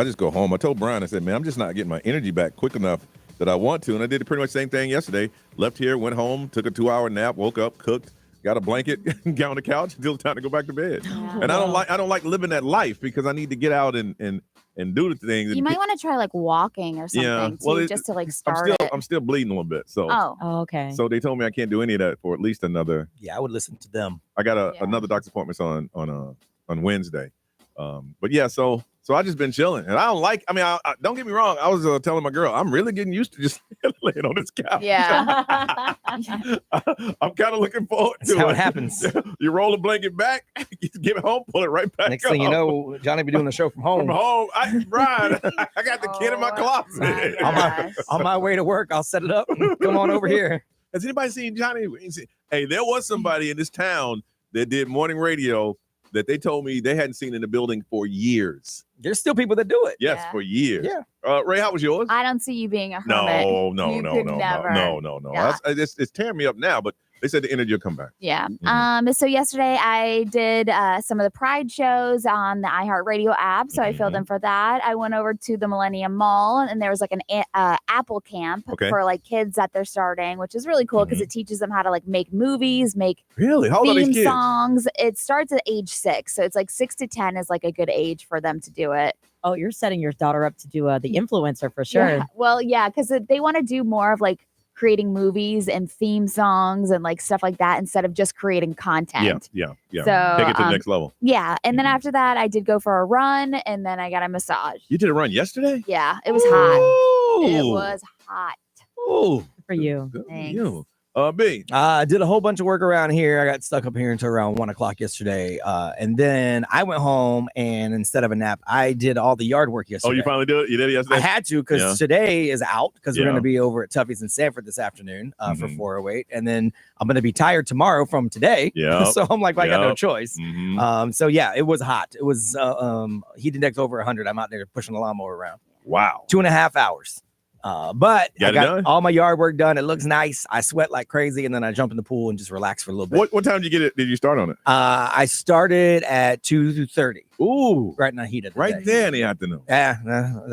just go home. I told Brian, I said, man, I'm just not getting my energy back quick enough that I want to. And I did pretty much the same thing yesterday. Left here, went home, took a 2-hour nap, woke up, cooked, got a blanket, got on the couch until time to go back to bed. Yeah. And I don't like living that life because I need to get out and do the things. You might want to try like walking or something too, just to like start it. I'm still bleeding a little bit. So okay. So they told me I can't do any of that for at least another. Yeah, I would listen to them. I got another doctor's appointment on Wednesday. But yeah, so I just been chilling, and I don't like. I mean, I don't get me wrong. I was telling my girl, I'm really getting used to just laying on this couch. Yeah, I'm kind of looking forward to That's how it. it happens. You roll the blanket back, you get home, pull it right back. Next thing you know, Johnny be doing the show from home. From home, Brian, I got the kid in my closet. On my way to work, I'll set it up. And come on over here. Has anybody seen Johnny? Hey, there was somebody in this town that did morning radio that they told me they hadn't seen in the building for years. There's still people that do it. Yes, for years. Yeah. Ray, how was yours? I don't see you being a hermit. No. Never. Yeah. It's tearing me up now, but they said the energy will come back. Yeah. So yesterday I did some of the Pride shows on the iHeartRadio app. So I filled in for that. I went over to the Millennium Mall and there was like an Apple camp for like kids that they're starting, which is really cool because it teaches them how to like make movies, make really how old are these kids? Songs. It starts at age 6. So it's like 6 to 10 is like a good age for them to do it. Oh, you're setting your daughter up to do the influencer for sure. Yeah. Well, yeah, because they want to do more of like creating movies and theme songs and like stuff like that instead of just creating content. Yeah. So, take it to the next level. Yeah. And then after that, I did go for a run and then I got a massage. You did a run yesterday? Yeah. It was hot. It was hot. Oh, for you. Thanks. B. I did a whole bunch of work around here. I got stuck up here until around 1 o'clock yesterday. And then I went home and instead of a nap, I did all the yard work yesterday. Oh, you finally did it? You did it yesterday? I had to because today is out because we're going to be over at Tuffy's in Sanford this afternoon for 408. And then I'm going to be tired tomorrow from today. Yeah. So I'm like, I got no choice. So yeah, it was hot. It was heat index over 100. I'm out there pushing the lawnmower around. Wow. 2.5 hours. But I got all my yard work done. It looks nice. I sweat like crazy, and then I jump in the pool and just relax for a little bit. What time did you get it? Did you start on it? I started at 2:30. Ooh, right in the heat of the right day. there in the afternoon. Yeah,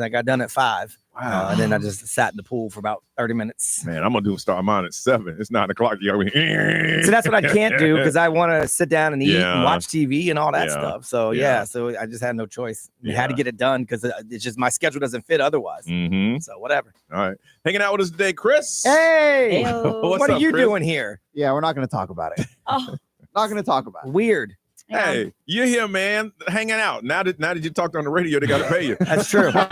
I got done at 5. Wow. And then I just sat in the pool for about 30 minutes. Man, I'm gonna start mine at 7. It's 9 o'clock. So that's what I can't do because I want to sit down and eat and watch TV and all that stuff. So so I just had no choice. I had to get it done because it's just my schedule doesn't fit otherwise. So whatever. All right, hanging out with us today, Chris. Hey, What's what up, are you Chris? doing here? Yeah, we're not going to talk about it. Not going to talk about it. Weird. Hey, you're here, man, hanging out. Now that you talked on the radio, they got to pay you. That's true. I'll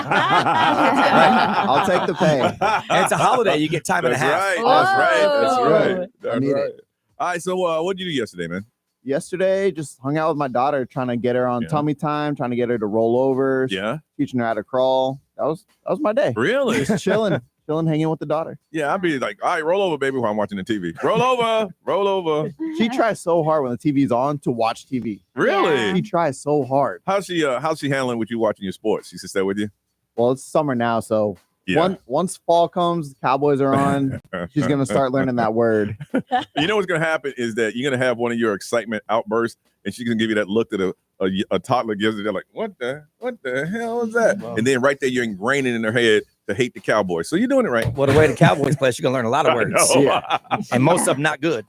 take the pay. And it's a holiday. You get time and a half. That's right. I need it. All right, so what did you do yesterday, man? Yesterday, just hung out with my daughter, trying to get her on tummy time, trying to get her to roll over. Yeah. Teaching her how to crawl. That was my day. Really? Just chilling, hanging with the daughter. Yeah, I'd be like, all right, roll over, baby, while I'm watching the TV. Roll over. She tries so hard when the TV's on to watch TV. Really? She tries so hard. How's she handling with you watching your sports? She stay with you? Well, it's summer now, so once fall comes, Cowboys are on. She's gonna start learning that word. You know what's gonna happen is that you're gonna have one of your excitement outbursts, and she's gonna give you that look that a toddler gives her. They're like, what the hell is that? Wow. And then right there, you're ingraining in her head to hate the Cowboys. So you're doing it right. Well, the way the Cowboys play, you're gonna learn a lot of words. And most of them not good.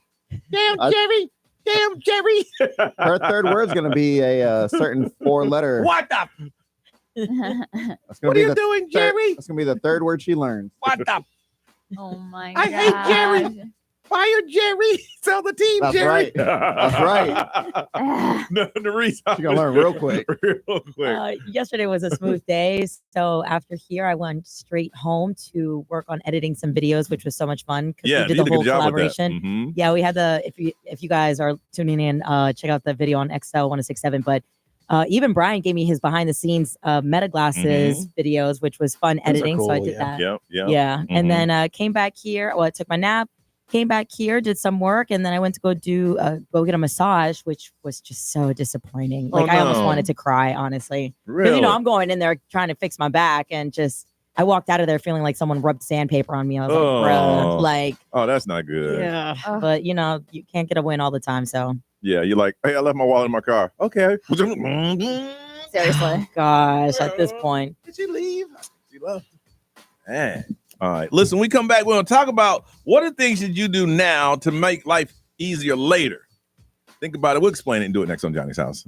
Damn Jerry. Her third word's gonna be a certain 4-letter. What the? What are you doing, Jerry? That's gonna be the third word she learns. What the? Oh my I god. hate Jerry. Fire Jerry. Sell the team, That's Jerry. right. That's right. No, the reason She's gonna learn real quick. Yesterday was a smooth day. So after here, I went straight home to work on editing some videos, which was so much fun because we did the whole collaboration. Mm-hmm. Yeah, we had if you guys are tuning in, check out the video on XL 1067. But even Brian gave me his behind the scenes Meta Glasses videos, which was fun editing. cool, so I did that. Yeah. And then came back here. Well, I took my nap. Came back here, did some work, and then I went to go get a massage, which was just so disappointing. Like I almost wanted to cry, honestly. Because Really? I'm going in there trying to fix my back, and I walked out of there feeling like someone rubbed sandpaper on me. I was like, bruh, oh, that's not good. yeah. But you can't get a win all the time, so. Yeah, you're like, hey, I left my wallet in my car. Okay. Seriously. Gosh, at this point. Did she leave? She left. Man. All right. Listen, we come back. We're going to talk about what are things that you do now to make life easier later. Think about it. We'll explain it and do it next on Johnny's House.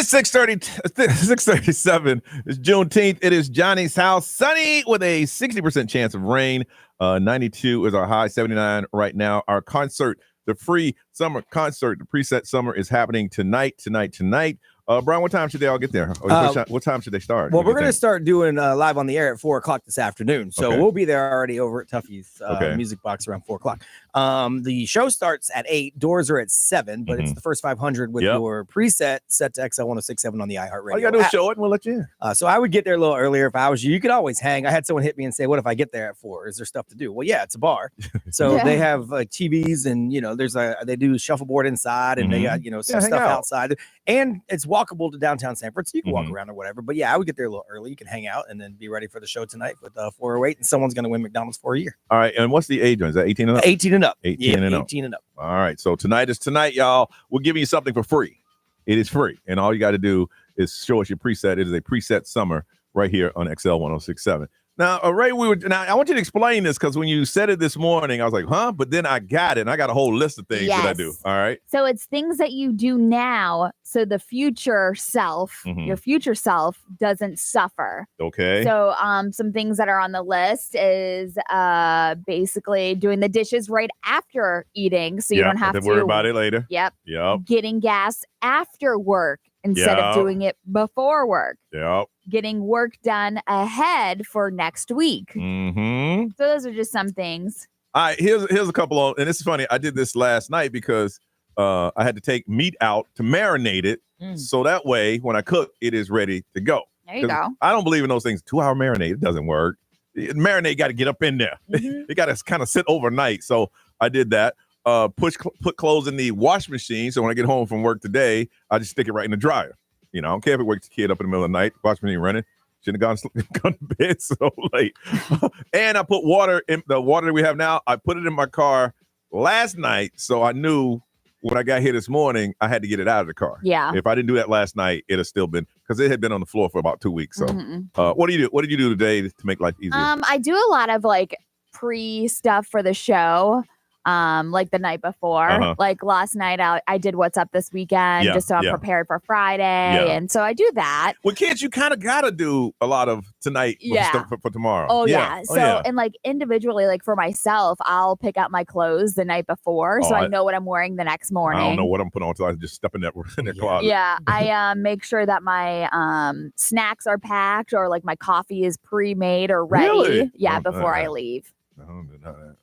It's 6:37. It's Juneteenth. It is Johnny's house. Sunny with a 60% chance of rain. 92 is our high. 79 right now. Our concert, the free summer concert, the preset summer, is happening tonight. Brian, what time should they all get there? What time should they start? Well, we're going to start doing live on the air at 4:00 this afternoon. So we'll be there already over at Tuffy's Music Box around 4:00. The show starts at 8. Doors are at 7, but it's the first 500 with your preset set to XL 106.7 on the iHeartRadio. All you got to do is show it and we'll let you in. So I would get there a little earlier if I was you. You could always hang. I had someone hit me and say, what if I get there at 4? Is there stuff to do? Well, yeah, it's a bar. So they have TVs and, they do shuffleboard inside and they got, some stuff outside. And it's walkable to downtown Sanford, so you can walk around or whatever. But yeah, I would get there a little early. You can hang out and then be ready for the show tonight with 408, and someone's going to win McDonald's for a year. All right, and what's the age range? Is that 18 and up? 18 and up. 18 and up. 18 and up. All right, so tonight is tonight, y'all. We're giving you something for free. It is free, and all you got to do is show us your preset. It is a preset summer right here on XL 106.7. Now, Ray, I want you to explain this because when you said it this morning, I was like, huh? But then I got it, and I got a whole list of things that I do. All right. So it's things that you do now so the future self, your future self, doesn't suffer. Okay. So some things that are on the list is basically doing the dishes right after eating, so you don't have to worry about it later. Yep. Getting gas after work instead of doing it before work. Yep. Getting work done ahead for next week. So those are just some things. All right, here's a couple of, and it's funny. I did this last night because I had to take meat out to marinate it, so that way when I cook, it is ready to go. There you go. I don't believe in those things. 2-hour marinade, it doesn't work. Marinade got to get up in there. It got to kind of sit overnight. So I did that. Put clothes in the wash machine. So when I get home from work today, I just stick it right in the dryer. I don't care if it wakes the kid up in the middle of the night. Wash machine running. Shouldn't have gone to bed so late. And I put water in the water that we have now. I put it in my car last night, so I knew when I got here this morning, I had to get it out of the car. Yeah. If I didn't do that last night, it'd have still been because it had been on the floor for about 2 weeks. So, what do you do? What did you do today to make life easier? I do a lot of pre stuff for the show. Like the night before, like last night, I did What's Up This Weekend just so I'm prepared for Friday. And so I do that. Well, kids, you kind of got to do a lot of tonight stuff for tomorrow. Oh, yeah. So, and individually, for myself, I'll pick out my clothes the night before. So I know what I'm wearing the next morning. I don't know what I'm putting on until I just step in that closet. Yeah. I make sure that my snacks are packed or my coffee is pre-made or ready. Really? Yeah, before I leave. I don't do that.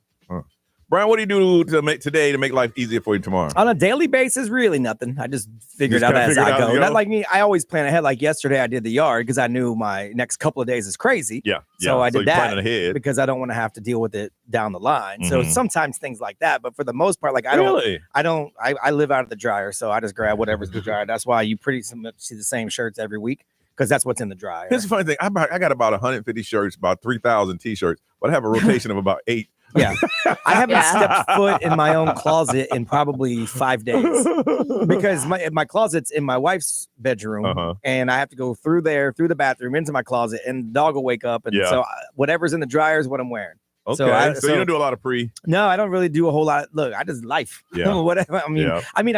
Brian, what do you do to make life easier for you tomorrow? On a daily basis, really nothing. I just figure it out as I go. Not like me. I always plan ahead. Like yesterday, I did the yard because I knew my next couple of days is crazy. Yeah. So I did that because I don't want to have to deal with it down the line. So sometimes things like that. But for the most part, I live out of the dryer. So I just grab whatever's in the dryer. That's why you pretty much see the same shirts every week because that's what's in the dryer. Here's the funny thing. I got about 150 shirts, about 3,000 T-shirts, but I have a rotation of about 8. Yeah, I haven't stepped foot in my own closet in probably 5 days because my closet's in my wife's bedroom, and I have to go through the bathroom into my closet, and the dog will wake up, and so whatever's in the dryer is what I'm wearing. Okay, so you don't do a lot of pre? No, I don't really do a whole lot. Look, I just life. Yeah, whatever. I mean,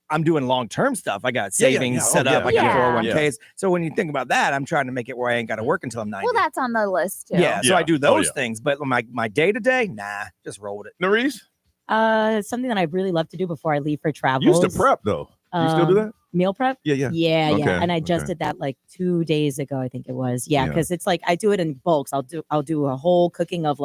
I'm doing long-term stuff. I got savings set up. I got 401ks. So when you think about that, I'm trying to make it where I ain't got to work until I'm 90. Well, that's on the list too. Yeah, so I do those things. But my day-to-day, just roll with it. Nerese? Something that I really love to do before I leave for travel. You used to prep, though. You still do that? Meal prep? Yeah. Okay. And I just did that 2 days ago, I think it was. Yeah, because it's I do it in bulks. I'll do a whole cooking of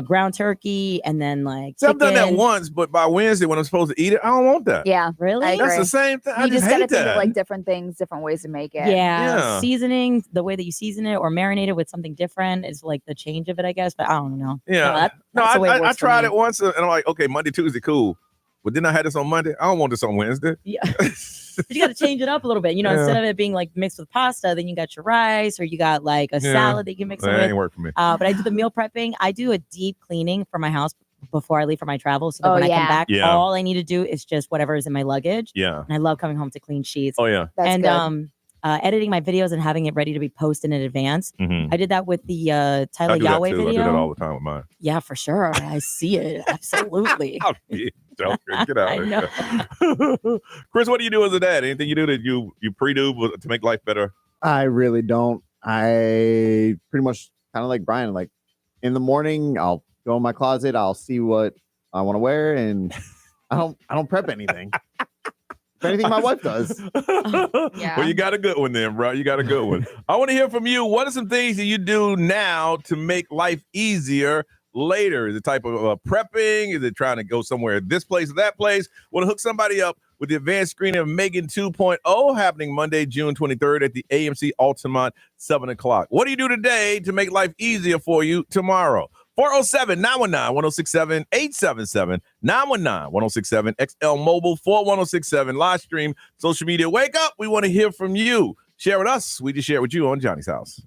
ground turkey and then So I've done that once, but by Wednesday when I'm supposed to eat it, I don't want that. Yeah, really. That's the same thing. You just gotta think of different things, different ways to make it. Yeah. Seasoning, the way that you season it or marinate it with something different is the change of it, I guess. But I don't know. Yeah. I tried it once and I'm like, okay, Monday, Tuesday, cool. But then I had this on Monday. I don't want this on Wednesday. Yeah. But you got to change it up a little bit. Instead of it being mixed with pasta, then you got your rice or you got a salad that you can mix it with. That ain't work for me. But I do the meal prepping. I do a deep cleaning for my house before I leave for my travel. So that when I come back, all I need to do is just whatever is in my luggage. Yeah. And I love coming home to clean sheets. Oh, yeah. That's and good. editing my videos and having it ready to be posted in advance. I did that with the Tyler Yahweh video. I do that all the time with mine. Yeah, for sure. I see it. Absolutely. Get out of here. Chris, what do you do as a dad? Anything you do that you pre-do to make life better? I really don't. I pretty much kind of like Brian. Like in the morning, I'll go in my closet. I'll see what I want to wear, and I don't prep anything. If anything, my wife does. Yeah. Well, you got a good one then, bro. You got a good one. I want to hear from you. What are some things that you do now to make life easier later? Is it type of prepping? Is it trying to go somewhere, this place or that place? Want to hook somebody up with the advanced screening of Megan 2.0 happening Monday, June 23rd at the AMC Altamont, 7 o'clock. What do you do today to make life easier for you tomorrow? 407-919-1067, 877-919-1067, XL Mobile 41067, live stream, social media. Wake up. We want to hear from you. Share with us. We just share with you on Johnny's House.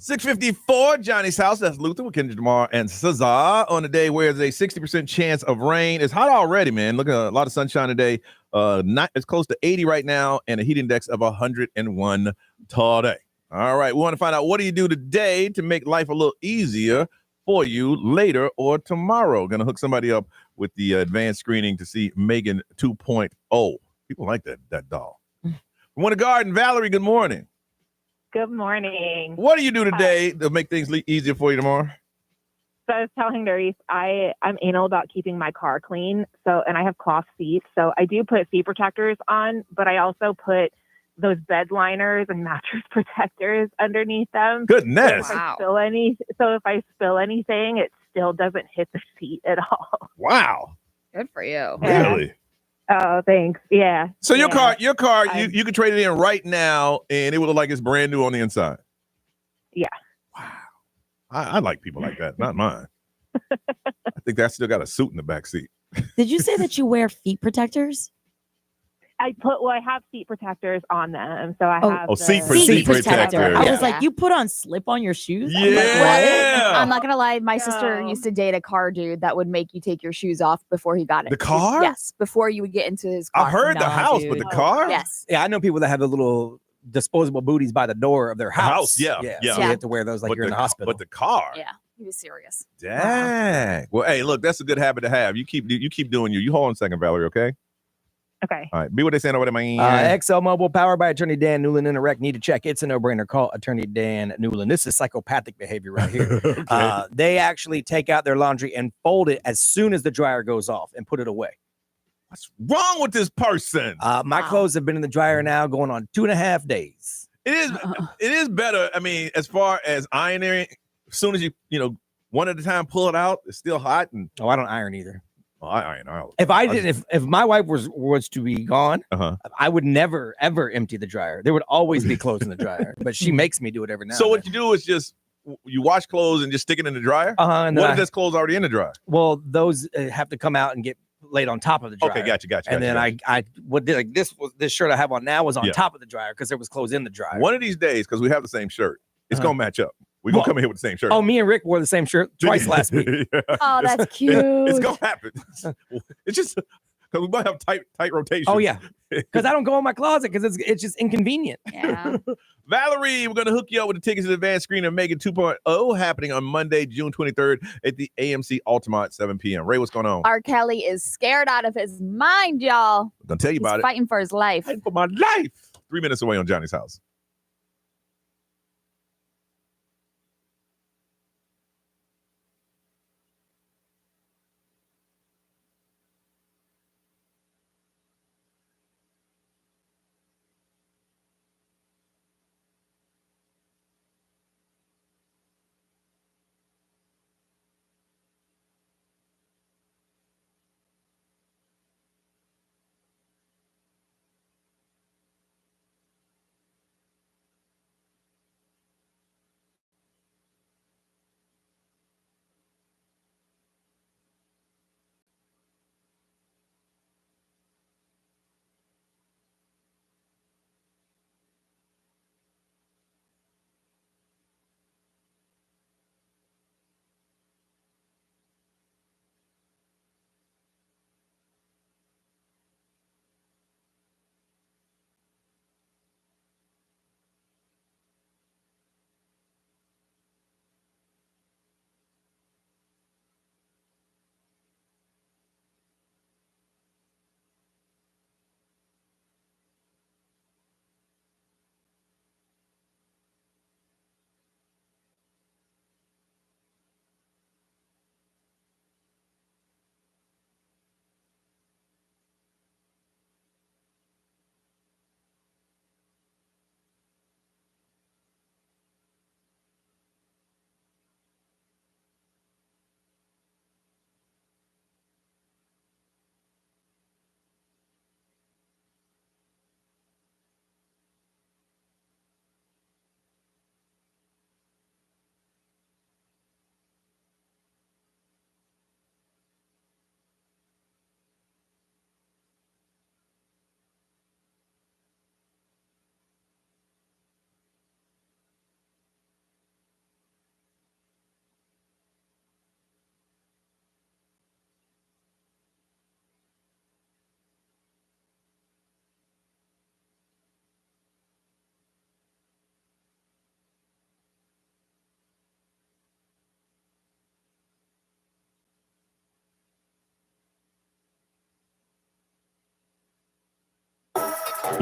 6:54, Johnny's house. That's Luther with Kendrick Lamar and Cesar on a day where there's a 60% chance of rain. It's hot already, man. Look at a lot of sunshine today. It's close to 80 right now, and a heat index of 101 today. All right, we want to find out what do you do today to make life a little easier for you later or tomorrow. Going to hook somebody up with the advanced screening to see Megan 2.0. People like that doll. From Winter Garden, Valerie, good morning. Good morning. What do you do today to make things easier for you tomorrow? So I was telling Doris, I'm anal about keeping my car clean. And I have cloth seats. So I do put seat protectors on, but I also put those bed liners and mattress protectors underneath them. Goodness. So if I spill anything, it still doesn't hit the seat at all. Wow. Good for you. Really? Oh, thanks. Yeah. So your car, you can trade it in right now, and it would look like it's brand new on the inside. Yeah. Wow. I like people like that. Not mine. I think I still got a suit in the back seat. Did you say that you wear feet protectors? I have seat protectors on them. So I have seat protector. I was like, you put on slip on your shoes? Yeah. I'm like, what? I'm not gonna lie. My sister used to date a car dude that would make you take your shoes off before he got it. The car? Yes, before you would get into his car. I heard the house, dude. but the car? Yes. Yeah, I know people that have the little disposable booties by the door of their house. Yeah. So you have to wear those like you're in the hospital. But the car. Yeah, he was serious. Dang. Wow. Well, hey, look, that's a good habit to have. You keep doing you. You hold on a second, Valerie, okay? Okay. All right. Be what they saying over there, man. ExxonMobil, powered by Attorney Dan Newland. In a wreck, need to check. It's a no-brainer. Call Attorney Dan Newland. This is psychopathic behavior right here. Okay. They actually take out their laundry and fold it as soon as the dryer goes off and put it away. What's wrong with this person? My clothes have been in the dryer now going on 2.5 days. It is better. I mean, as far as ironing, as soon as you one at a time pull it out, it's still hot. And I don't iron either. I iron. If my wife was to be gone, I would never ever empty the dryer. There would always be clothes in the dryer, but she makes me do it every now. So what you do is just you wash clothes and just stick it in the dryer. And what if there's clothes already in the dryer? Well, those have to come out and get laid on top of the dryer. Okay, gotcha. And then I did like this shirt I have on now was on top of the dryer because there was clothes in the dryer. One of these days, because we have the same shirt, it's gonna match up. We're gonna come in here with the same shirt. Oh, me and Rick wore the same shirt twice last week. Oh, that's cute. It's gonna happen. It's just because we might have tight rotation. Oh yeah, because I don't go in my closet because it's just inconvenient. Yeah. Valerie, we're gonna hook you up with the tickets to the advanced screen of Megan 2.0 happening on Monday, June 23rd at the AMC Altamont, 7 p.m. Ray, what's going on? R. Kelly is scared out of his mind, y'all. I'm gonna tell you He's about fighting for his life. Fighting for my life. 3 minutes away on Johnny's house.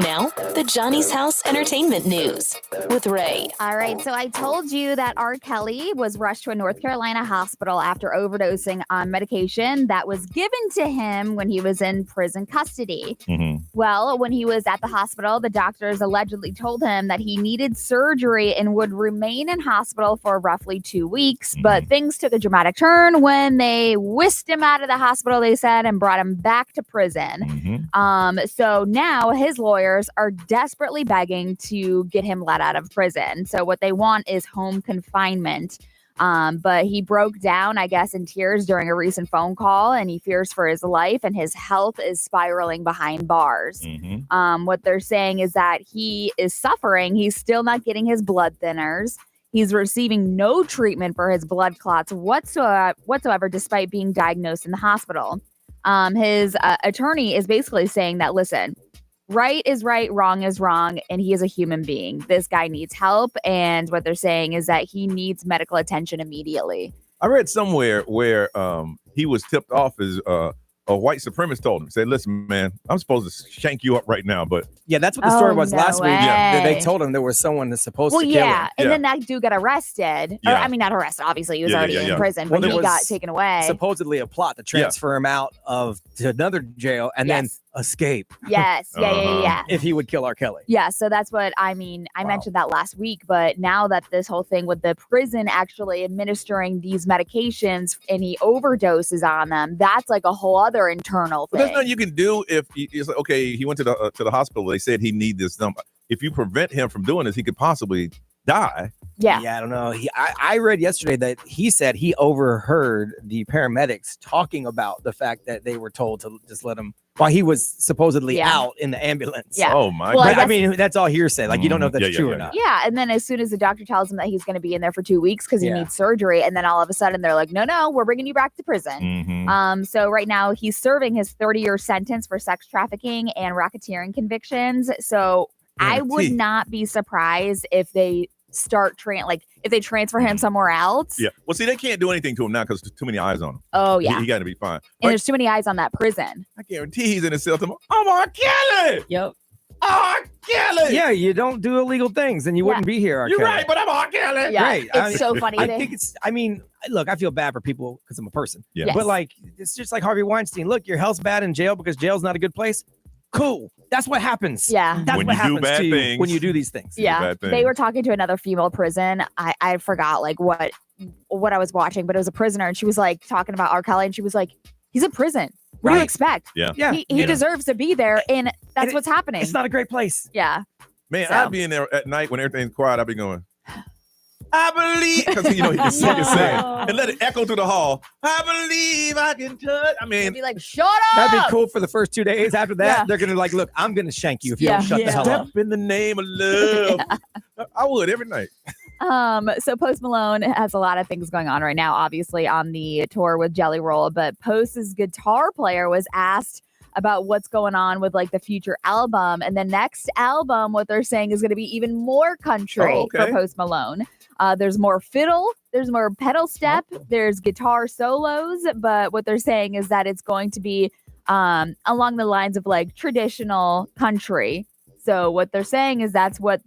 Now, the Johnny's House Entertainment News with Ray. All right, so I told you that R. Kelly was rushed to a North Carolina hospital after overdosing on medication that was given to him when he was in prison custody. Well, when he was at the hospital, the doctors allegedly told him that he needed surgery and would remain in hospital for roughly 2 weeks. But things took a dramatic turn when they whisked him out of the hospital, they said, and brought him back to prison. So now his lawyers are desperately begging to get him let out of prison. So what they want is home confinement. But he broke down, I guess, in tears during a recent phone call, and he fears for his life, and his health is spiraling behind bars. What they're saying is that he is suffering. He's still not getting his blood thinners. He's receiving no treatment for his blood clots whatsoever, despite being diagnosed in the hospital. His attorney is basically saying that, listen, right is right, wrong is wrong, and he is a human being. This guy needs help, and what they're saying is that he needs medical attention immediately. I read somewhere where he was tipped off as a white supremacist told him, said, listen, man, I'm supposed to shank you up right now, but yeah, that's what the story was last week. Yeah. They told him there was someone that's supposed to kill him. And then that dude got arrested. Or, I mean, not arrested. Obviously, he was already in prison, but he got taken away. Supposedly a plot to transfer him out to another jail and then escape. Yes. Yeah. If he would kill R. Kelly. Yeah. So that's what I mean. I mentioned that last week, but now that this whole thing with the prison actually administering these medications and he overdoses on them, that's like a whole other internal thing. But there's nothing you can do if it's like, okay, he went to the hospital. They said he need this number. If you prevent him from doing this, he could possibly die. Yeah, I don't know. I read yesterday that he said he overheard the paramedics talking about the fact that they were told to just let him while he was supposedly out in the ambulance. Yeah. Oh my God. God. I mean, that's all hearsay. Like you don't know if that's true or not. Yeah, and then as soon as the doctor tells him that he's going to be in there for 2 weeks because he needs surgery, and then all of a sudden they're like, no, we're bringing you back to prison. So right now he's serving his 30-year sentence for sex trafficking and racketeering convictions. So I would not be surprised if they start if they transfer him somewhere else. Yeah. Well, see, they can't do anything to him now because there's too many eyes on him. Oh yeah, he got to be fine. And there's too many eyes on that prison. I guarantee he's in his cell tomorrow. I'm R. Kelly. Yep. R. Kelly. Yeah, you don't do illegal things, and you wouldn't be here. R. You're Kelly. right, but I'm R. Kelly. Yeah, right. it's so funny. I think it's. I mean, look, I feel bad for people because I'm a person. Yeah. Yes. But like, it's just like Harvey Weinstein. Look, your health's bad in jail because jail's not a good place. Cool. That's what happens. Yeah. That's When what you do happens bad to you things. when you do these things. Yeah. They were talking to another female prison. I forgot like what I was watching, but it was a prisoner, and she was like talking about R. Kelly, and she was like, he's in prison. What do you expect? Yeah. He deserves to be there, and that's what's happening. It's not a great place. Yeah. Man, I'd be in there at night when everything's quiet. I'd be going, I believe, because he can sing and sing and let it echo through the hall. I believe I can touch. I mean, Be like, shut up. That'd be cool for the first 2 days. After that, they're gonna like, look, I'm gonna shank you if you don't shut the hell up. Step in the name of love. I would every night. So Post Malone has a lot of things going on right now, obviously on the tour with Jelly Roll, but Post's guitar player was asked about what's going on with like the future album, and the next album, what they're saying is going to be even more country for Post Malone. There's more fiddle, there's more pedal step, there's guitar solos, but what they're saying is that it's going to be along the lines of like traditional country. So what they're saying is that's what,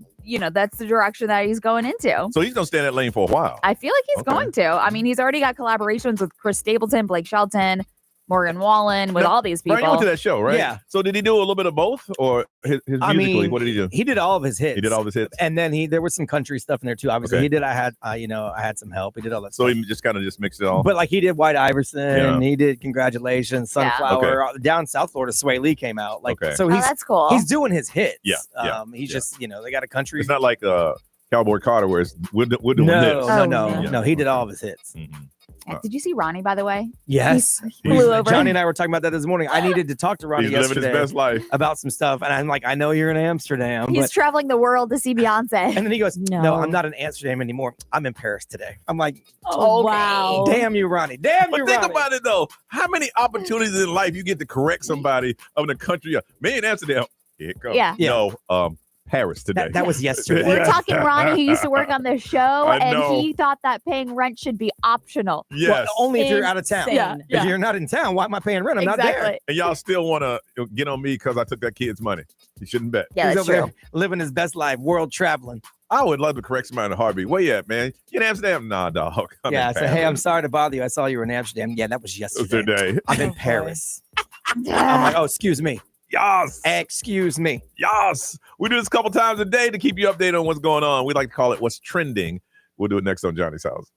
that's the direction that he's going into. So he's going to stay in that lane for a while. I feel like he's going to. I mean, he's already got collaborations with Chris Stapleton, Blake Shelton, Morgan Wallen, with all these people. Brian, you went to that show, right? Yeah. So did he do a little bit of both, or his musically? What did he do? He did all of his hits. He did all of his hits, and then there was some country stuff in there too. Obviously, he did. I had some help. He did all that. So stuff. he just kind of mixed it all. But like he did White Iverson, he did Congratulations, Sunflower. Down South Florida, Sway Lee came out. So that's cool. He's doing his hits. Yeah. He's just they got a country. It's not like Cowboy Carter, where we're doing this. No. He did all of his hits. Mm-hmm. Did you see Ronnie, by the way? Yes. He flew over. Johnny and I were talking about that this morning. I needed to talk to Ronnie yesterday. He's living his best life. About some stuff. And I'm like, I know you're in Amsterdam. He's traveling the world to see Beyonce. And then he goes, no, I'm not in Amsterdam anymore. I'm in Paris today. I'm like, oh, wow. Damn you, Ronnie. Damn you, Ronnie. But think Ronnie. about it, though. How many opportunities in life you get to correct somebody of the country? Me in Amsterdam. Here it comes. Yeah. No, Paris today. That was yesterday. We're talking Ronnie, who used to work on this show, and know. he thought that paying rent should be optional. Yes. Well, only if you're out of town. Insane. If you're not in town, why am I paying rent? I'm not there. And y'all still want to get on me because I took that kid's money. You shouldn't bet. Yeah, He's that's over true. there living his best life, world traveling. I would love to correct somebody in a heartbeat. Where you at, man? You in Amsterdam? Nah, dog. I'm I in said, hey, Paris. I'm sorry to bother you. I saw you were in Amsterdam. Yeah, that was yesterday. Today. I'm in Paris. I'm like, oh, excuse me. Yes. Excuse me. Yes. We do this a couple times a day to keep you updated on what's going on. We like to call it What's Trending. We'll do it next on Johnny's House.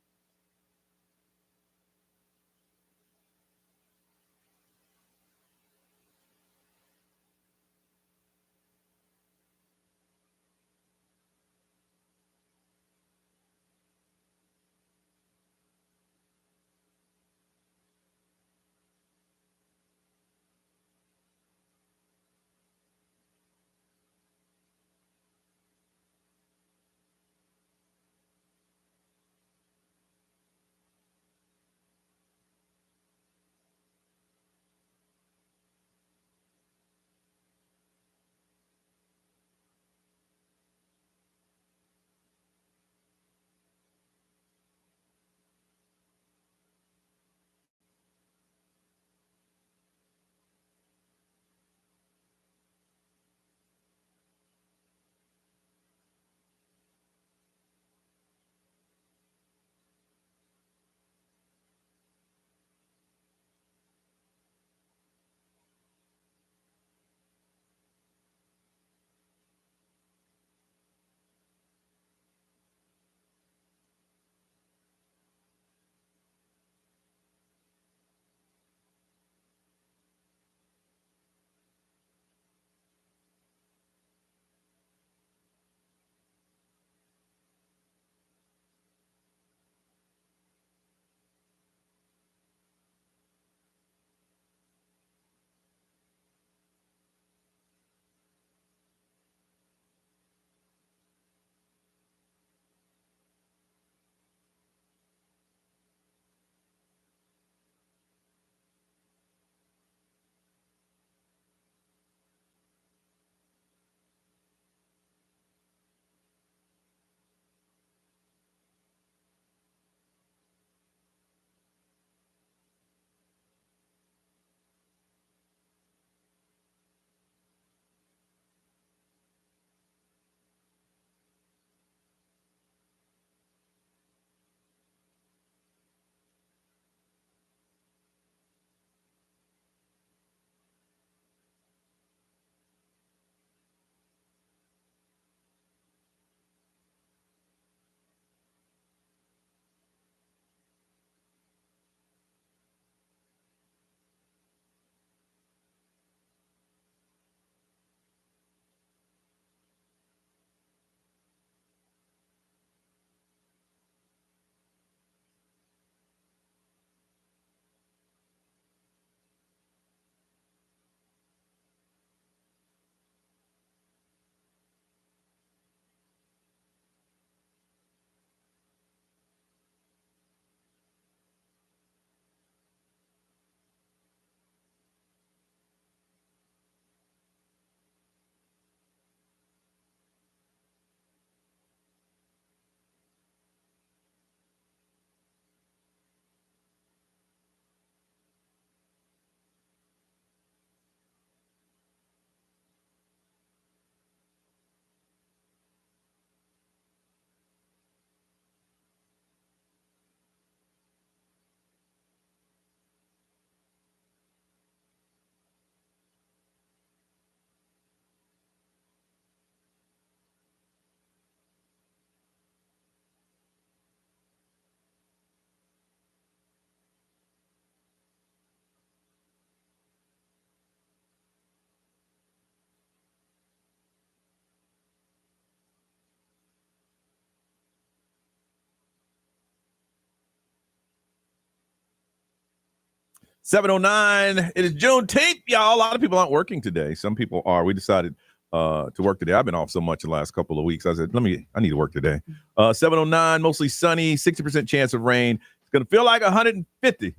$7:09. It is Juneteenth, y'all. A lot of people aren't working today. Some people are. We decided to work today. I've been off so much the last couple of weeks. I said, I need to work today. 7:09, mostly sunny, 60% chance of rain. It's going to feel like 150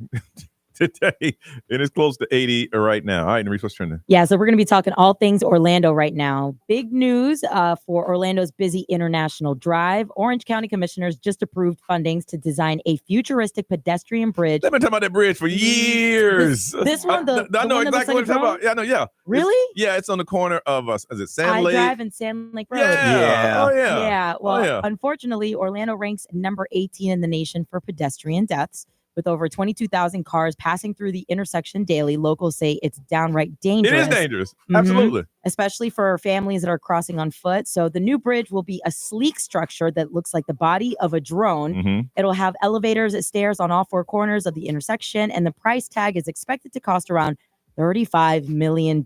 today, and it's close to 80 right now. All right, Nerese, what's trending? Yeah, so we're going to be talking all things Orlando right now. Big news for Orlando's busy International Drive. Orange County commissioners just approved fundings to design a futuristic pedestrian bridge. They've been talking about that bridge for years. This one, I know exactly what you're talking about. Yeah, I know. Yeah, really? It's on the corner of is it Sand I Lake? Drive and Sand Lake Road. Yeah. Oh yeah. Yeah. Well, unfortunately, Orlando ranks number 18 in the nation for pedestrian deaths. With over 22,000 cars passing through the intersection daily, locals say it's downright dangerous. It is dangerous. Absolutely. Especially for families that are crossing on foot. So the new bridge will be a sleek structure that looks like the body of a drone. It'll have elevators and stairs on all four corners of the intersection, and the price tag is expected to cost around $35 million.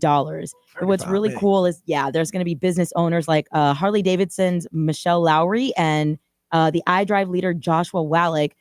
What's really cool is, there's going to be business owners like Harley Davidson's Michelle Lowry and the iDrive leader Joshua Wallach.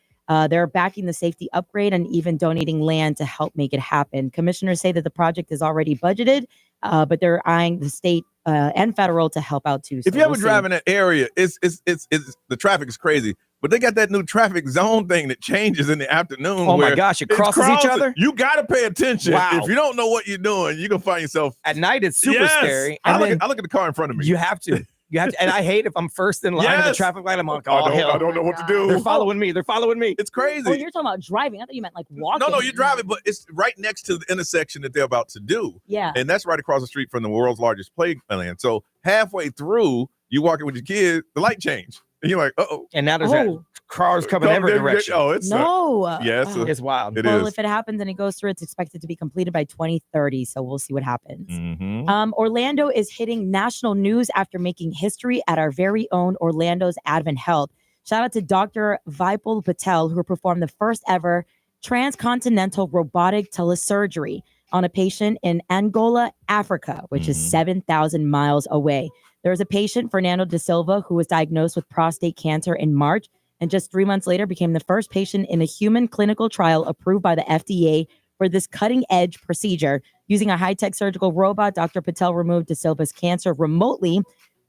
They're backing the safety upgrade and even donating land to help make it happen. Commissioners say that the project is already budgeted, but they're eyeing the state and federal to help out too. So if you ever drive in that area, it's the traffic is crazy. But they got that new traffic zone thing that changes in the afternoon. Oh my gosh, it crosses each other. You got to pay attention. Wow. If you don't know what you're doing, you're gonna find yourself at night. It's super scary. I look at the car in front of me. You have to. And I hate if I'm first in line at the traffic light. I'm like, I don't know what to do. They're following me. It's crazy. Oh, you're talking about driving. I thought you meant like walking. No, you're driving, but it's right next to the intersection that they're about to do. Yeah. And that's right across the street from the world's largest playland. So halfway through, you walking with your kid, the light changed. And you're like, uh-oh. And now there's cars coming every direction. It's it's wild. Well, if it happens and it goes through, it's expected to be completed by 2030. So we'll see what happens. Orlando is hitting national news after making history at our very own Orlando's Advent Health. Shout out to Dr. Vipul Patel, who performed the first ever transcontinental robotic telesurgery on a patient in Angola, Africa, which is 7,000 miles away. There was a patient, Fernando da Silva, who was diagnosed with prostate cancer in March, and just 3 months later became the first patient in a human clinical trial approved by the FDA for this cutting-edge procedure. Using a high-tech surgical robot, Dr. Patel removed da Silva's cancer remotely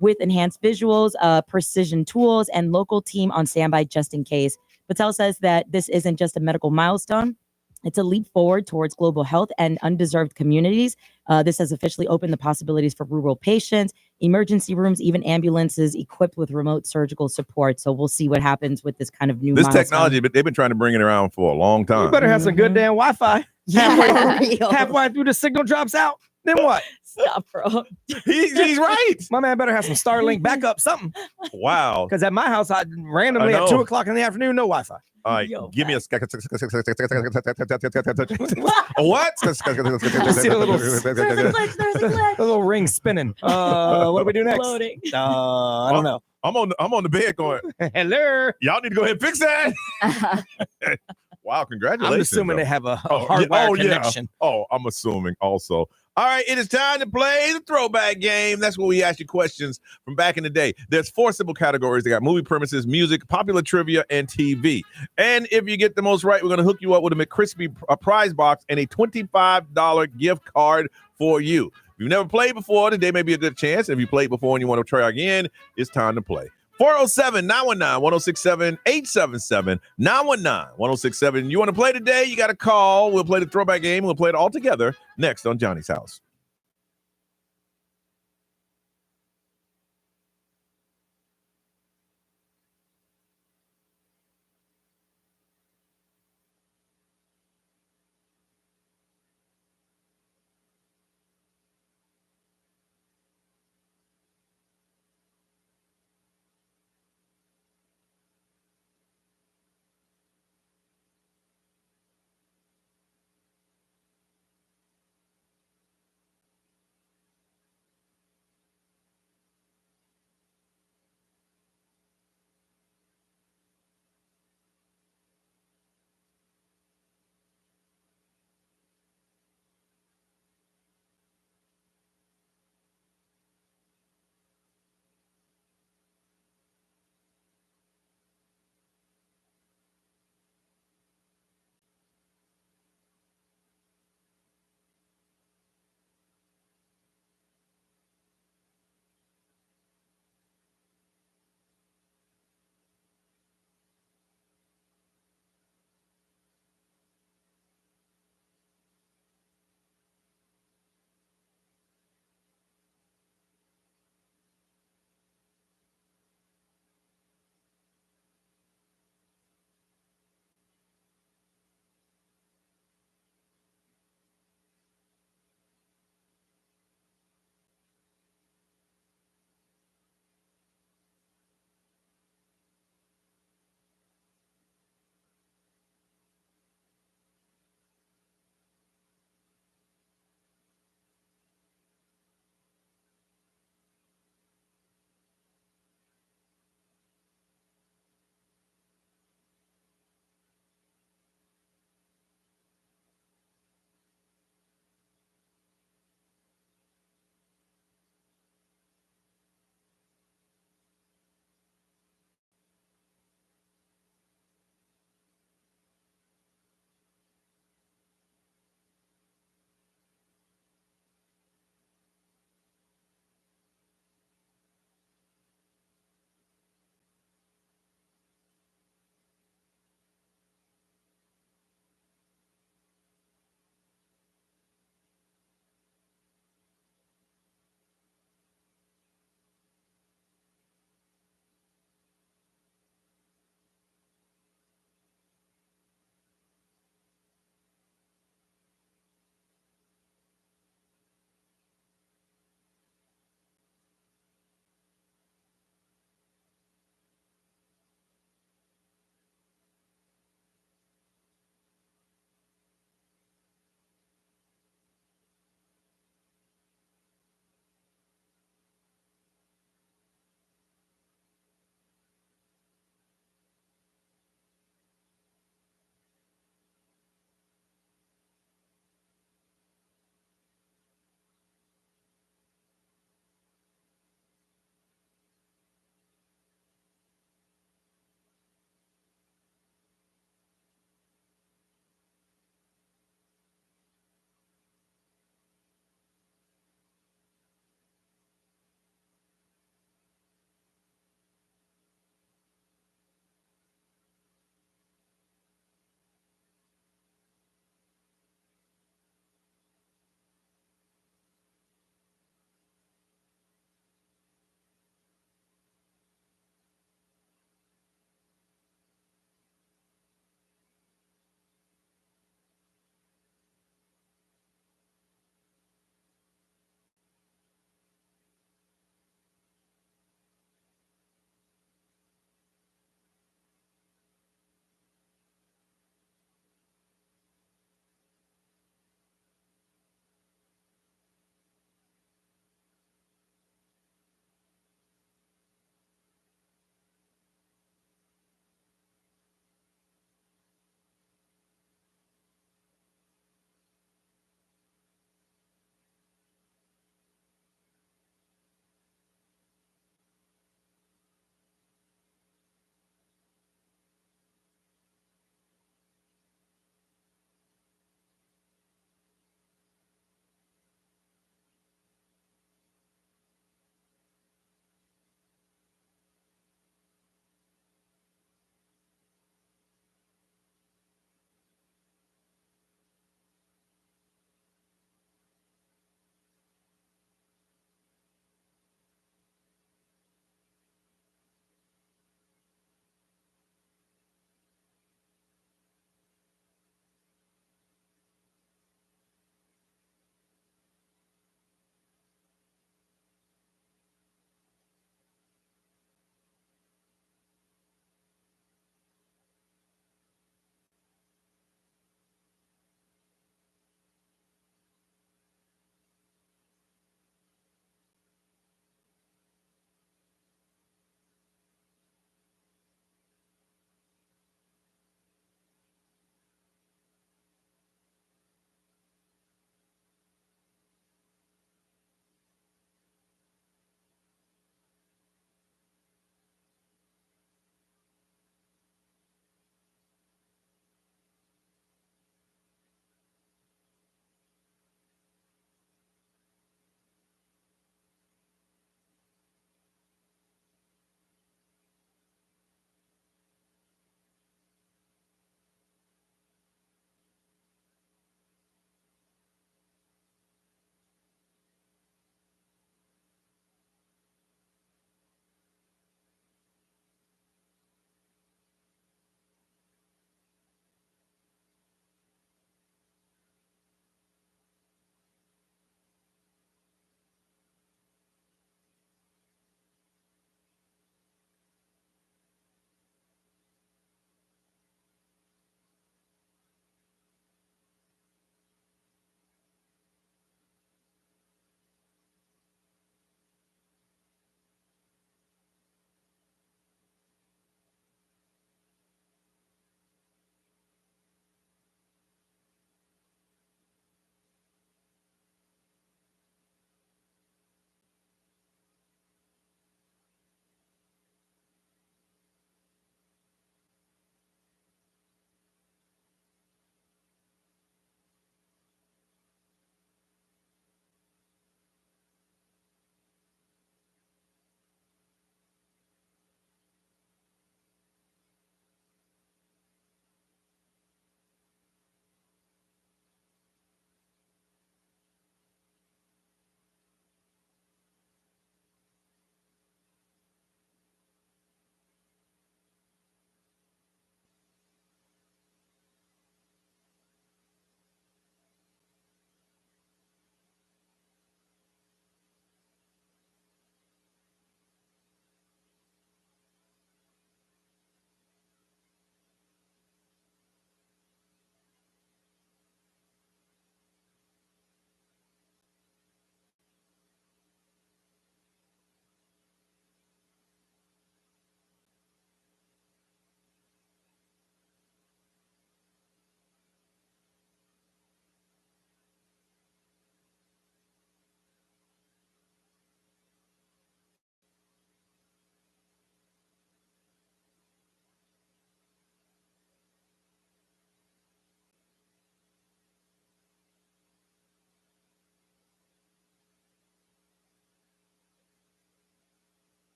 with enhanced visuals, precision tools, and local team on standby just in case. Patel says that this isn't just a medical milestone. It's a leap forward towards global health and undeserved communities. This has officially opened the possibilities for rural patients, emergency rooms, even ambulances equipped with remote surgical support. So we'll see what happens with this kind of new technology, but they've been trying to bring it around for a long time. You better have some good damn Wi-Fi. Halfway through the signal drops out. Then what? Stop, bro. He's right. My man better have some Starlink backup, something. Wow. Because at my house, I randomly at 2 o'clock in the afternoon, no Wi-Fi. All right, give me a what? See a little ring spinning. What do we do next? Loading. I don't know. I'm on the bed going, hello. Y'all need to go ahead and fix that. Wow, congratulations. I'm assuming they have a hardwire connection. Oh, I'm assuming also. All right, it is time to play the throwback game. That's where we ask you questions from back in the day. There's 4 simple categories. They got movie premises, music, popular trivia, and TV. And if you get the most right, we're going to hook you up with a McCrispy prize box and a $25 gift card for you. If you've never played before, today may be a good chance. If you played before and you want to try again, it's time to play. 407-919-1067, 877-919-1067. You want to play today? You got to call. We'll play the throwback game. We'll play it all together next on Johnny's House.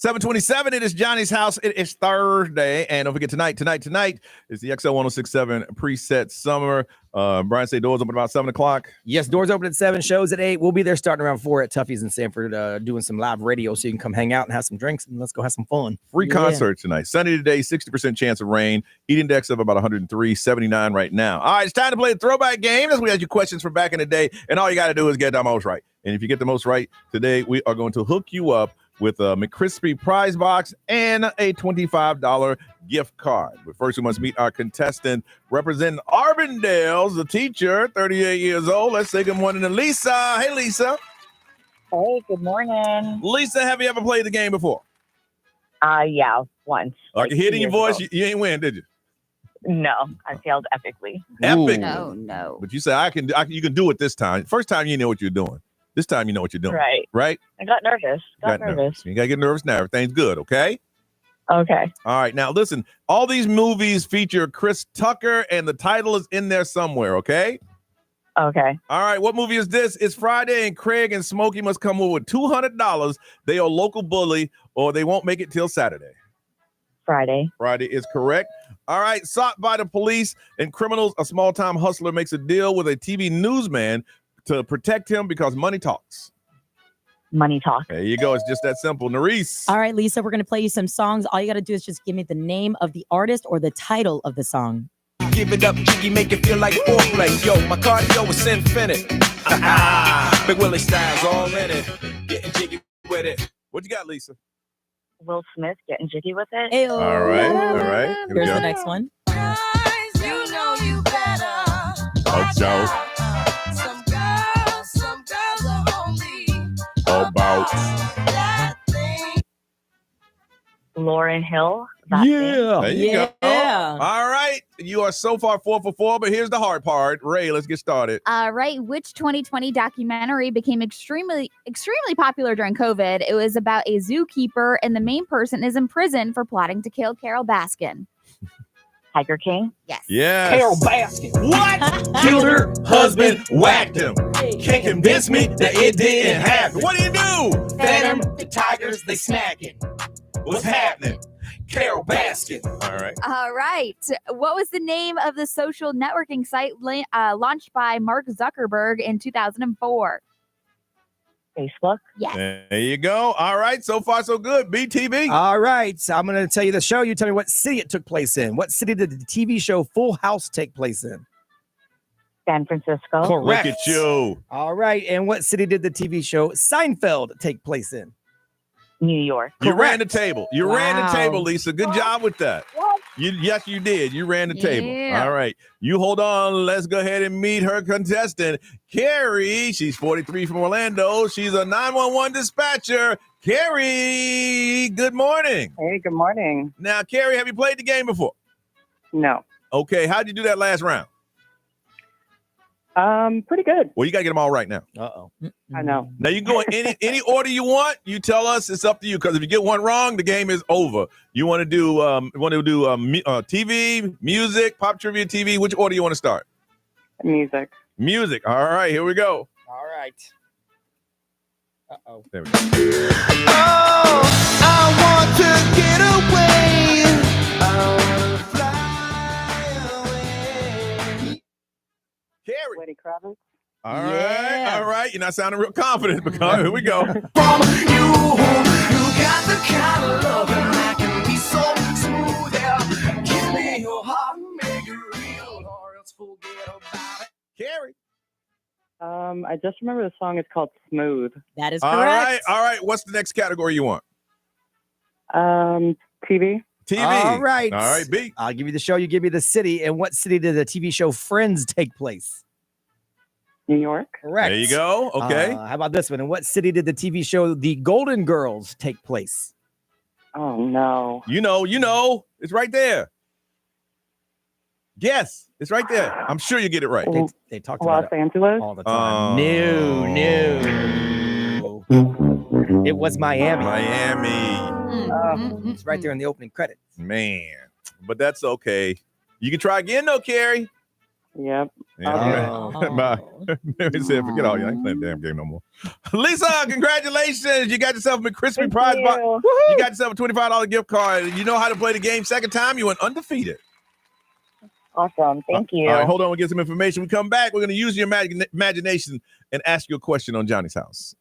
727, it is Johnny's house. It is Thursday. And don't forget tonight is the XL 1067 preset summer. Brian say doors open about 7 o'clock. Yes, doors open at 7, shows at 8. We'll be there starting around 4 at Tuffy's in Sanford, doing some live radio so you can come hang out and have some drinks and let's go have some fun. Free concert tonight. Sunny today, 60% chance of rain. Heat index of about 103, 79 right now. All right, it's time to play the throwback game. That's where we had you questions from back in the day. And all you got to do is get the most right. And if you get the most right today, we are going to hook you up with a McCrispy prize box and a $25 gift card. But first, we must meet our contestant representing Arbandale's, the teacher, 38 years old. Let's say good morning to Lisa. Hey, Lisa. Hey, good morning. Lisa, have you ever played the game before? Yeah, once. I can hear it in your voice. You ain't win, did you? No, I failed epically. Epic. No. But you say you can do it this time. First time you know what you're doing. This time you know what you're doing. Right? I got nervous. Got nervous. You got to get nervous now. Everything's good, okay? Okay. All right. Now, listen. All these movies feature Chris Tucker, and the title is in there somewhere, okay? Okay. All right. What movie is this? It's Friday, and Craig and Smokey must come over with $200. They are local bully, or they won't make it till Saturday. Friday. Friday is correct. All right. Sought by the police and criminals, a small-time hustler makes a deal with a TV newsman to protect him because money talks. Money talks. There you go. It's just that simple. Nerese. All right, Lisa, we're going to play you some songs. All you got to do is just give me the name of the artist or the title of the song. Give it up, Jiggy, make it feel like foreplay. Yo, my cardio is infinite. Big Willie style's all in it. Getting jiggy with it. What you got, Lisa? Will Smith, Getting Jiggy with It. Ew. All right. Here we Here's go. the next one. You know you better. About. Lauryn Hill. There you go. Yeah. All right. You are so far 4 for 4, but here's the hard part. Ray, let's get started. All right. Which 2020 documentary became extremely popular during COVID? It was about a zookeeper, and the main person is in prison for plotting to kill Carol Baskin. Tiger King. Yes. Yes. Carol Baskin. What? Killed her husband, whacked him. Can't convince me that it didn't happen. What do you do? Fed him, the tigers, they snacking. What's happening? Carol Baskin. All right. All right. What was the name of the social networking site launched by Mark Zuckerberg in 2004? Facebook. Yes. There you go. All right. So far, so good. BTV. All right. So I'm going to tell you the show. You tell me what city it took place in. What city did the TV show Full House take place in? San Francisco. Correct. Look at you. All right. And what city did the TV show Seinfeld take place in? New York. You Correct. ran the table. You ran the Wow. table, Lisa. Good job with that. Yes, you did. You ran the table. Yeah. All right. You hold on. Let's go ahead and meet her contestant, Carrie. She's 43 from Orlando. She's a 911 dispatcher. Carrie, good morning. Hey, good morning. Now, Carrie, have you played the game before? No. Okay. How'd you do that last round? Pretty good. Well, you got to get them all right now. Uh-oh. I know. Now, you can go in any order you want. You tell us. It's up to you. Because if you get one wrong, the game is over. You want to do TV, music, pop trivia, TV. Which order you want to start? Music. Music. All right, here we go. All right. Uh-oh. There we go. Oh, I want to get away. I want to fly away. Carrie. Lenny Kravitz. All right. Yeah. All right. You're not sounding real confident, because here we go. From you got the kind of love that can be so smooth. Yeah. Give me your heart and make it real, or else forget about it. Carrie. I just remember the song is called Smooth. That is All correct. right. All right. What's the next category you want? TV. TV. All right. All right, B. I'll give you the show. You give me the city. And what city did the TV show Friends take place? New York. Correct. There you go. Okay. How about this one? In what city did the TV show The Golden Girls take place? Oh, no. You know. It's right there. Guess. It's right there. I'm sure you get it right. They talked about Los it Angeles. all the time. No. It was Miami. Miami. It's right there in the opening credits. Man. But that's okay. You can try again, though, Carrie. Yep. Yeah, Okay. all right. Bye. Mary said, forget all you. I ain't playing the damn game no more. Lisa, congratulations. You got yourself a crispy Thank prize box. you. You got yourself a $25 gift card. You know how to play the game. Second time, you went undefeated. Awesome. Thank you. All right, hold on. We'll get some information. We come back. We're going to use your imagination and ask you a question on Johnny's house.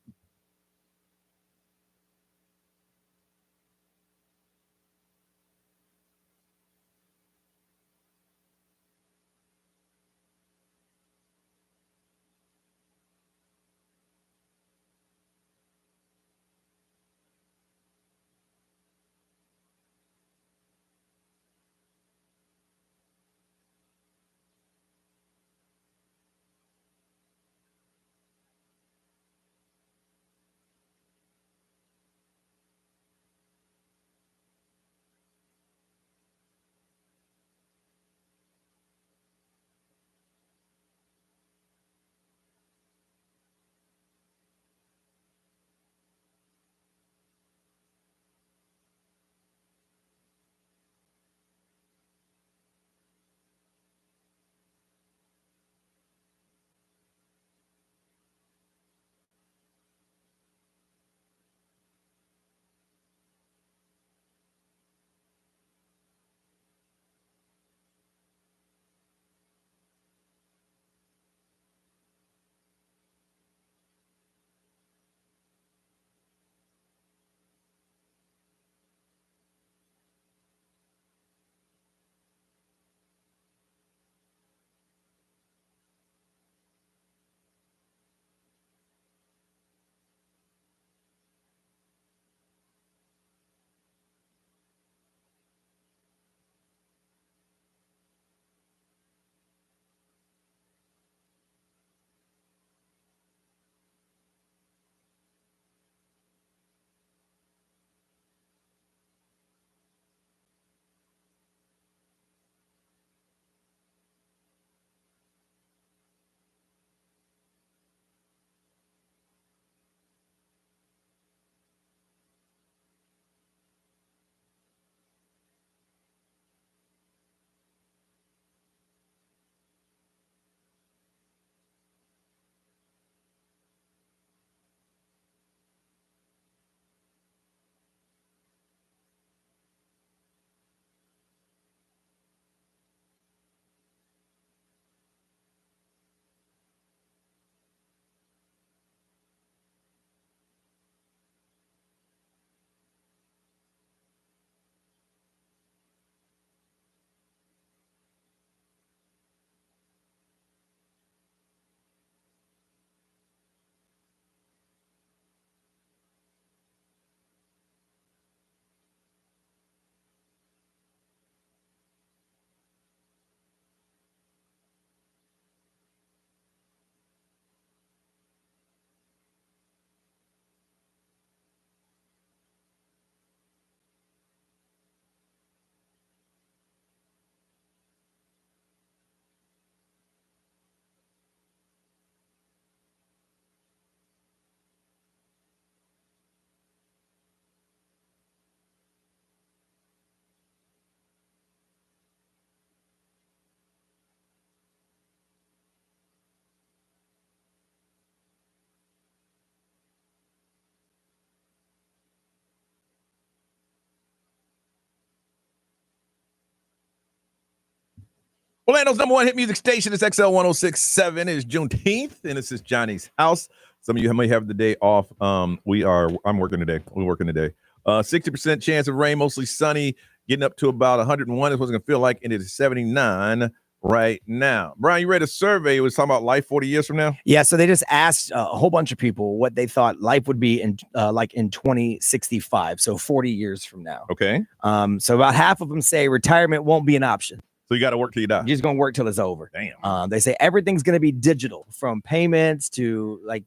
Orlando's number one hit music station is XL 1067. It's Juneteenth, and this is Johnny's house. Some of you may have the day off. I'm working today. We're working today. 60% chance of rain, mostly sunny, getting up to about 101 is what it's going to feel like, and it is 79 right now. Brian, you read a survey. It was talking about life 40 years from now? Yeah, so they just asked a whole bunch of people what they thought life would be in like in 2065, so 40 years from now. Okay. So about half of them say retirement won't be an option. So you got to work till you die. You're just going to work till it's over. Damn. They say everything's going to be digital, from payments to like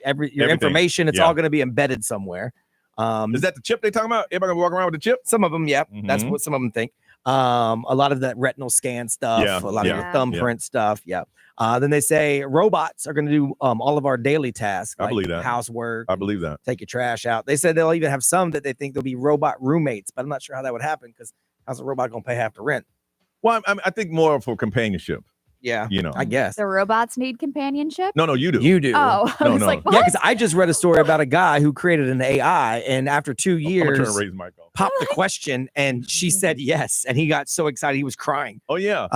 your information. It's all going to be embedded somewhere. Is that the chip they talking about? Everybody gonna walk around with the chip? Some of them, yeah. That's what some of them think. A lot of that retinal scan stuff, a lot of your thumbprint stuff. Yeah. Then they say robots are going to do all of our daily tasks. I believe that. Housework. I believe that. Take your trash out. They said they'll even have some that they think there'll be robot roommates, but I'm not sure how that would happen because how's a robot going to pay half the rent? Well, I think more for companionship. Yeah, You know. I guess. The robots need companionship? No, you do. You do. Oh, I was No. like, Yeah, what? because I just read a story about a guy who created an AI, and after 2 I'm gonna years, turn and raise my mic off. popped the question, and she said yes, and he got so excited he was crying. Oh yeah.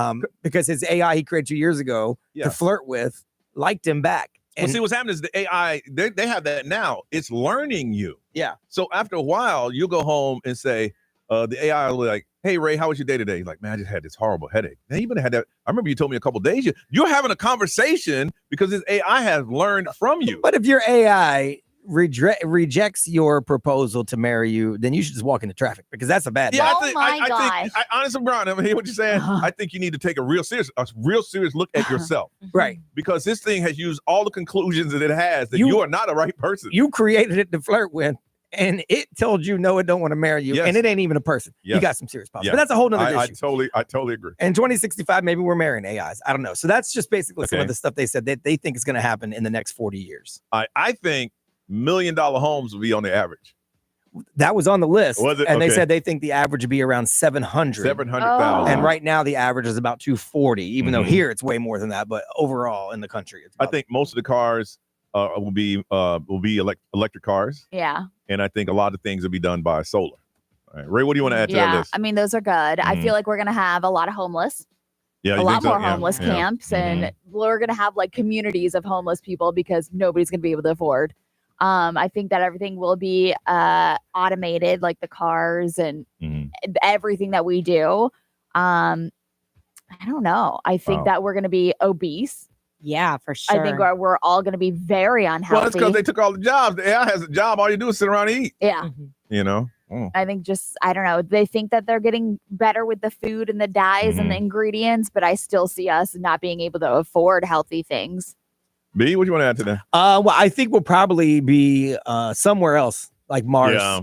Because his AI he created 2 years ago to flirt with liked him back. Well, see, what's happening is the AI, they have that now. It's learning you. Yeah. So after a while, you'll go home and say, the AI will be like, hey, Ray, how was your day today? He's like, man, I just had this horrible headache. Man, you been had that. I remember you told me a couple days. You're having a conversation because this AI has learned from you. But if your AI rejects your proposal to marry you, then you should just walk into traffic because that's a bad Yeah, thing. I think, honestly, Brian, I hear what you're saying. I think you need to take a real serious look at yourself. Right. Because this thing has used all the conclusions that it has that you are not a right person. You created it to flirt with, and it told you no, it don't want to marry you, and it ain't even a person. You got some serious problems. But that's a whole nother issue. I totally agree. In 2065, maybe we're marrying AIs. I don't know. So that's just basically some of the stuff they said that they think is going to happen in the next 40 years. I think $1 million homes will be on the average. That was on the list. Was it? And they Okay. said they think the average would be around 700. 700,000. And right now the average is about 240, even though here it's way more than that. But overall in the country, it's I think most of the cars will be electric cars. Yeah. And I think a lot of things will be done by solar. All right. Ray, what do you want to add to that list? I mean, those are good. I feel like we're going to have a lot of homeless. Yeah, a you lot think so? more Yeah, homeless yeah. camps, and we're going to have like communities of homeless people because nobody's going to be able to afford. I think that everything will be automated, like the cars and everything that we do. I don't know. I think that we're going to be obese. Yeah, for sure. I think we're all going to be very unhealthy. Well, it's because they took all the jobs. The AI has a job. All you do is sit around and eat. Yeah. You know? I think I don't know. They think that they're getting better with the food and the dyes and the ingredients, but I still see us not being able to afford healthy things. B, what do you want to add to that? Well, I think we'll probably be somewhere else, like Mars,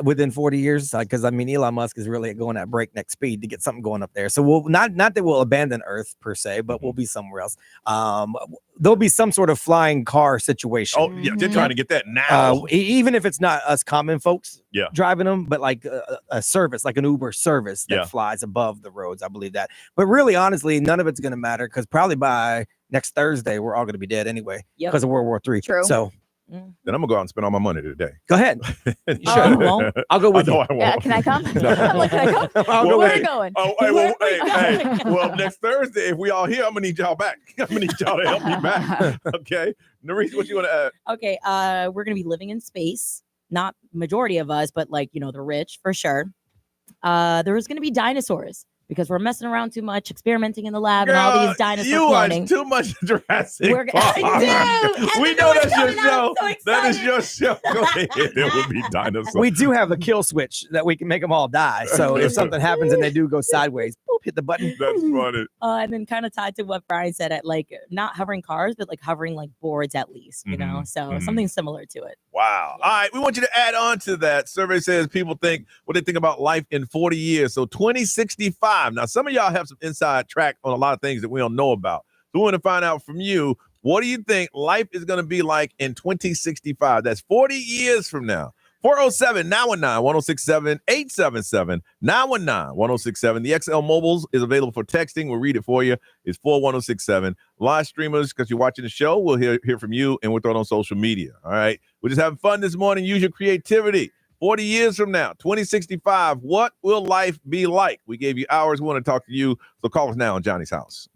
within 40 years. Because I mean, Elon Musk is really going at breakneck speed to get something going up there. So we'll not that we'll abandon Earth per se, but we'll be somewhere else. There'll be some sort of flying car situation. Oh, yeah, they're trying to get that now. Even if it's not us common folks Yeah. driving them, but like a service, like an Uber service that flies above the roads. I believe that. But really, honestly, none of it's going to matter because probably by next Thursday, we're all going to be dead anyway because of World War III. True. So Then I'm going to go out and spend all my money today. go ahead. You Sure. You won't? I'll go with I know you. I won't. Yeah, can I come? No. Like, can I come? I'll go Where with are we you. going? Oh, hey, well, hey, well, next Thursday, if we all here, I'm gonna need y'all back. I'm gonna need y'all to help me back. Okay, Nerese, what you want to add? Okay, we're gonna be living in space. Not majority of us, but like the rich for sure. There's gonna be dinosaurs because we're messing around too much, experimenting in the lab, and all these dinosaur you cloning. watch too much Jurassic We're Park. I do. And We the know new that's your one's coming show. out. I'm so That is excited. your show. Go ahead. There will be dinosaurs. We do have the kill switch that we can make them all die. So if something happens and they do go sideways, boop, hit the button. That's funny. And then kind of tied to what Brian said at like not hovering cars, but like hovering like boards at least, you know? So something similar to it. Wow. All right. We want you to add on to that. Survey says people think what they think about life in 40 years. So 2065. Now, some of y'all have some inside track on a lot of things that we don't know about. So we want to find out from you, what do you think life is going to be like in 2065? That's 40 years from now. 407-919-1067, 877-919-1067. The XL Mobiles is available for texting. We'll read it for you. It's 41067. Live streamers, because you're watching the show, we'll hear from you, and we'll throw it on social media. All right? We're just having fun this morning. Use your creativity. 40 years from now, 2065, what will life be like? We gave you hours. We want to talk to you. So call us now on Johnny's House.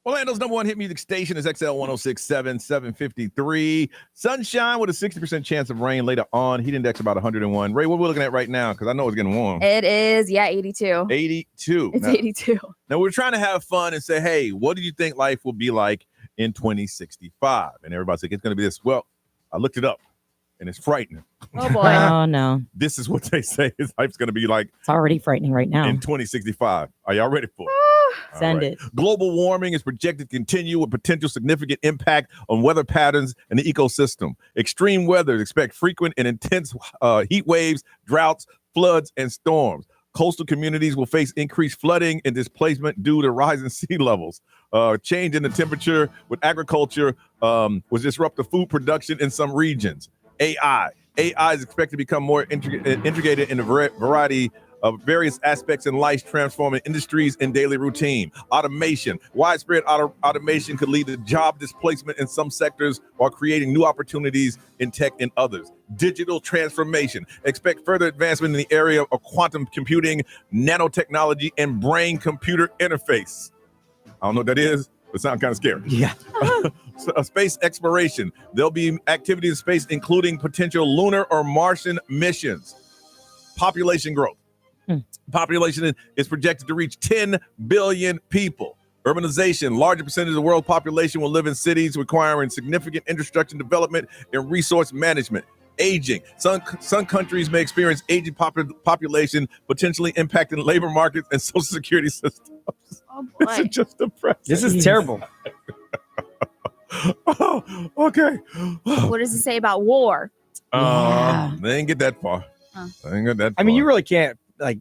Orlando's number one hit music station is XL 106.7, 753. Sunshine with a 60% chance of rain later on. Heat index about 101. Ray, what are we looking at right now? Because I know it's getting warm. It is, 82. 82. It's 82. Now, we're trying to have fun and say, hey, what do you think life will be like in 2065? And everybody's like, it's going to be this. Well, I looked it up, and it's frightening. Oh, boy. Oh, no. This is what they say his life's going to be like. It's already frightening right now. In 2065. Are y'all ready for it? Send it. Global warming is projected to continue with potential significant impact on weather patterns and the ecosystem. Extreme weather expect frequent and intense heat waves, droughts, floods, and storms. Coastal communities will face increased flooding and displacement due to rising sea levels. Change in the temperature with agriculture will disrupt the food production in some regions. AI is expected to become more integrated in a variety of various aspects in life, transforming industries and daily routine. Automation. Widespread automation could lead to job displacement in some sectors while creating new opportunities in tech in others. Digital transformation. Expect further advancement in the area of quantum computing, nanotechnology, and brain-computer interface. I don't know what that is, but it sounds kind of scary. Yeah. Space exploration. There'll be activity in space, including potential lunar or Martian missions. Population growth. Population is projected to reach 10 billion people. Urbanization, larger percentage of the world population will live in cities requiring significant infrastructure development and resource management. Aging. Some countries may experience aging population, potentially impacting labor markets and social security systems. Oh, boy. This is just depressing. This is terrible. Oh, okay. What does it say about war? They didn't get that far. They didn't get that far. I mean, you really can't like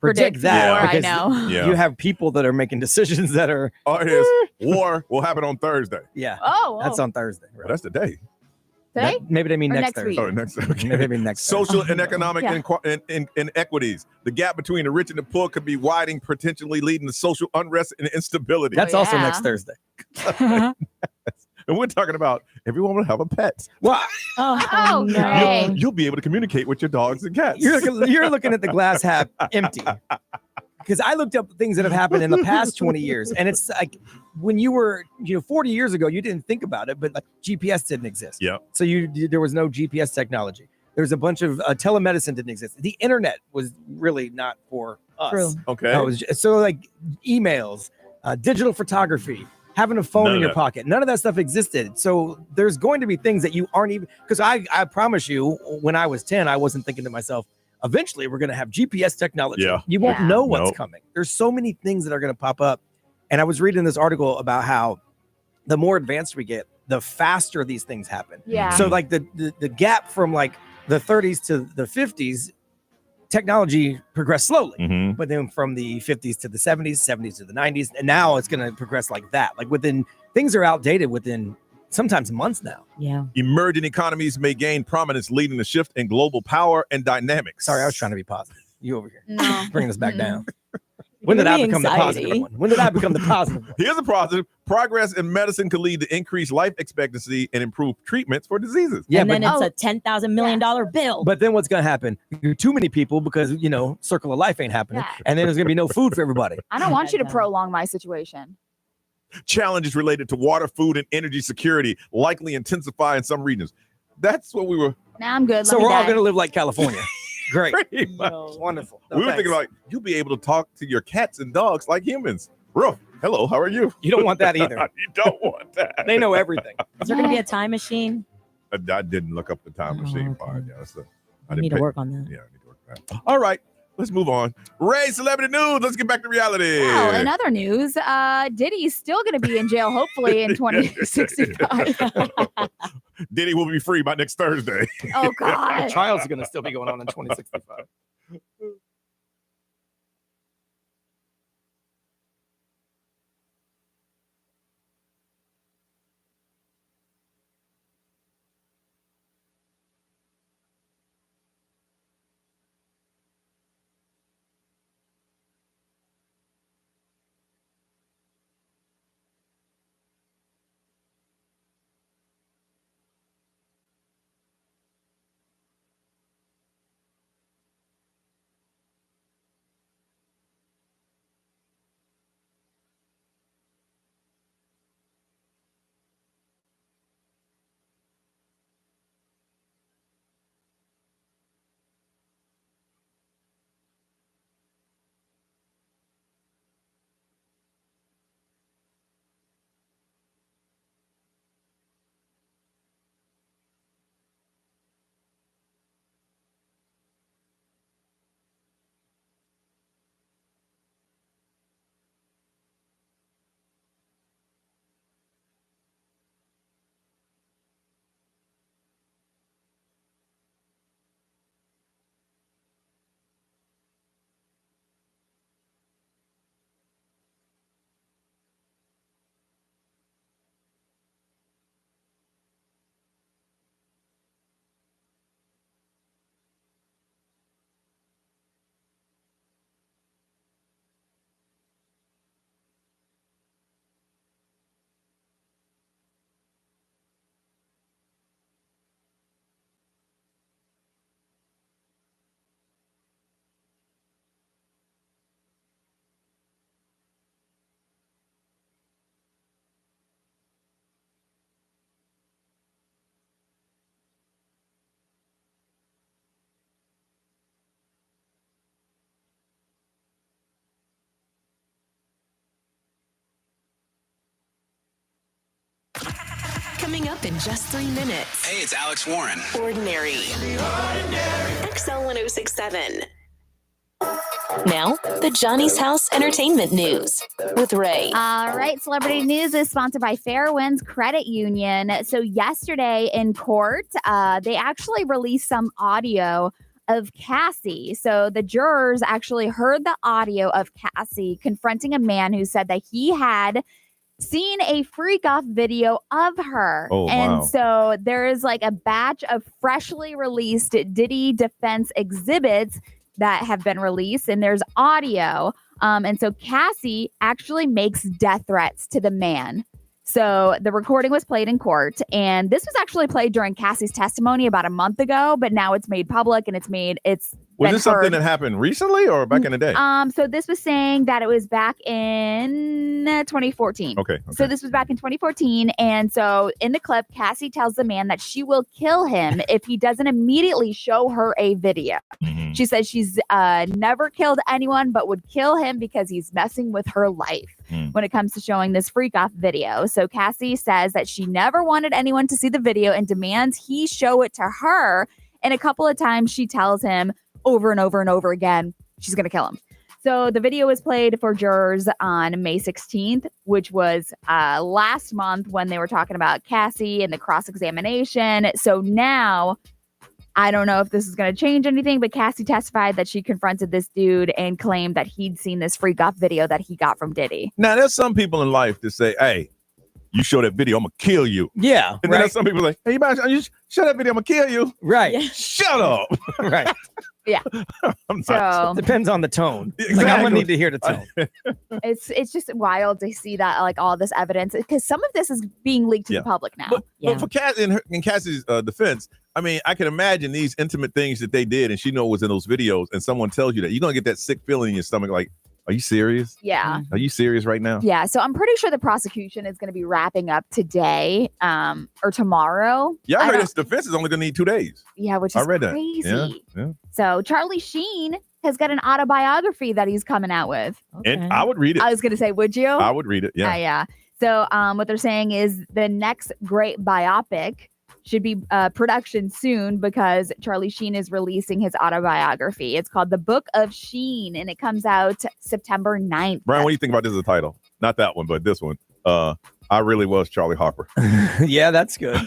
predict that. war, I because know. Yeah. You have people that are making decisions that are. War will happen on Thursday. Yeah. Oh, That's on Thursday. Well, that's the day. Today? Maybe they mean Or next next Thursday. week? Oh, next. Okay. Maybe they mean next Thursday. Social and economic Yeah. inequities. The gap between the rich and the poor could be widening, potentially leading to social unrest and instability. That's Oh, also yeah. next Thursday. And we're talking about everyone will have a pet. Well, Oh, great. You'll be able to communicate with your dogs and cats. you're looking at the glass half empty. Because I looked up things that have happened in the past 20 years, and it's like when you were, 40 years ago, you didn't think about it, but like GPS didn't exist. Yeah. So there was no GPS technology. There was a bunch of telemedicine didn't exist. The internet was really not for us. True. Okay. No, it was so like emails, digital photography, having a phone None in of your that. pocket. None of that stuff existed. So there's going to be things that you aren't even, because I promise you, when I was 10, I wasn't thinking to myself, eventually we're going to have GPS technology. Yeah. You won't Yeah. know what's Nope. coming. There's so many things that are going to pop up. And I was reading this article about how the more advanced we get, the faster these things happen. Yeah. So like the gap from like the 30s to the 50s, technology progressed slowly. Mhm. But then from the 50s to the 70s, 70s to the 90s, and now it's going to progress like that. Like things are outdated within sometimes months now. Yeah. Emerging economies may gain prominence, leading to shift in global power and dynamics. Sorry, I was trying to be positive. You over here No. bringing us back Mm-mm. down. When did Giving I me become the positive anxiety. one? When did I become the positive one? Here's a positive. Progress in medicine could lead to increased life expectancy and improved treatments for diseases. Yeah, and then but, it's a $10,000 million bill. but then what's going to happen? You're too many people because, circle of life ain't happening. Yeah. And then there's going to be no food for everybody. I don't want you to prolong my situation. Challenges related to water, food, and energy security likely intensify in some regions. That's what we were Nah, I'm good. So Let me we're all die. going to live like California. Great. pretty much. Wonderful. No, We were thanks. thinking like, you'll be able to talk to your cats and dogs like humans. Bro, hello, how are you? You don't want that either. You don't want that. They know everything. Is there going to be a time machine? I didn't look up the time machine okay. part. Yeah, so I I didn't need to pay- work on that. Yeah, I need to work on that. All right, let's move on. Ray, celebrity news. Let's get back to reality. Oh, in other news, Diddy's still going to be in jail, hopefully, in 2065. Diddy will be free by next Thursday. Oh, The God. trials are going to still be going on in 2065. Coming up in just 3 minutes. Hey, it's Alex Warren. Ordinary. XL 1067. Now, the Johnny's House Entertainment News with Ray. All right, celebrity news is sponsored by Fairwinds Credit Union. So yesterday in court, they actually released some audio of Cassie. So the jurors actually heard the audio of Cassie confronting a man who said that he had seen a freak off video of her. Oh, and wow. so there is like a batch of freshly released Diddy defense exhibits that have been released, and there's audio. And so Cassie actually makes death threats to the man. So the recording was played in court, and this was actually played during Cassie's testimony about a month ago, but now it's made public and Was this something that happened recently or back in the day? So this was saying that it was back in 2014. Okay. So this was back in 2014. And so in the clip, Cassie tells the man that she will kill him if he doesn't immediately show her a video. Mm-hmm. She says she's never killed anyone, but would kill him because he's messing with her life when it comes to showing this freak off video. So Cassie says that she never wanted anyone to see the video and demands he show it to her. And a couple of times she tells him over and over and over again, she's going to kill him. So the video was played for jurors on May 16th, which was last month when they were talking about Cassie and the cross-examination. So now, I don't know if this is going to change anything, but Cassie testified that she confronted this dude and claimed that he'd seen this freak off video that he got from Diddy. Now, there's some people in life that say, hey, you show that video, I'm going to kill you. Yeah. And then there's some people like, hey, you show that video, I'm going to kill you. Right. Yeah. Shut up. Right. Yeah. So depends on the tone. Exactly. Like, I'm gonna need to hear the tone. it's just wild to see that, like, all this evidence, because some of this is being leaked to the public now. But for in Cassie's defense, I mean, I can imagine these intimate things that they did, and she knows was in those videos, and someone tells you that, you're gonna get that sick feeling in your stomach, like, are you serious? Yeah. Are you serious right now? Yeah. So I'm pretty sure the prosecution is going to be wrapping up today or tomorrow. Yeah, I heard this defense is only gonna need 2 days. Yeah, which is I read crazy. that. Yeah. So Charlie Sheen has got an autobiography that he's coming out with. And I would read it. I was going to say, would you? I would read it. Yeah. Yeah. So what they're saying is the next great biopic should be production soon, because Charlie Sheen is releasing his autobiography. It's called The Book of Sheen, and it comes out September 9th. Brian, what do you think about this as a title? Not that one, but this one. I really was Charlie Harper. Yeah, that's good.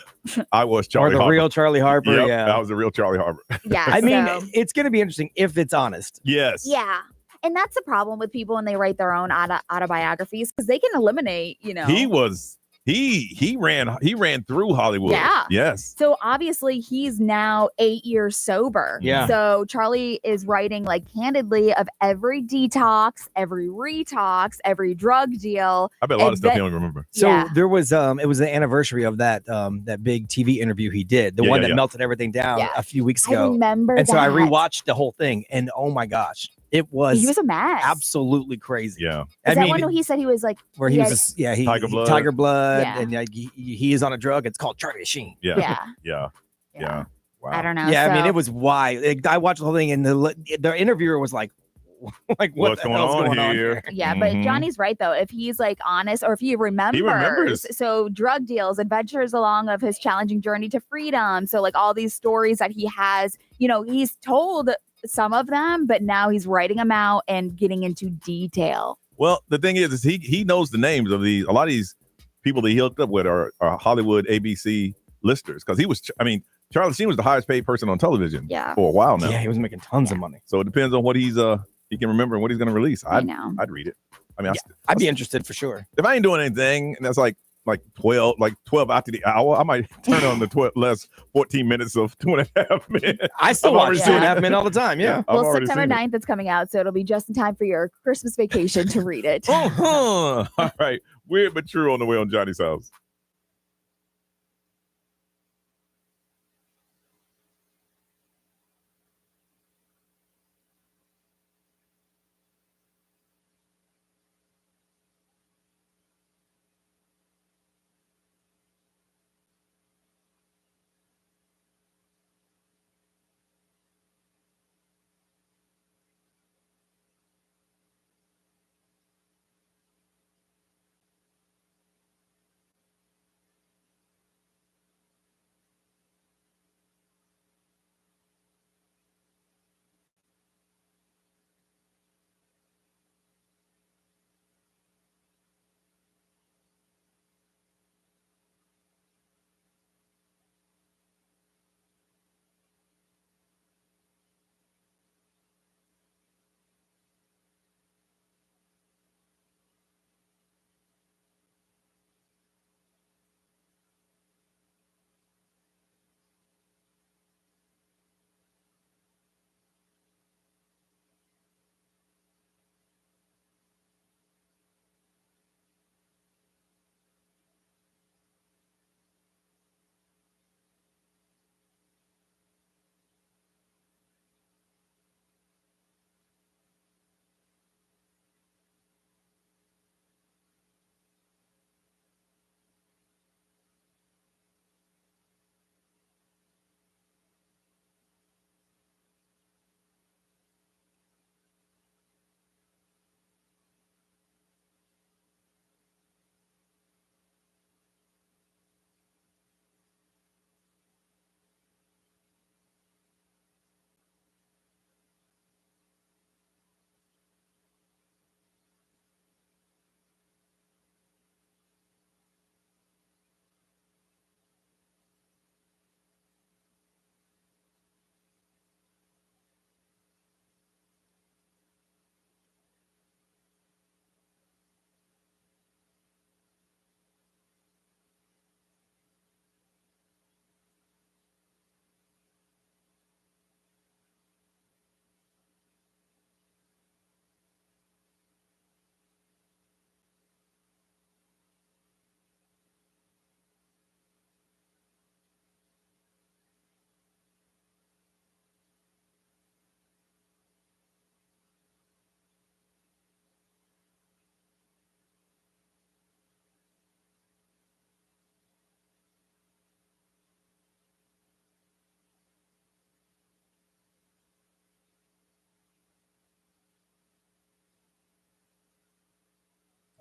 I was Charlie Or the Harper. real Charlie Harper. Yep, Yeah. I was the real Charlie Harper. Yeah. I mean, it's going to be interesting if it's honest. Yes. Yeah. And that's the problem with people when they write their own autobiographies, because they can eliminate, He ran through Hollywood. Yeah. Yes. So obviously he's now 8 years sober. Yeah. So Charlie is writing, like, candidly of every detox, every retox, every drug deal. I bet a lot of stuff he don't remember. So there was it was the anniversary of that big TV interview he did, the one that melted everything down a few weeks ago. I remember and so I that. rewatched the whole thing, and oh my gosh, it was He was a mess. absolutely crazy. Yeah. Is that one where he said he was like where he was Tiger Blood. Tiger Blood, Yeah. and he is on a drug. It's called Charlie Sheen. Yeah. Yeah. Wow. I don't know. Yeah, I mean, So- it was wild. I watched the whole thing, and the interviewer was like, what What's the going hell's on going on here? here? Yeah, but Mhm. Johnny's right, though. If he's, like, honest, or if he remembers. So drug deals, adventures along of his challenging journey to freedom. So, like, all these stories that he has, he's told some of them, but now he's writing them out and getting into detail. Well, the thing is he knows the names of a lot of these people that he hooked up with are Hollywood ABC listers, because Charlie Sheen was the highest paid person on television for a while now. Yeah, he was making tons of money. So it depends on what he can remember and what he's going to release. I know. I'd read it. I mean, I'd be interested for sure. If I ain't doing anything, and that's like 12 after the hour, I might turn on the last 14 minutes of 2.5 minutes. I still watch 2.5 minutes all the time. Yeah. I've Well, already September seen it. 9th it's coming out, so it'll be just in time for your Christmas vacation to read it. All right. Weird but true on the way on Johnny's House.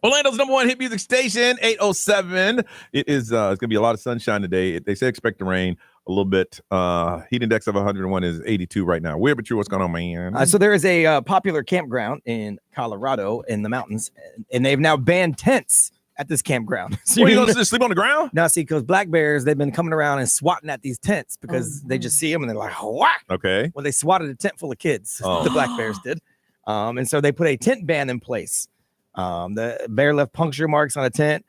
Orlando's number one hit music station, 807. It is. It's going to be a lot of sunshine today. They say expect the rain a little bit. Heat index of 101 is 82 right now. Weird, but true. What's going on, man? So there is a popular campground in Colorado in the mountains, and they've now banned tents at this campground. So you going to sleep on the ground? No, see, because black bears, they've been coming around and swatting at these tents because they just see them and they're like, whack. Okay. Well, they swatted a tent full of kids. The black bears did. And so they put a tent ban in place. The bear left puncture marks on a tent.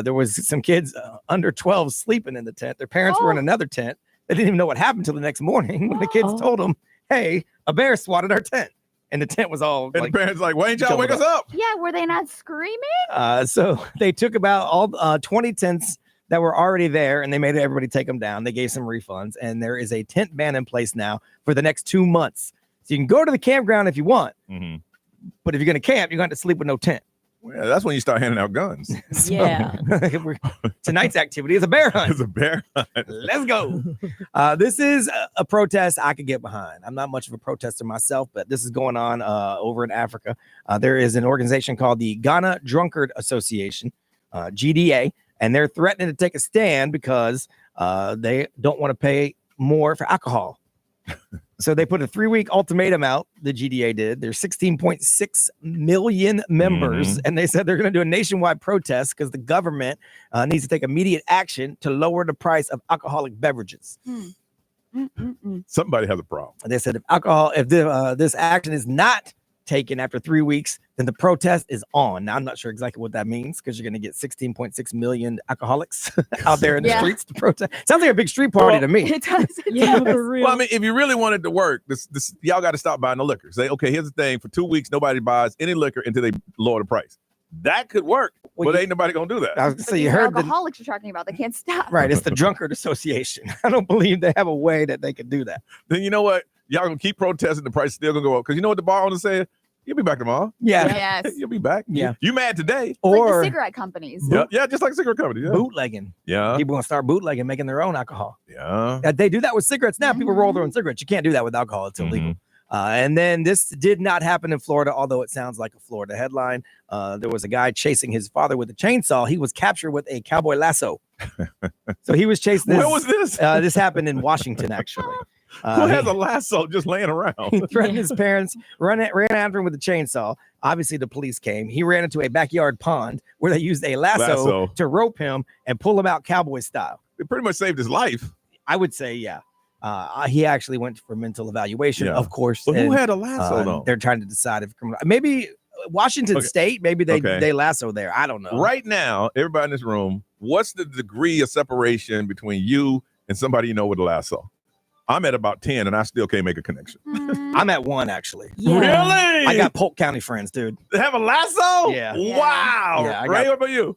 There was some kids under 12 sleeping in the tent. Their parents were in another tent. They didn't even know what happened until the next morning when the kids told them, hey, a bear swatted our tent. And the tent was all and the parents like, why ain't y'all wake us up? Yeah, were they not screaming? So they took about all 20 tents that were already there and they made everybody take them down. They gave some refunds and there is a tent ban in place now for the next 2 months. So you can go to the campground if you want, but if you're going to camp, you're going to sleep with no tent. Well, that's when you start handing out guns. Yeah. Tonight's activity is a bear hunt. It's a bear hunt. Let's go. This is a protest I could get behind. I'm not much of a protester myself, but this is going on over in Africa. There is an organization called the Ghana Drunkard Association, GDA, and they're threatening to take a stand because they don't want to pay more for alcohol. So they put a 3-week ultimatum out, the GDA did. There's 16.6 million members, and they said they're going to do a nationwide protest because the government needs to take immediate action to lower the price of alcoholic beverages. Somebody has a problem. They said if this action is not taken after 3 weeks, then the protest is on. Now, I'm not sure exactly what that means because you're going to get 16.6 million alcoholics out there in the streets to protest. Sounds like a big street party to me. It does. Yeah, for real. Well, I mean, if you really wanted to work, this y'all got to stop buying the liquor. Say, okay, here's the thing. For 2 weeks, nobody buys any liquor until they lower the price. That could work, but ain't nobody going to do that. So you heard alcoholics you're talking about. They can't stop. Right. It's the Drunkard Association. I don't believe they have a way that they could do that. Then you know what? Y'all going to keep protesting. The price is still going to go up. Because you know what the bar owner said? You'll be back tomorrow. Yeah. Yes. You'll be back. Yeah. You mad today. Or Or like the cigarette companies. Yeah, just like cigarette companies. Yeah. bootlegging. Yeah. People going to start bootlegging, making their own alcohol. Yeah. They do that with cigarettes now. People roll their own cigarettes. You can't do that with alcohol. It's illegal. And then this did not happen in Florida, although it sounds like a Florida headline. There was a guy chasing his father with a chainsaw. He was captured with a cowboy lasso. So he was chasing this. Where was this? This happened in Washington, actually. Who has a lasso just laying around? He threatened his parents, ran after him with a chainsaw. Obviously, the police came. He ran into a backyard pond where they used a lasso to rope him and pull him out cowboy style. It pretty much saved his life. I would say, yeah. He actually went for mental evaluation, of course. But who had a lasso, though? They're trying to decide if criminal. Maybe Washington State, maybe they lasso there. I don't know. Right now, everybody in this room, what's the degree of separation between you and somebody you know with a lasso? I'm at about 10 and I still can't make a connection. I'm at 1, actually. Yeah. Really? I got Polk County friends, dude. They have a lasso? Yeah. Wow. Yeah, Ray, what about you?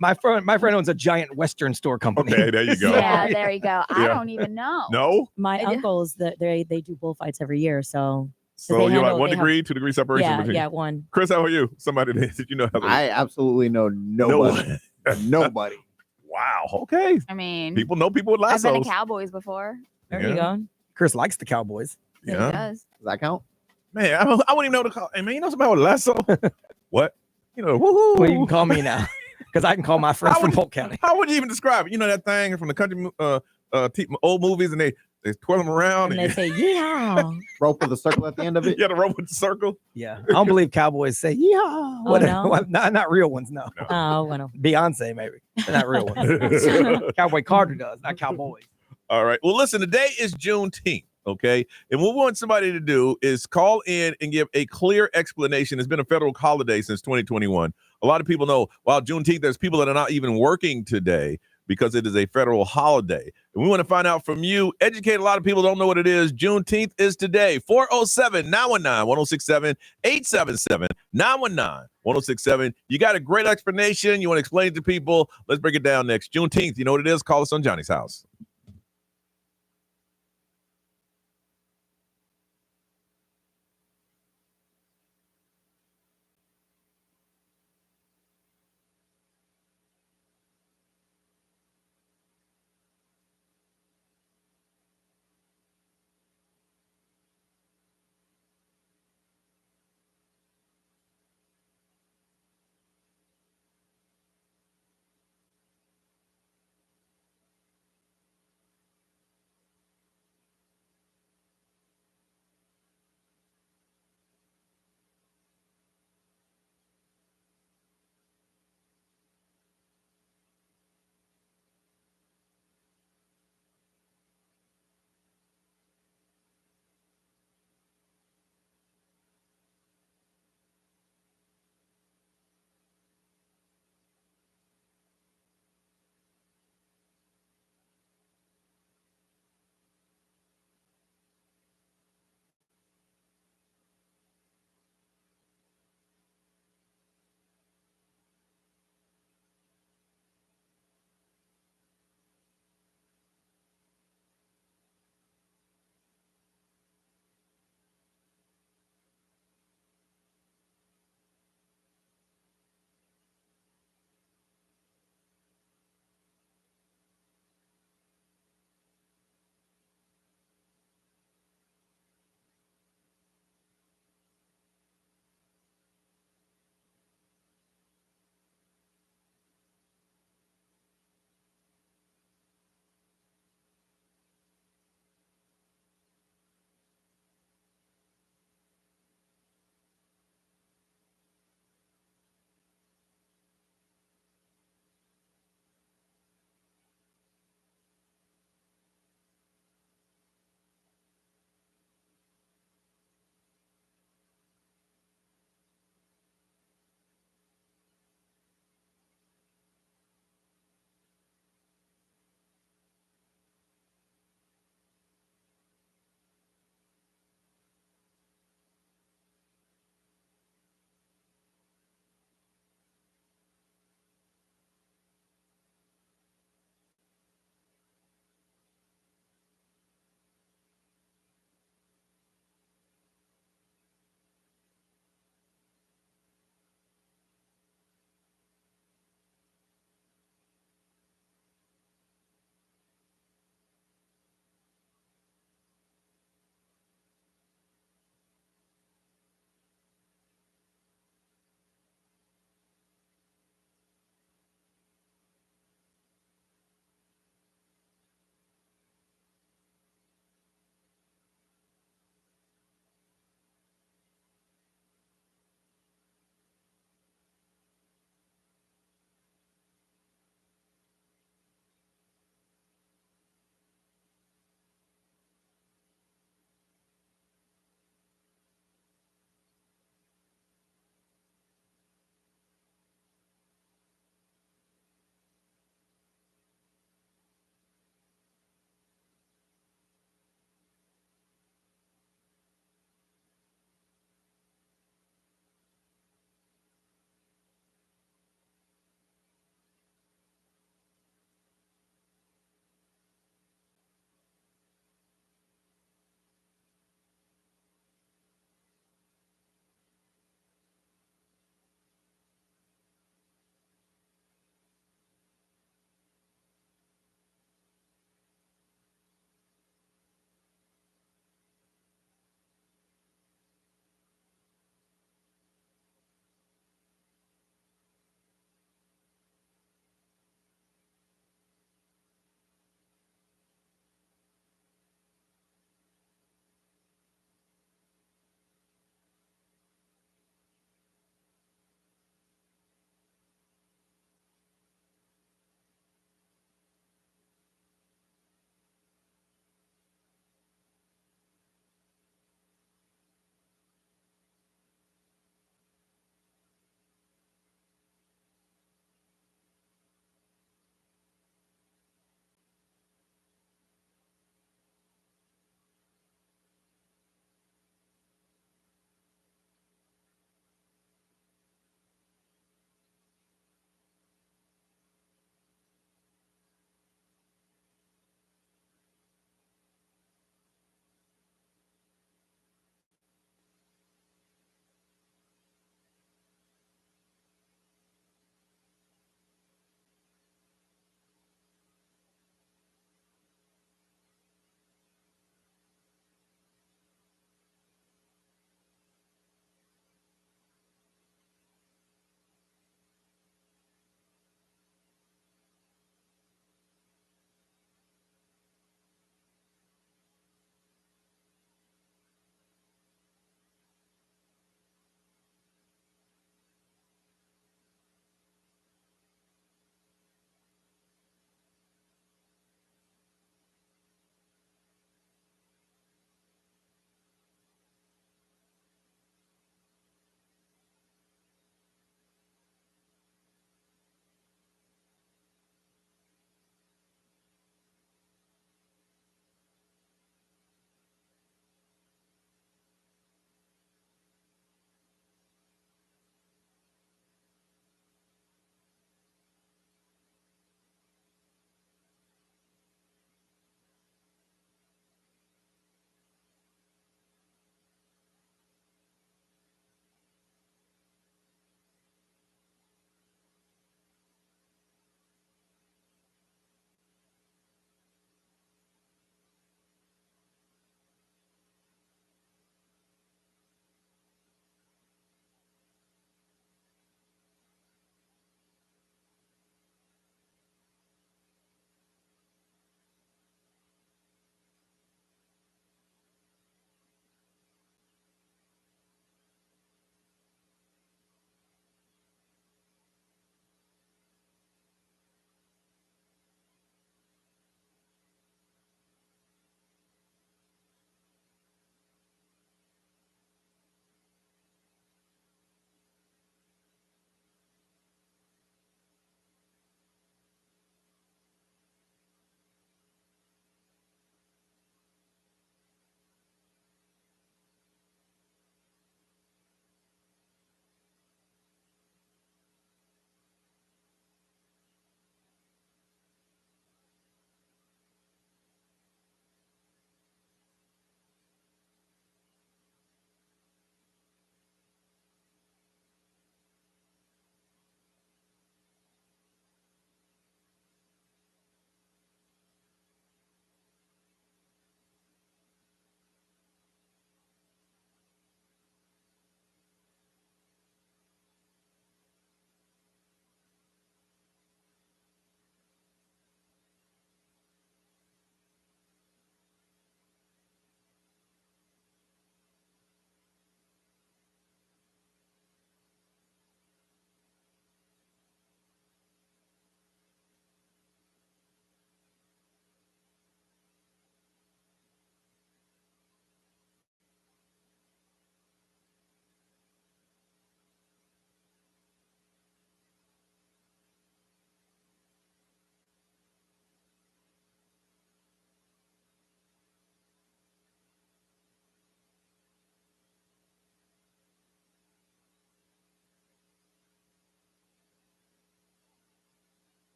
My friend owns a giant Western store company. Okay, there you go. Yeah, there you go. I don't even know. No? My uncles, they do bullfights every year, so you're like 1 degree, 2 degree separation between. Yeah, 1. Chris, how are you? Somebody did you know? I absolutely know nobody. Nobody. Wow. Okay. I mean, people know people with lassos. I've been to Cowboys before. There you go. Chris likes the Cowboys. Yeah. He does. Does that count? Man, I wouldn't even know to call. Hey, man, you know somebody with a lasso? What? You know, woohoo. Well, you can call me now because I can call my friends from Polk County. How would you even describe it? You know that thing from the country old movies and they twirl them around And they say, yeah. Rope with a circle at the end of it? Yeah, the rope with the circle. Yeah. I don't believe Cowboys say, yeah. Oh, no? Not real ones, no. Oh, bueno. Beyonce, maybe. They're not real ones. Cowboy Carter does, not Cowboys. All right. Well, listen, today is Juneteenth, okay? And what we want somebody to do is call in and give a clear explanation. It's been a federal holiday since 2021. A lot of people know, while Juneteenth, there's people that are not even working today because it is a federal holiday. And we want to find out from you. Educate a lot of people don't know what it is. Juneteenth is today. 407-919-1067, 877-919-1067. You got a great explanation. You want to explain it to people. Let's break it down next. Juneteenth, you know what it is? Call us on Johnny's House.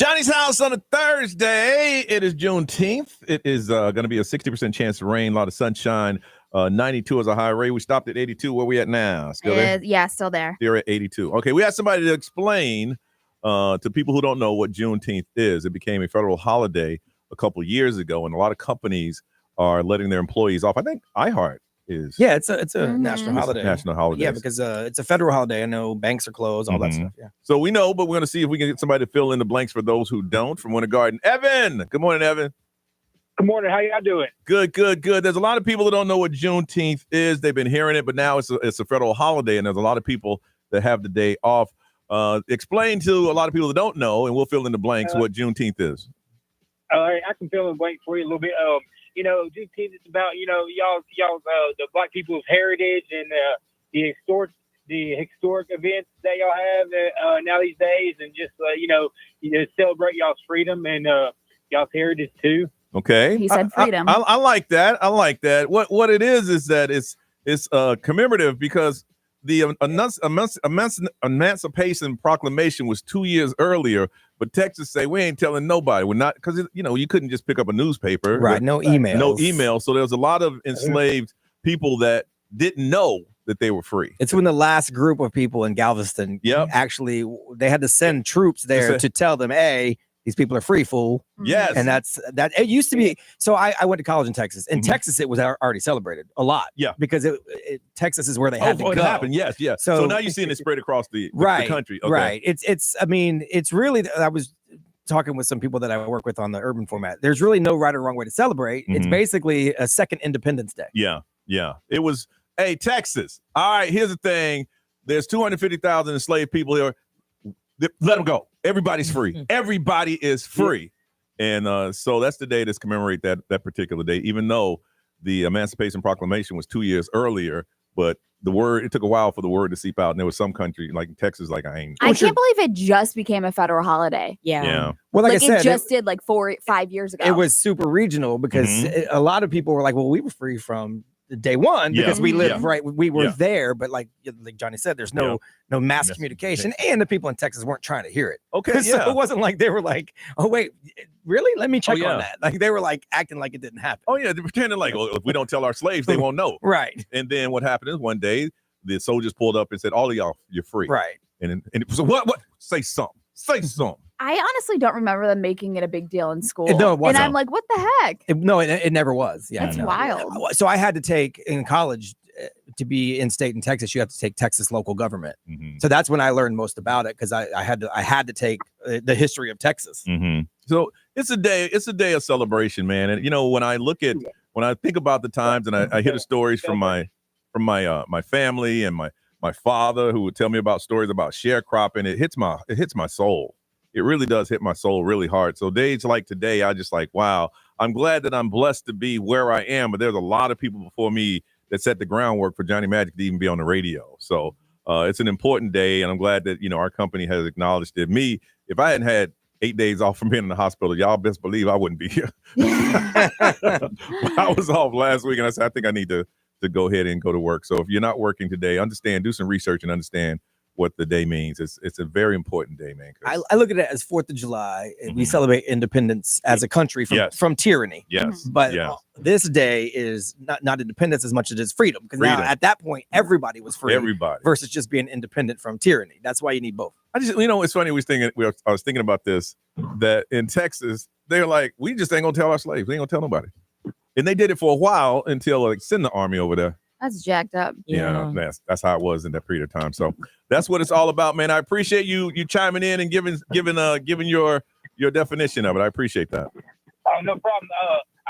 Johnny's house on a Thursday. It is Juneteenth. It is going to be a 60% chance of rain, a lot of sunshine. 92 is a high rate. We stopped at 82. Where we at now? Still there? Yeah, still there. You're at 82. Okay, we had somebody to explain to people who don't know what Juneteenth is. It became a federal holiday a couple years ago, and a lot of companies are letting their employees off. I think iHeart is. Yeah, it's a national holiday. National holiday. Yeah, because it's a federal holiday. I know banks are closed, all that stuff. Yeah. So we know, but we're going to see if we can get somebody to fill in the blanks for those who don't. From Winter Garden, Evan. Good morning, Evan. Good morning. How y'all doing? Good. There's a lot of people that don't know what Juneteenth is. They've been hearing it, but now it's a federal holiday, and there's a lot of people that have the day off. Explain to a lot of people that don't know, and we'll fill in the blanks what Juneteenth is. All right, I can fill in the blank for you a little bit. Juneteenth is about y'all's the Black people's heritage and the historic events that y'all have now these days, and just celebrate y'all's freedom and y'all's heritage too. Okay, he said freedom. I like that. What it is that it's commemorative because the Emancipation Proclamation was 2 years earlier, but Texas say we ain't telling nobody. We're not, because you couldn't just pick up a newspaper, right? No email. So there's a lot of enslaved people that didn't know that they were free. It's when the last group of people in Galveston actually they had to send troops there to tell them, hey, these people are free, fool. Yes. And that it used to be. So I went to college in Texas. In Texas, it was already celebrated a lot. Yeah. Because Texas is where they had to go. It happened. Yes. So now you're seeing it spread across the country. Okay. Right. It's really, I was talking with some people that I work with on the urban format. There's really no right or wrong way to celebrate. It's basically a second Independence Day. Yeah. It was, hey, Texas. All right, here's the thing. There's 250,000 enslaved people here. Let them go. Everybody's free. Everybody is free. And so that's the day that's commemorate that particular day, even though the Emancipation Proclamation was 2 years earlier, but it took a while for the word to seep out. And there was some country like in Texas, I can't believe it just became a federal holiday. Yeah. Well, like I said, it just did like 4-5 years ago. It was super regional because a lot of people were like, well, we were free from day one because we lived right. We were there, but like Johnny said, there's no mass communication, and the people in Texas weren't trying to hear it. Okay, so it wasn't like they were like, oh wait, really? Let me check on that. Like they were like acting like it didn't happen. Oh yeah, they're pretending like, if we don't tell our slaves, they won't know. Right. And then what happened is one day the soldiers pulled up and said, all of y'all, you're free. Right. And so what? Say something. I honestly don't remember them making it a big deal in school. No, it wasn't. And I'm like, what the heck? It never was. Yeah, that's wild. So I had to take in college to be in state in Texas. You have to take Texas local government. So that's when I learned most about it because I had to take the history of Texas. So it's a day of celebration, man. And when I think about the times and I hear the stories from my family and my father who would tell me about stories about sharecropping, it hits my soul. It really does hit my soul really hard. So days like today, I just like, wow, I'm glad that I'm blessed to be where I am. But there's a lot of people before me that set the groundwork for Johnny Magic to even be on the radio. So it's an important day. And I'm glad that, our company has acknowledged it. Me, if I hadn't had 8 days off from being in the hospital, y'all best believe I wouldn't be here. I was off last week and I said, I think I need to go ahead and go to work. So if you're not working today, do some research and understand what the day means. It's a very important day, man. I look at it as 4th of July. We celebrate independence as a country from tyranny. Yes. But this day is not independence as much as it is freedom. Because now at that point, everybody was free. Everybody. Versus just being independent from tyranny. That's why you need both. It's funny. I was thinking about this, that in Texas, they're like, we just ain't gonna tell our slaves. We ain't gonna tell nobody. And they did it for a while until send the army over there. That's jacked up. Yeah, that's how it was in that period of time. So that's what it's all about, man. I appreciate you chiming in and giving your definition of it. I appreciate that. Oh, no problem.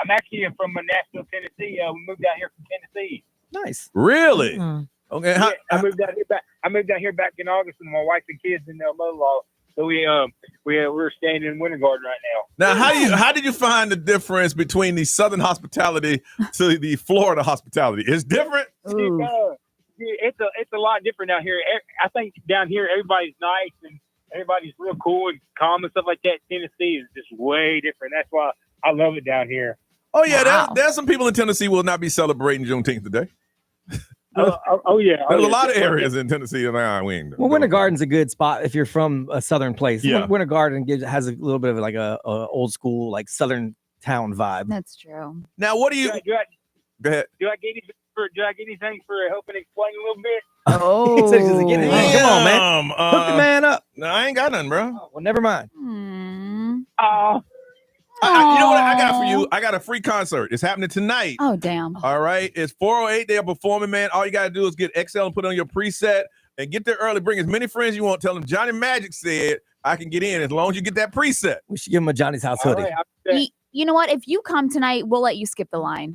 I'm actually from Nashville, Tennessee. We moved out here from Tennessee. Nice. Really? Okay. I moved out here back in August with my wife and kids in mother-in-law. So we're staying in Winter Garden right now. Now, how did you find the difference between the Southern hospitality to the Florida hospitality? It's different. It's a lot different out here. I think down here everybody's nice and everybody's real cool and calm and stuff like that. Tennessee is just way different. That's why I love it down here. Oh yeah, there's some people in Tennessee will not be celebrating Juneteenth today. Yeah. There's a lot of areas in Tennessee that we ain't. Well, Winter Garden's a good spot if you're from a southern place. Yeah. Winter Garden has a little bit of like a old school, like southern town vibe. That's true. Now, what do you? Go ahead. Do I get anything for helping explain a little bit? Oh, come on, man. Hook the man up. No, I ain't got nothing, bro. Oh, well, never mind. Oh. You know what I got for you? I got a free concert. It's happening tonight. Oh, damn. All right. It's 408. They're performing, man. All you got to do is get XL and put on your preset and get there early. Bring as many friends you want. Tell them Johnny Magic said I can get in as long as you get that preset. We should give him a Johnny's House hoodie. Right, You know what? If you come tonight, we'll let you skip the line.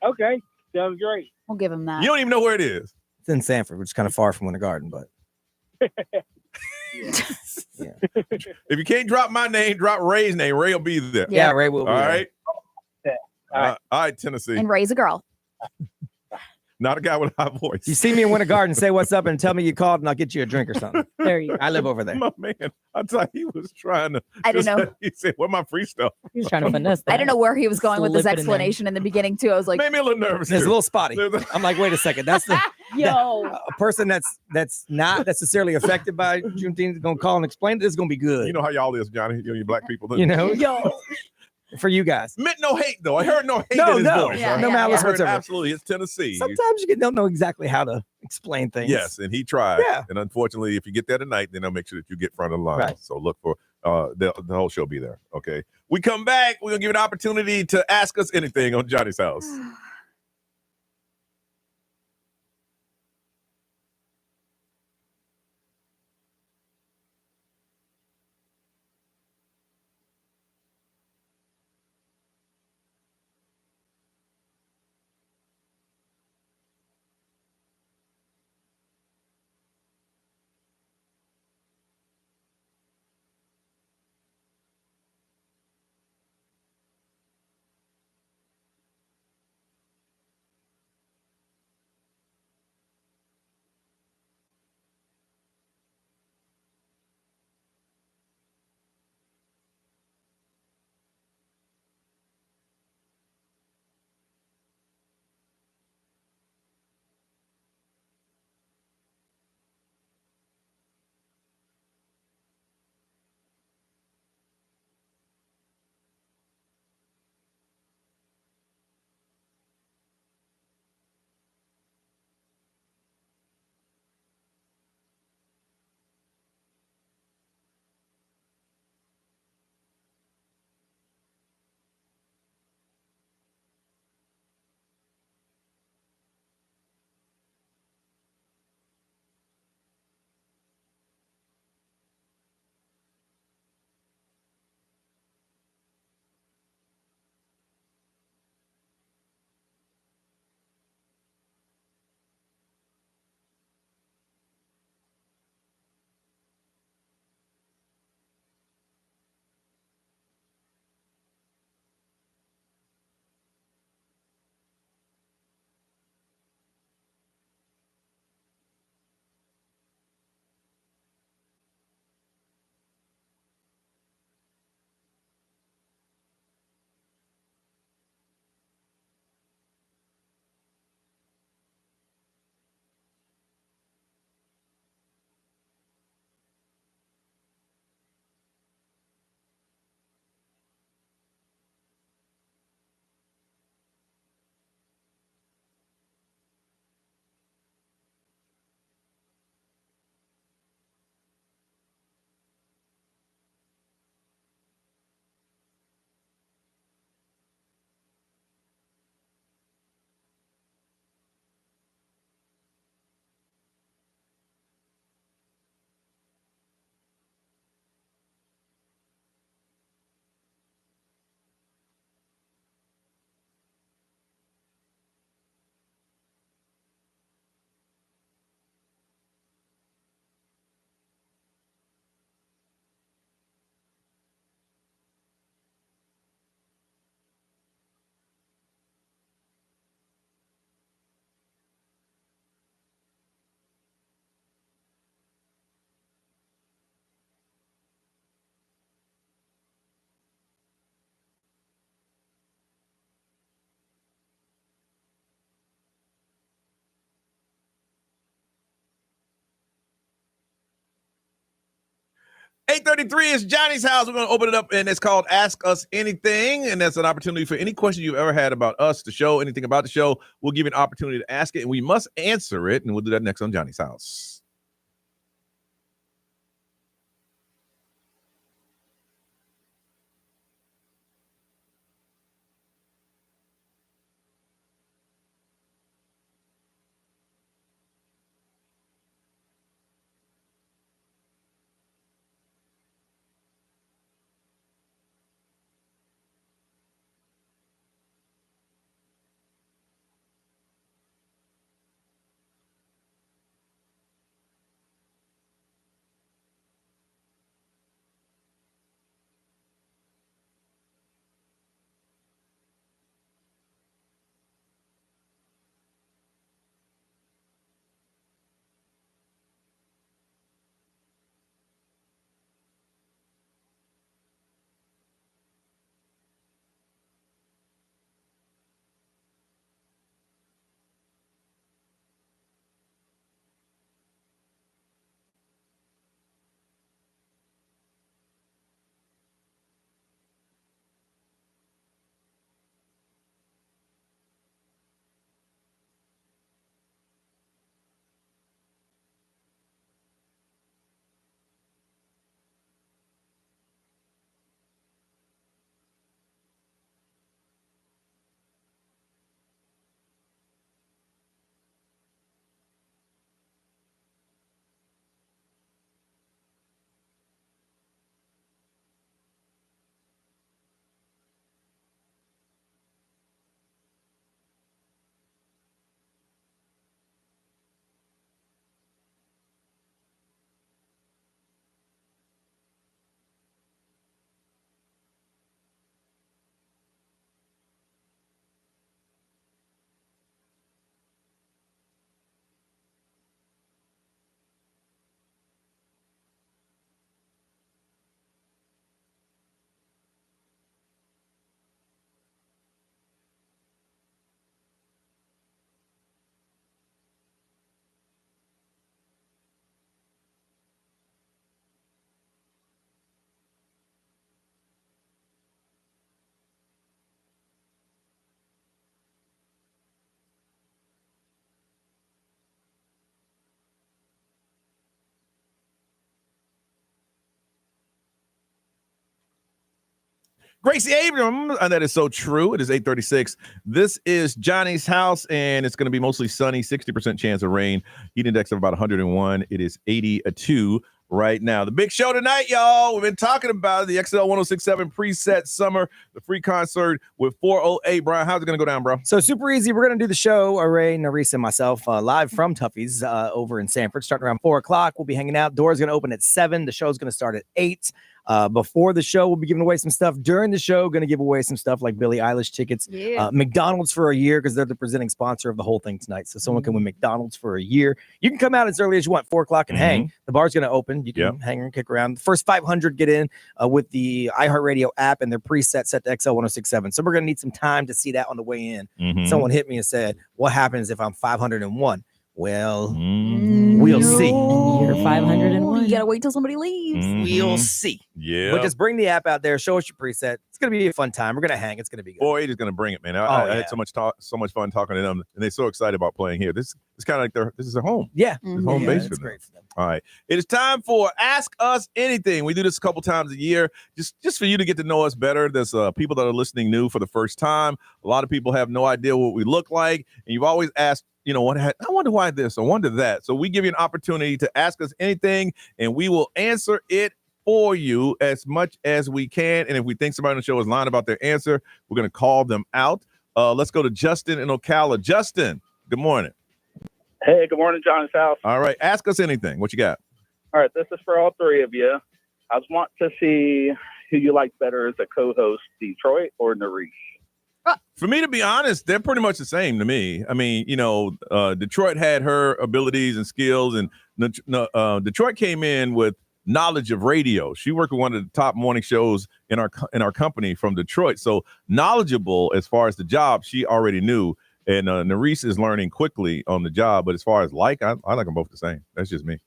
okay. Sounds great. We'll give him that. You don't even know where it is. It's in Sanford, which is kind of far from Winter Garden, but. Yeah. If you can't drop my name, drop Ray's name. Ray will be there. Yeah, Ray will be All there. right. All right, Tennessee. And Ray's a girl. Not a guy with a high voice. You see me in Winter Garden, say what's up and tell me you called and I'll get you a drink or something. There you go. I live over there. My man, I thought he was trying to. I don't know. He said, "What my free stuff?" He was trying to finesse that. I don't know where he was going with this Slip it in there. explanation in the beginning, too. I was like, Made me a little nervous. It's a too. little spotty. I'm like, wait a second. That's the yo. a person that's not necessarily affected by Juneteenth is gonna call and explain this is gonna be good. You know how y'all is, Johnny. You black people. You know? Yo. For you guys. Meant no hate though. I heard no hate No, in his no. voice. Yeah, right? No yeah, malice I heard whatsoever. absolutely. It's Tennessee. Sometimes you don't know exactly how to explain things. Yes, and he tried. Yeah. And unfortunately, if you get there tonight, then they'll make sure that you get front of the line. Right. So look for the whole show be there. Okay. We come back. We're gonna give you an opportunity to ask us anything on Johnny's House. 8:33 is Johnny's house. We're going to open it up, and it's called Ask Us Anything, and that's an opportunity for any question you've ever had about us, the show, anything about the show. We'll give you an opportunity to ask it, and we must answer it, and we'll do that next on Johnny's house. Gracie Abrams, and that is so true. It is 8:36. This is Johnny's house, and it's going to be mostly sunny, 60% chance of rain. Heat index of about 101. It is 82 right now. The big show tonight, y'all. We've been talking about the XL 1067 preset summer, the free concert with 408. Brian, how's it going to go down, bro? So super easy. We're going to do the show, Ray, Narisa, and myself, live from Tuffy's over in Sanford, starting around 4 o'clock. We'll be hanging out. Doors going to open at 7. The show's going to start at 8. Before the show, we'll be giving away some stuff. During the show, going to give away some stuff like Billie Eilish tickets, McDonald's for a year, because they're the presenting sponsor of the whole thing tonight. So someone can win McDonald's for a year. You can come out as early as you want, 4 o'clock, and hang. The bar's going to open. You can hang and kick around. The first 500 get in with the iHeartRadio app and their preset set to XL 1067. So we're going to need some time to see that on the way in. Someone hit me and said, what happens if I'm 501? Well, we'll see. You're 501. You gotta wait till somebody leaves. We'll see. Yeah. But just bring the app out there. Show us your preset. It's gonna be a fun time. We're gonna hang. It's gonna be good. 408 is going to bring it, man. I had so much fun talking to them, and they're so excited about playing here. This is kind of like this is their home. Yeah, it's home base for them. Great for them. All right, it is time for Ask Us Anything. We do this a couple times a year, just for you to get to know us better. There's people that are listening new for the first time. A lot of people have no idea what we look like, and you've always asked, I wonder why this, I wonder that. So we give you an opportunity to ask us anything, and we will answer it for you as much as we can. And if we think somebody on the show is lying about their answer, we're going to call them out. Let's go to Justin in Ocala. Justin, good morning. Hey, good morning, Johnny's house. All right, ask us anything. What you got? All right, this is for all three of you. I just want to see who you like better as a co-host, Detroit or Nerese. For me, to be honest, they're pretty much the same to me. I mean, Detroit had her abilities and skills, and Detroit came in with knowledge of radio. She worked with one of the top morning shows in our company from Detroit. So knowledgeable as far as the job, she already knew. And Nerese is learning quickly on the job. But as far as I like them both the same. That's just me.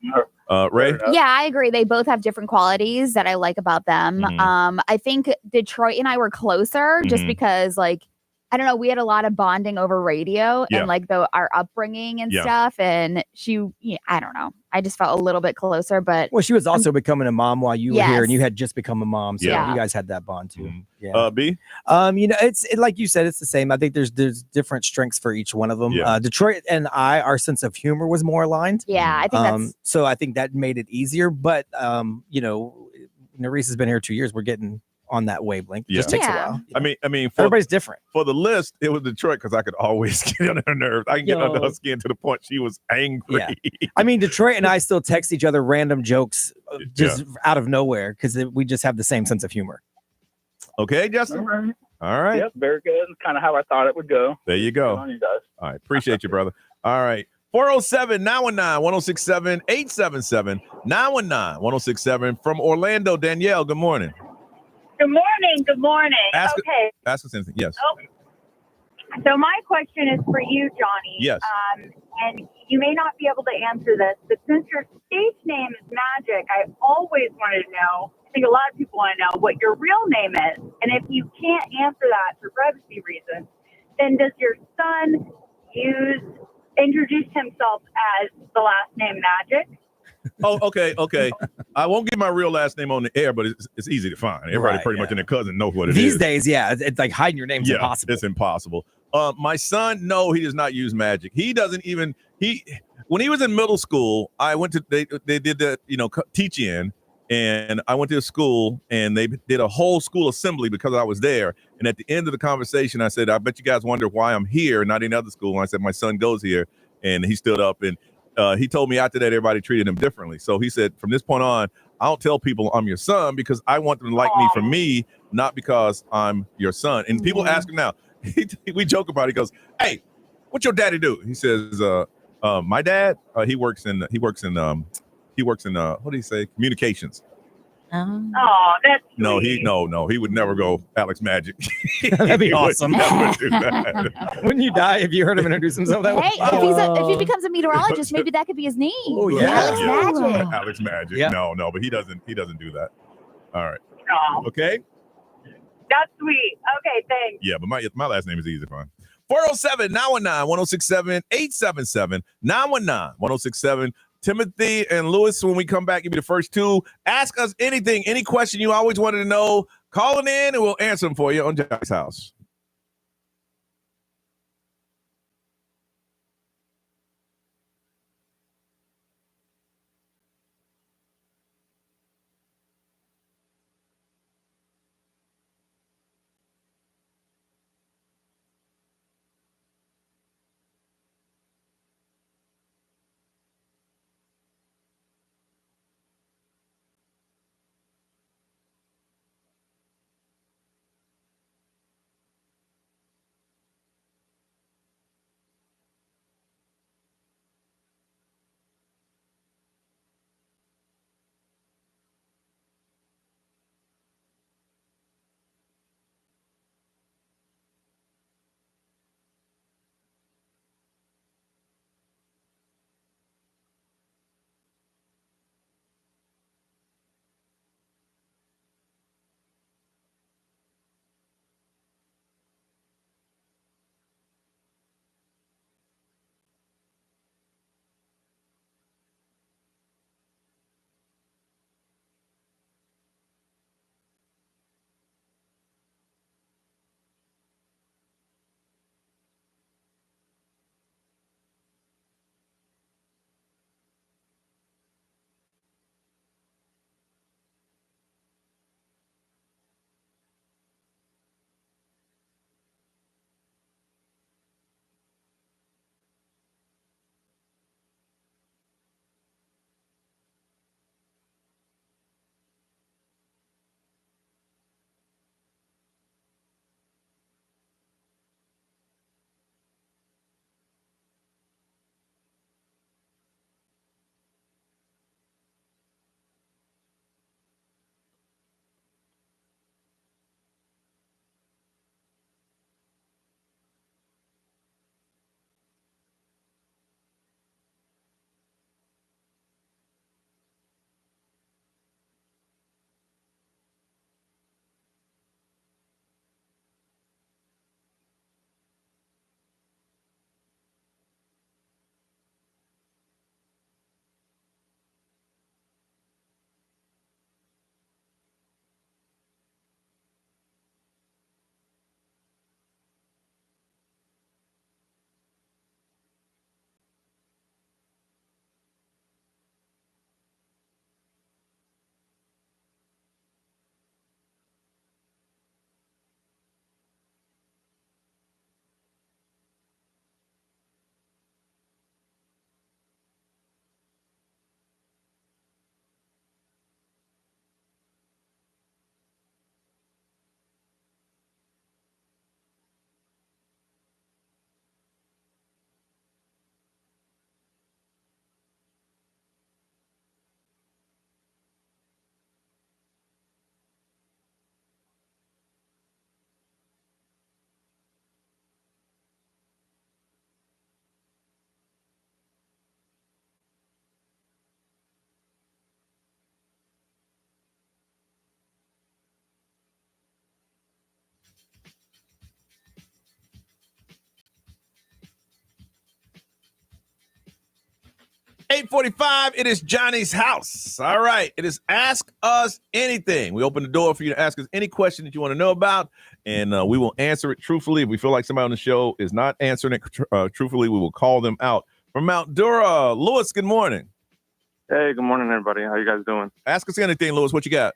Ray? Yeah, I agree. They both have different qualities that I like about them. I think Detroit and I were closer just because, like, I don't know, we had a lot of bonding over radio and like our upbringing and stuff. And I don't know. I just felt a little bit closer, but well, she was also becoming a mom while you were here, and you Yes. had just become a mom, so you guys had that bond too. Yeah. B? It's like you said, it's the same. I think there's different strengths for each one of them. Detroit and our sense of humor was more aligned. Yeah, I think that's so I think that made it easier. But Nerese has been here 2 years. We're getting on that wavelength. It just takes a while. I mean, everybody's different. For the list, it was Detroit because I could always get on her nerves. I can get under her skin to the point she was angry. Yeah. I mean, Detroit and I still text each other random jokes just out of nowhere because we just have the same sense of humor. Okay, Justin. All right. Yep, very good. Kind of how I thought it would go. There you go. Good on you guys. All right. Appreciate you, brother. All right. 407-919-1067, 877-919-1067 from Orlando. Danielle, good morning. Good morning. Good morning. Ask Okay. us anything. Yes. Okay. So my question is for you, Johnny. Yes. And you may not be able to answer this, but since your stage name is Magic, I always wanted to know, I think a lot of people want to know what your real name is. And if you can't answer that for privacy reasons, then does your son introduce himself as the last name Magic? Oh, okay. I won't give my real last name on the air, but it's easy to find. Everybody pretty much and their cousin knows what it is. These days, it's like hiding your name's impossible. It's impossible. My son, no, he does not use Magic. He doesn't even when he was in middle school, I went to they did the teach in, and I went to a school and they did a whole school assembly because I was there. And at the end of the conversation, I said, I bet you guys wonder why I'm here, not in other school. And I said, my son goes here, and he stood up and he told me after that everybody treated him differently. So he said, from this point on, I don't tell people I'm your son because I want them to like me for me, not because I'm your son. And people ask him now, we joke about it. He goes, hey, what your daddy do? He says, my dad, he works in what do you say? Communications. Oh, that's no, he would never go Alex Magic. That'd be awesome. That. Wouldn't you die if you heard him introduce himself that way? Hey, if he becomes a meteorologist, maybe that could be his name. Oh yeah, Alex Magic. Alex Magic. Yeah. No, but he doesn't do that. All right. Oh, Okay. that's sweet. Okay, thanks. Yeah, but my last name is easy to find. 407-919-1067, 877-919-1067. Timothy and Lewis, when we come back, give me the first two. Ask us anything, any question you always wanted to know. Call it in and we'll answer them for you on Jack's House. 8:45. It is Johnny's house. All right. It is Ask Us Anything. We open the door for you to ask us any question that you want to know about, and we will answer it truthfully. If we feel like somebody on the show is not answering it truthfully, we will call them out. From Mount Dura, Lewis, good morning. Hey, good morning, everybody. How you guys doing? Ask us anything, Lewis. What you got?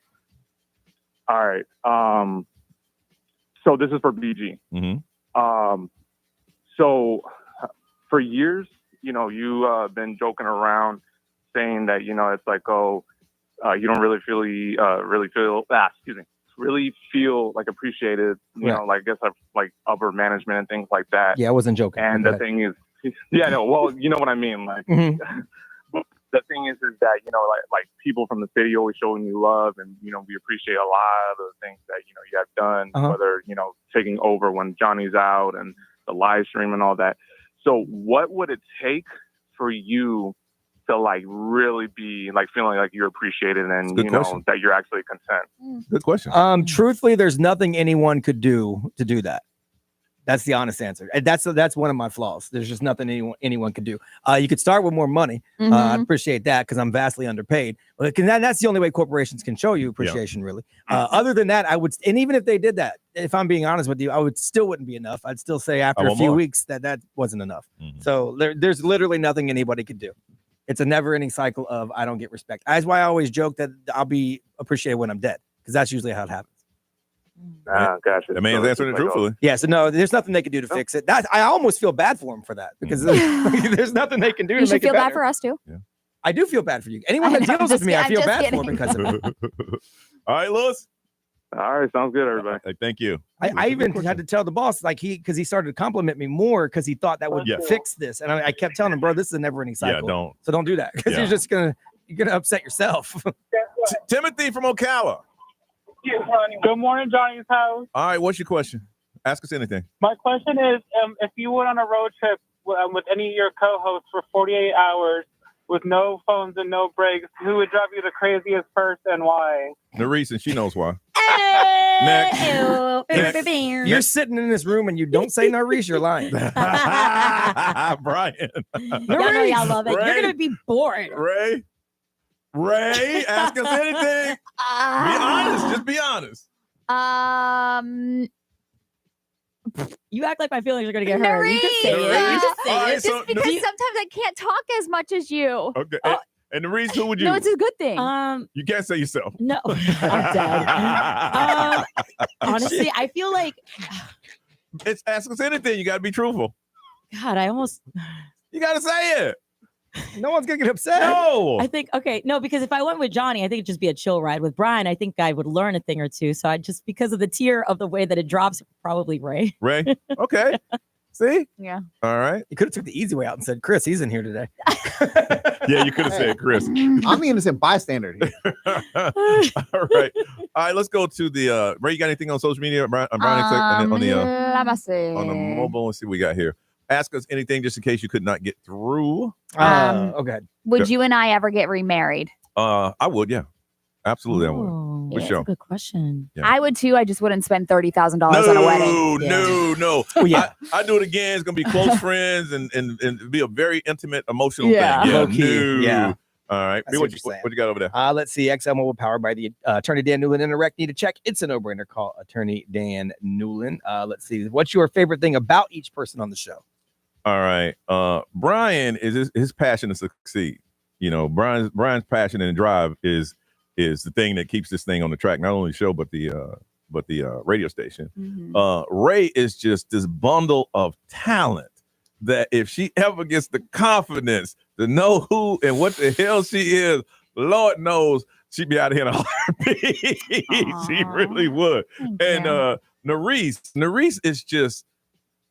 All right. So this is for BG. So for years, you know, you've been joking around saying that, you know, it's like, you don't really feel like appreciated, you know, like, I guess like upper management and things like that. Yeah, I wasn't joking. And the thing is, well, you know what I mean? Like, the thing is that, you know, like people from the city always showing you love, and, you know, we appreciate a lot of the things that, you know, you have done, whether, you know, taking over when Johnny's out and the live stream and all that. So what would it take for you to like really be like feeling like you're appreciated and, you know, that you're actually content? Good question. Truthfully, there's nothing anyone could do to do that. That's the honest answer. And that's one of my flaws. There's just nothing anyone could do. You could start with more money. I'd appreciate that because I'm vastly underpaid. But that's the only way corporations can show you appreciation, really. Other than that, I would, and even if they did that, if I'm being honest with you, I would still wouldn't be enough. I'd still say after a few weeks that wasn't enough. So there's literally nothing anybody could do. It's a never-ending cycle of I don't get respect. That's why I always joke that I'll be appreciated when I'm dead, because that's usually how it happens. Gotcha. The man's answering it truthfully. Yeah, so no, there's nothing they can do to fix it. I almost feel bad for him for that, because there's nothing they can do to make it better. You should feel bad for us too. Yeah. I do feel bad for you. Anyone that deals with me, I feel bad for because of it. All right, Lewis. All right, sounds good, everybody. Thank you. I even had to tell the boss, like, because he started to compliment me more because he thought that would fix this, and I kept telling him, bro, this is a never-ending cycle. So don't do that, because you're just gonna upset yourself. Timothy from Ocala. Good morning, Johnny's house. All right, what's your question? Ask us anything. My question is, if you went on a road trip with any of your co-hosts for 48 hours with no phones and no breaks, who would drive you the craziest first and why? Nerese, and she knows why. Next. You're sitting in this room and you don't say Nerese, you're lying. Brian. Y'all know y'all love it. You're gonna be bored. Ray, ask us anything. Be honest. Just be honest. You act like my feelings are gonna get hurt. You just say it. You just say it. Just because sometimes I can't talk as much as you. Okay. And Nerese, who would you? No, it's a good thing. You can't say yourself. No, I'm dead. Honestly, I feel like it's ask us anything. You got to be truthful. God, you got to say it. No one's gonna get upset. No, I think because if I went with Johnny, I think it'd just be a chill ride. With Brian, I think I would learn a thing or two. So I just, because of the tier of the way that it drops, probably Ray. Okay. See? Yeah. All right. You could have took the easy way out and said, Chris, he's in here today. Yeah, you could have said Chris. I'm the innocent bystander here. All right. All right, let's go to the Ray, you got anything on social media? Brian, and then on the mobile, let's see what we got here. Ask us anything just in case you could not get through. Okay. Would you and I ever get remarried? I would, yeah. Absolutely, I would. For sure. That's a good question. Yeah. I would too. I just wouldn't spend $30,000 on a wedding. No. Oh, yeah. I do it again. It's gonna be close friends and be a very intimate, emotional thing. Low key. Yeah. All right. What you got over there? Let's see. XL Mobile, powered by the Attorney Dan Newland Interact. Need to check. It's a no-brainer. Call Attorney Dan Newland. Let's see. What's your favorite thing about each person on the show? All right. Brian is his passion to succeed. You know, Brian's passion and drive is the thing that keeps this thing on the track, not only the show, but the radio station. Ray is just this bundle of talent that if she ever gets the confidence to know who and what the hell she is, Lord knows she'd be out of here in a heartbeat. She really would. And Nerese is just,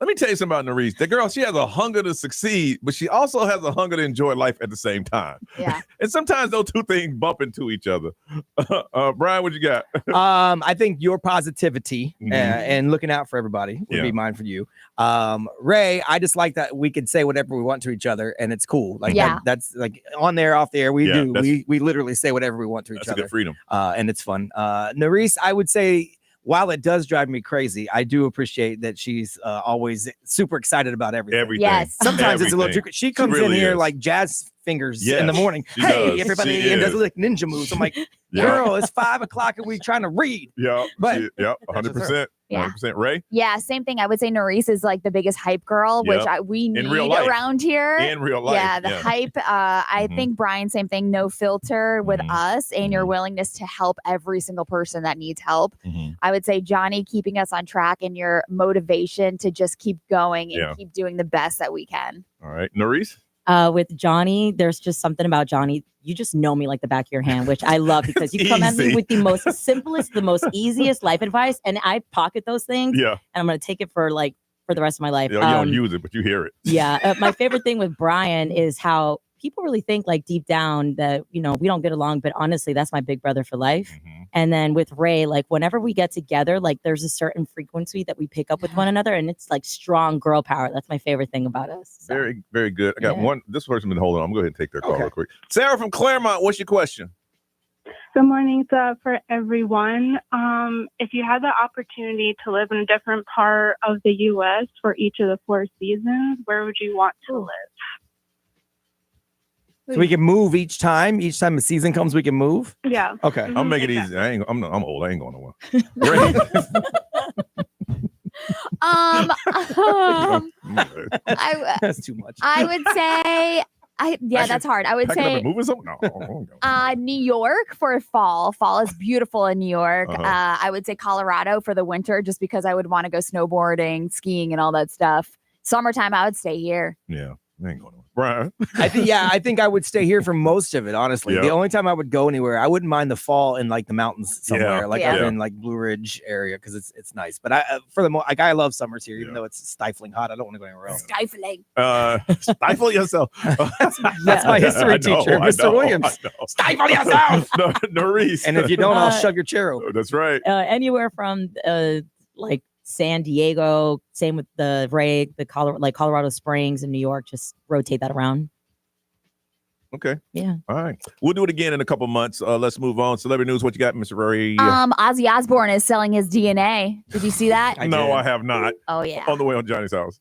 let me tell you something about Nerese. The girl, she has a hunger to succeed, but she also has a hunger to enjoy life at the same time. Yeah. And sometimes those two things bump into each other. Brian, what you got? I think your positivity and looking out for everybody would be mine for you. Ray, I just like that we could say whatever we want to each other and it's cool. Like that's like on there, off the air. We literally say whatever we want to each other. That's good freedom. And it's fun. Nerese, I would say, while it does drive me crazy, I do appreciate that she's always super excited about everything. Yes. Sometimes it's a little tricky. She comes in here like jazz fingers Yes, in the morning. she Hey, does. everybody, She and does is. like ninja moves. I'm like, Yeah. girl, it's 5 o'clock and we trying to read. Yeah. But 100%. Yeah. 100%. Ray? Yeah, same thing. I would say Norris is like the biggest hype girl, which Yep. we In need real life. around here. In real life. Yeah, the yeah. hype. I Mhm. think Brian, same thing. No filter with Mhm. us, and your willingness to help every single person that needs help. Mhm. I would say Johnny keeping us on track and your motivation to just keep going and Yeah. keep doing the best that we can. All right. Norris? With Johnny, there's just something about Johnny. You just know me like the back of your hand, which I love because you come at me Easy. with the most simplest, the most easiest life advice, and I pocket those things. Yeah. And I'm gonna take it for the rest of my life. You don't use it, but you hear it. Yeah. My favorite thing with Brian is how people really think like deep down that, we don't get along, but honestly, that's my big brother for life. Mm-hmm. And then with Ray, like whenever we get together, like there's a certain frequency that we pick up with one another, and it's like strong girl power. That's my favorite thing about us. So. Very, very good. I got Yeah. one. This person been holding on. I'm going to go ahead and take their call real quick. Sarah from Claremont, what's your question? Good morning for everyone. If you had the opportunity to live in a different part of the U.S. for each of the 4 seasons, where would you want to live? So we can move each time. Each time a season comes, we can move. Yeah. Okay. I'll make it easy. I'm old. I ain't going nowhere. Ray? That's too much. I would say, that's hard. I would Packing up say and moving something? No. New York for fall. Fall is beautiful in New York. Uh-huh. I would say Colorado for the winter, just because I would want to go snowboarding, skiing, and all that stuff. Summertime, I would stay here. Yeah. I ain't going nowhere. Brian? I think I would stay here for most of it, honestly. Yeah. The only time I would go anywhere, I wouldn't mind the fall in like the mountains somewhere, up Yeah. in like Blue Ridge area, because it's nice. But for the most, I love summers here, even though it's stifling hot. I don't want to go anywhere else. Stifling. Stifle yourself. That's my history teacher, Mr. Williams. Stifle yourself. Norris. And if you don't, I'll shove your chair over. That's right. Anywhere from like San Diego, same with the Ray, Colorado Springs and New York, just rotate that around. Okay. Yeah. All right. We'll do it again in a couple months. Let's move on. Celebrity news. What you got, Mr. Ray? Ozzy Osbourne is selling his DNA. Did you see that? No, I have not. Oh, yeah. On the way on Johnny's house.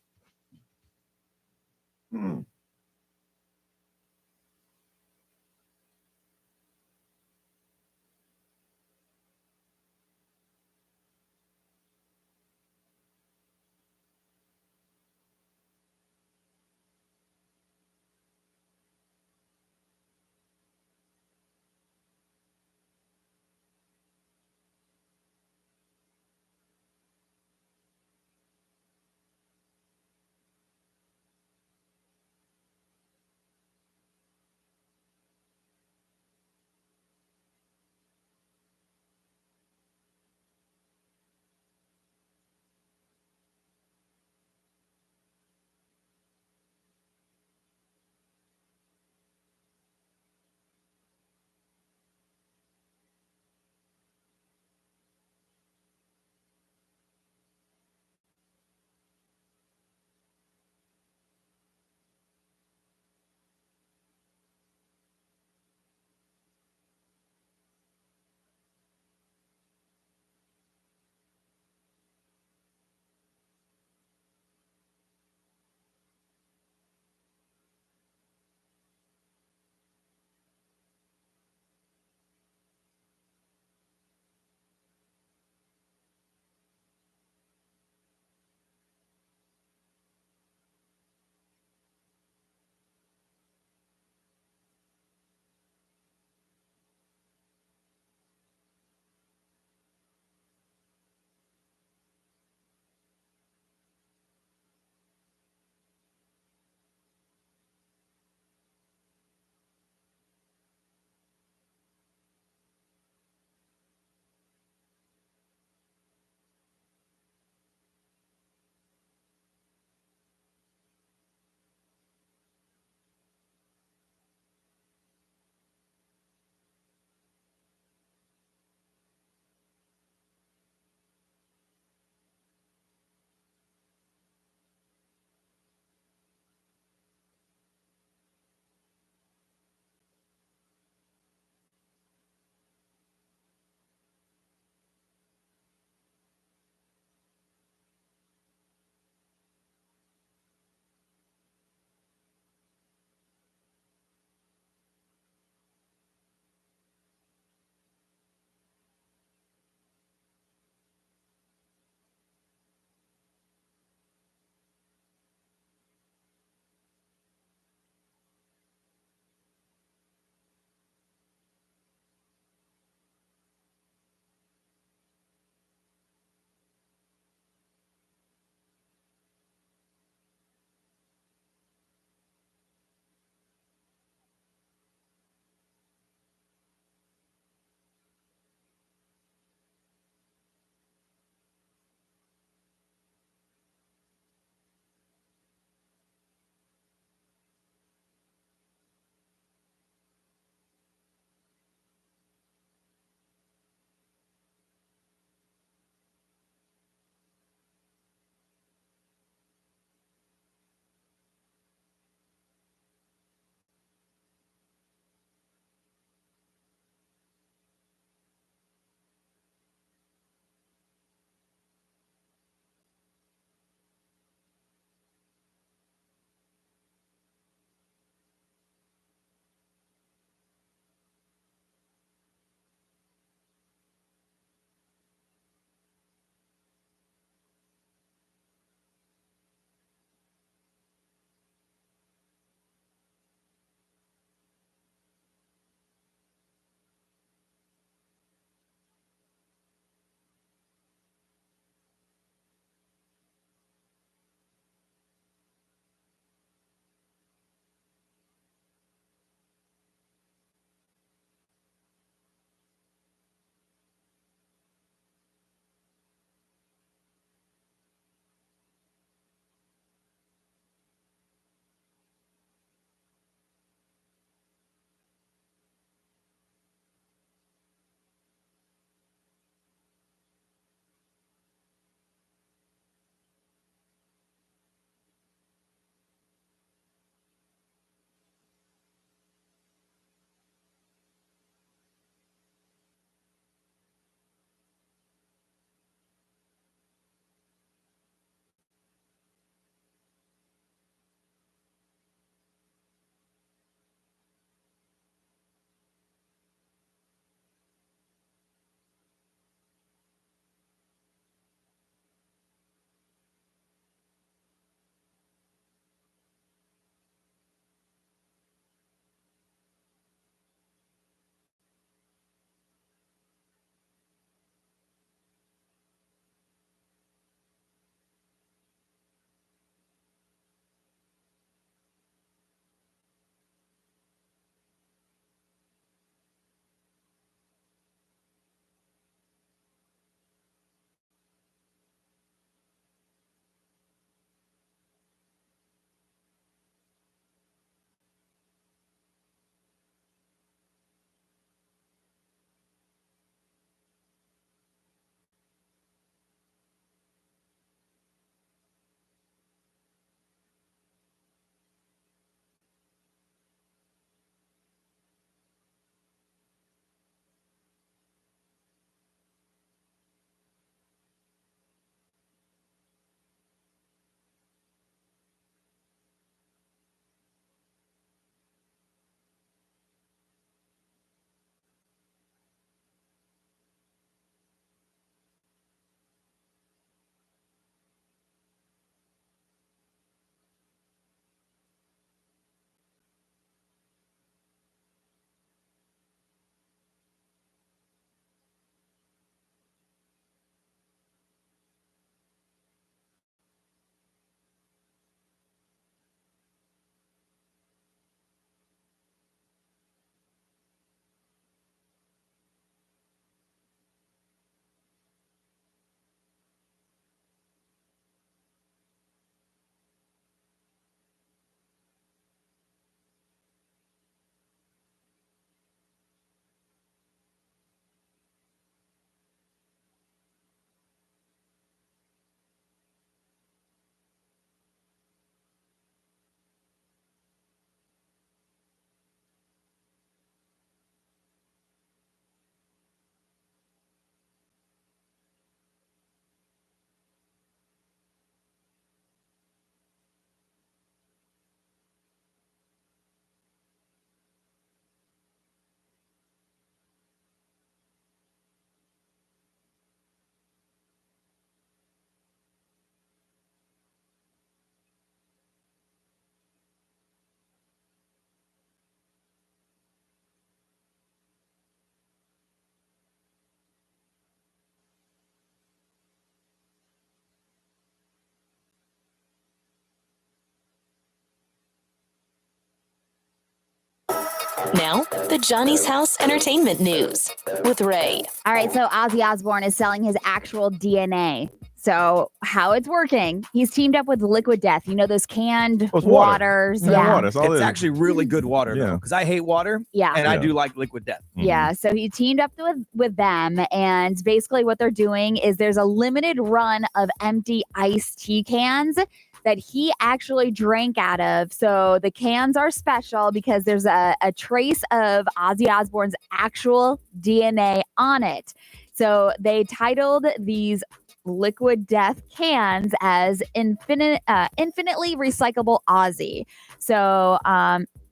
Now, the Johnny's House Entertainment News with Ray. All right, so Ozzy Osbourne is selling his actual DNA. So how it's working, he's teamed up with Liquid Death. You know those canned waters? Yeah, It's actually really good water, though, because I hate water. Yeah. And I do like Liquid Death. Yeah, so he teamed up with them, and basically what they're doing is there's a limited run of empty iced tea cans that he actually drank out of. So the cans are special because there's a trace of Ozzy Osbourne's actual DNA on it. So they titled these Liquid Death cans as infinitely recyclable Ozzy. So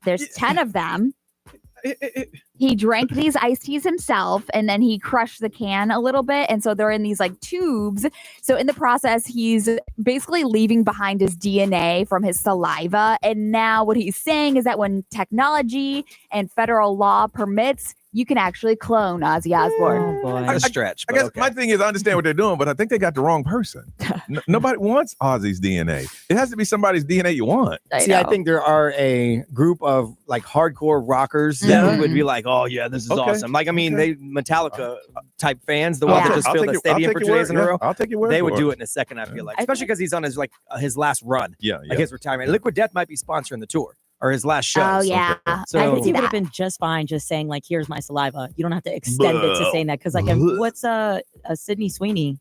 there's 10 of them. He drank these iced teas himself, and then he crushed the can a little bit, and so they're in these like tubes. So in the process, he's basically leaving behind his DNA from his saliva. And now what he's saying is that when technology and federal law permits, you can actually clone Ozzy Osbourne. A stretch. I guess my thing is I understand what they're doing, but I think they got the wrong person. Nobody wants Ozzy's DNA. It has to be somebody's DNA you want. I think there are a group of like hardcore rockers that would be like, oh yeah, this is awesome. Like, I mean, they Metallica type fans, the ones that just fill the stadium for 2 days in a row. I'll take your word. They would do it in a second, I feel like. Especially because he's on his last run. Yeah. Like his retirement. Liquid Death might be sponsoring the tour. Or his last show. Oh, yeah. So, I think he would have been just fine just saying, like, here's my saliva. You don't have to extend it to saying that. Because, like, what's a Sydney Sweeney?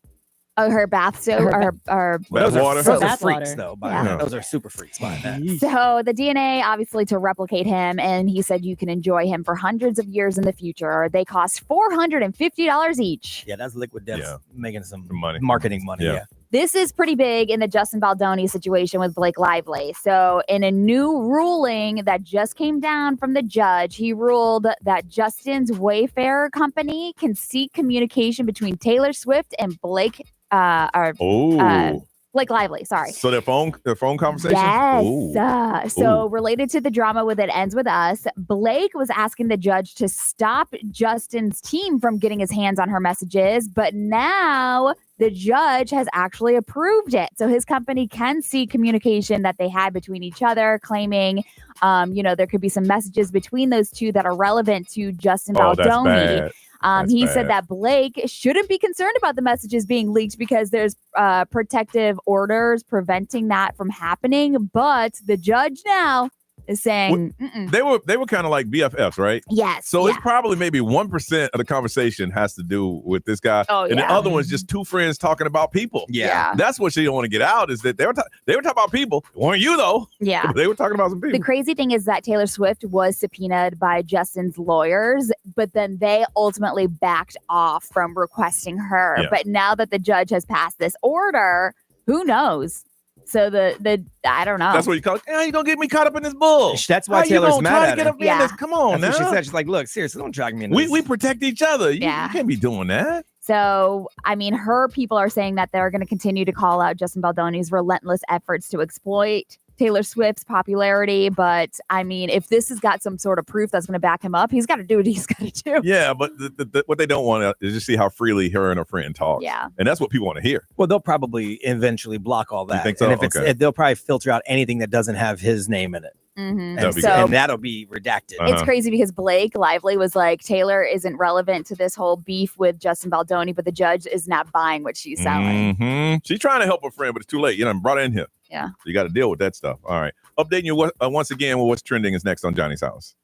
Oh, her bath soap or those water. are freaks, though. Those are super freaks. By that. So the DNA, obviously, to replicate him, and he said you can enjoy him for hundreds of years in the future. They cost $450 each. Yeah, that's Liquid Death making some money, marketing money. Yeah. This is pretty big in the Justin Baldoni situation with Blake Lively. So in a new ruling that just came down from the judge, he ruled that Justin's Wayfarer company can seek communication between Taylor Swift and Blake Lively, sorry. So their phone conversation? Yes. So related to the drama with It Ends With Us, Blake was asking the judge to stop Justin's team from getting his hands on her messages, but now the judge has actually approved it. So his company can see communication that they had between each other, claiming, there could be some messages between those two that are relevant to Justin Baldoni. He said that Blake shouldn't be concerned about the messages being leaked because there's protective orders preventing that from happening. But the judge now is saying they were kind of like BFFs, right? Yes. So it's probably maybe 1% of the conversation has to do with this guy, and the other one's just two friends talking about people. Yeah. That's what she don't want to get out is that they were talking about people. It weren't you though? Yeah. They were talking about some people. The crazy thing is that Taylor Swift was subpoenaed by Justin's lawyers, but then they ultimately backed off from requesting her. Yeah. But now that the judge has passed this order, who knows? So the I don't know. That's what you call it. You gonna get me caught up in this bull. That's why Taylor's mad at her. This? Come on, That's now. what she said. She's like, look, seriously, don't drag me in this. We protect each other. You can't be doing that. So, I mean, her people are saying that they're going to continue to call out Justin Baldoni's relentless efforts to exploit Taylor Swift's popularity. But, I mean, if this has got some sort of proof that's going to back him up, he's got to do what he's got to do. Yeah, but what they don't want is just see how freely her and her friend talk. Yeah. And that's what people want to hear. Well, they'll probably eventually block all that. You think so? And if they'll probably filter out anything that doesn't have his name in it. Mm-hmm. And that'll be redacted. It's crazy because Blake Lively was like, Taylor isn't relevant to this whole beef with Justin Baldoni, but the judge is not buying what she's selling. Mm-hmm. She's trying to help her friend, but it's too late. Brought her in here. Yeah. So you got to deal with that stuff. All right. Updating you once again with what's trending is next on Johnny's House.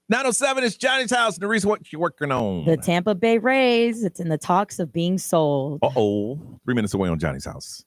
907 is Johnny's house. Nerese, what you working on? The Tampa Bay Rays. It's in the talks of being sold. 3 minutes away on Johnny's house.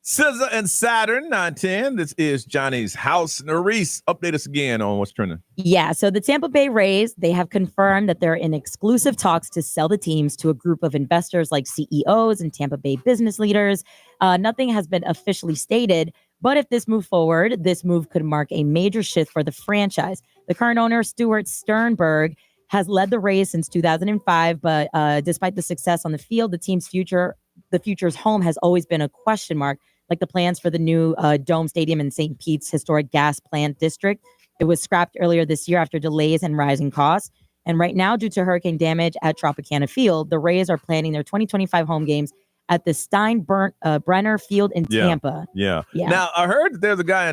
SZA and Saturn, 910. This is Johnny's house. Nerese, update us again on what's trending. Yeah, so the Tampa Bay Rays, they have confirmed that they're in exclusive talks to sell the teams to a group of investors like CEOs and Tampa Bay business leaders. Nothing has been officially stated, but if this move forward, this move could mark a major shift for the franchise. The current owner, Stuart Sternberg, has led the Rays since 2005, but despite the success on the field, the team's future's home has always been a question mark, like the plans for the new Dome Stadium in St. Pete's historic gas plant district. It was scrapped earlier this year after delays and rising costs. And right now, due to hurricane damage at Tropicana Field, the Rays are planning their 2025 home games at the Steinbrenner Field in Tampa. Yeah. Now I heard that there's a guy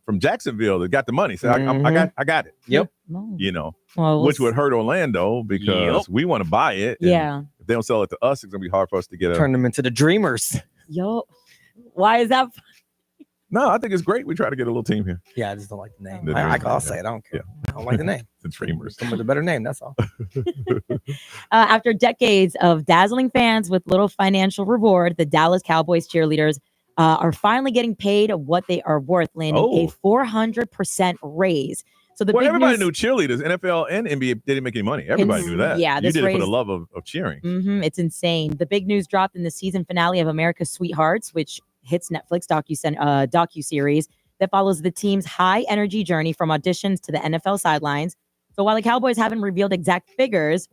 from Jacksonville that got the money. So I got it. Yep. You know, Well, which would hurt Orlando because we want to buy it. And Yeah. if they don't sell it to us, it's gonna be hard for us to get it. Turn them into the Dreamers. Yo, why is that? No, I think it's great. We try to get a little team here. Yeah, I just don't like the name. The I'll Dreamers, say it. I don't care. Yeah. I don't like the name. The Dreamers. Come with a better name. That's all. After decades of dazzling fans with little financial reward, the Dallas Cowboys cheerleaders are finally getting paid what they are worth, landing a 400% raise. So the big everybody news, knew cheerleaders, NFL and NBA didn't make any money. Everybody knew that. Yeah, you this did it for the raised- love of cheering. It's insane. The big news dropped in the season finale of America's Sweethearts, which hits Netflix docuseries that follows the team's high energy journey from auditions to the NFL sidelines. So while the Cowboys haven't revealed exact figures,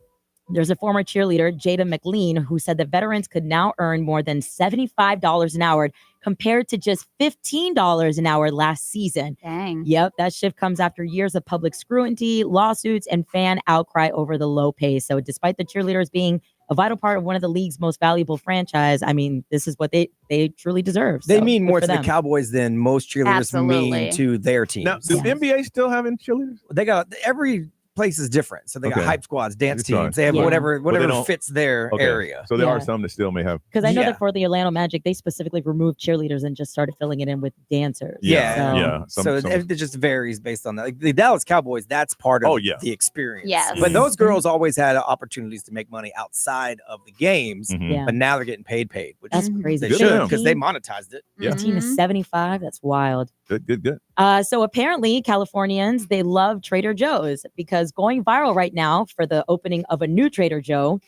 there's a former cheerleader, Jada McLean, who said that veterans could now earn more than $75 an hour compared to just $15 an hour last season. Dang. Yep, that shift comes after years of public scrutiny, lawsuits, and fan outcry over the low pay. So despite the cheerleaders being a vital part of one of the league's most valuable franchise. I mean, this is what they truly deserve. They So, mean good more for to the them. Cowboys than most cheerleaders Absolutely. mean to their teams. Now, do NBA still having cheerleaders? They got every place is different. So they got Okay. hype squads, dance It's fine. teams. They have Yeah. whatever they don't- fits their Okay. area. So there are Yeah. some that still may have. Because I know Yeah. that for the Orlando Magic, they specifically removed cheerleaders and just started filling it in with dancers. Yeah, So- yeah. So it just varies based on that. Like the Dallas Cowboys, that's part of Oh, yeah. the experience. Yes. But those girls always had opportunities to make money outside of the games. Mhm. Yeah. But now they're getting paid, which That's Mhm. crazy. they Good should for them. because they monetized it. Yeah. 15 to 75. That's wild. Good. So apparently Californians, they love Trader Joe's because going viral right now for the opening of a new Trader Joe,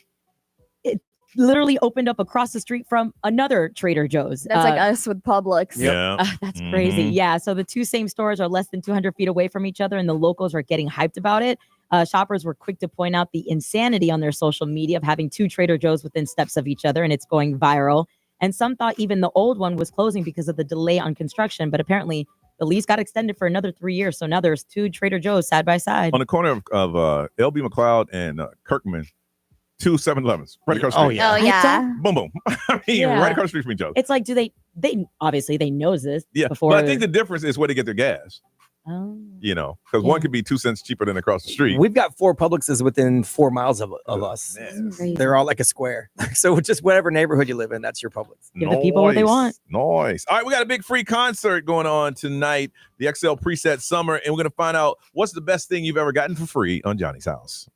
it literally opened up across the street from another Trader Joe's. That's like us with Publix. Yeah. That's crazy. Mhm. Yeah. So the two same stores are less than 200 feet away from each other and the locals are getting hyped about it. Shoppers were quick to point out the insanity on their social media of having two Trader Joe's within steps of each other and it's going viral. And some thought even the old one was closing because of the delay on construction, but apparently the lease got extended for another 3 years. So now there's two Trader Joe's side by side. On the corner of LB McLeod and Kirkman, 2 7-Elevens right across the Oh, street. yeah. Oh yeah. Boom, boom. I mean, Yeah. right across the street from each other. It's like, do they obviously they knows this Yeah. before. But I think the difference is where they get their gas, Oh. because Yeah. one could be 2 cents cheaper than across the street. We've got 4 Publixes within 4 miles of us. Crazy. They're all like a square. So just whatever neighborhood you live in, that's your Publix. Give the people what they want. Nice. All right, we got a big free concert going on tonight, the XL Preset Summer, and we're going to find out what's the best thing you've ever gotten for free on Johnny's House.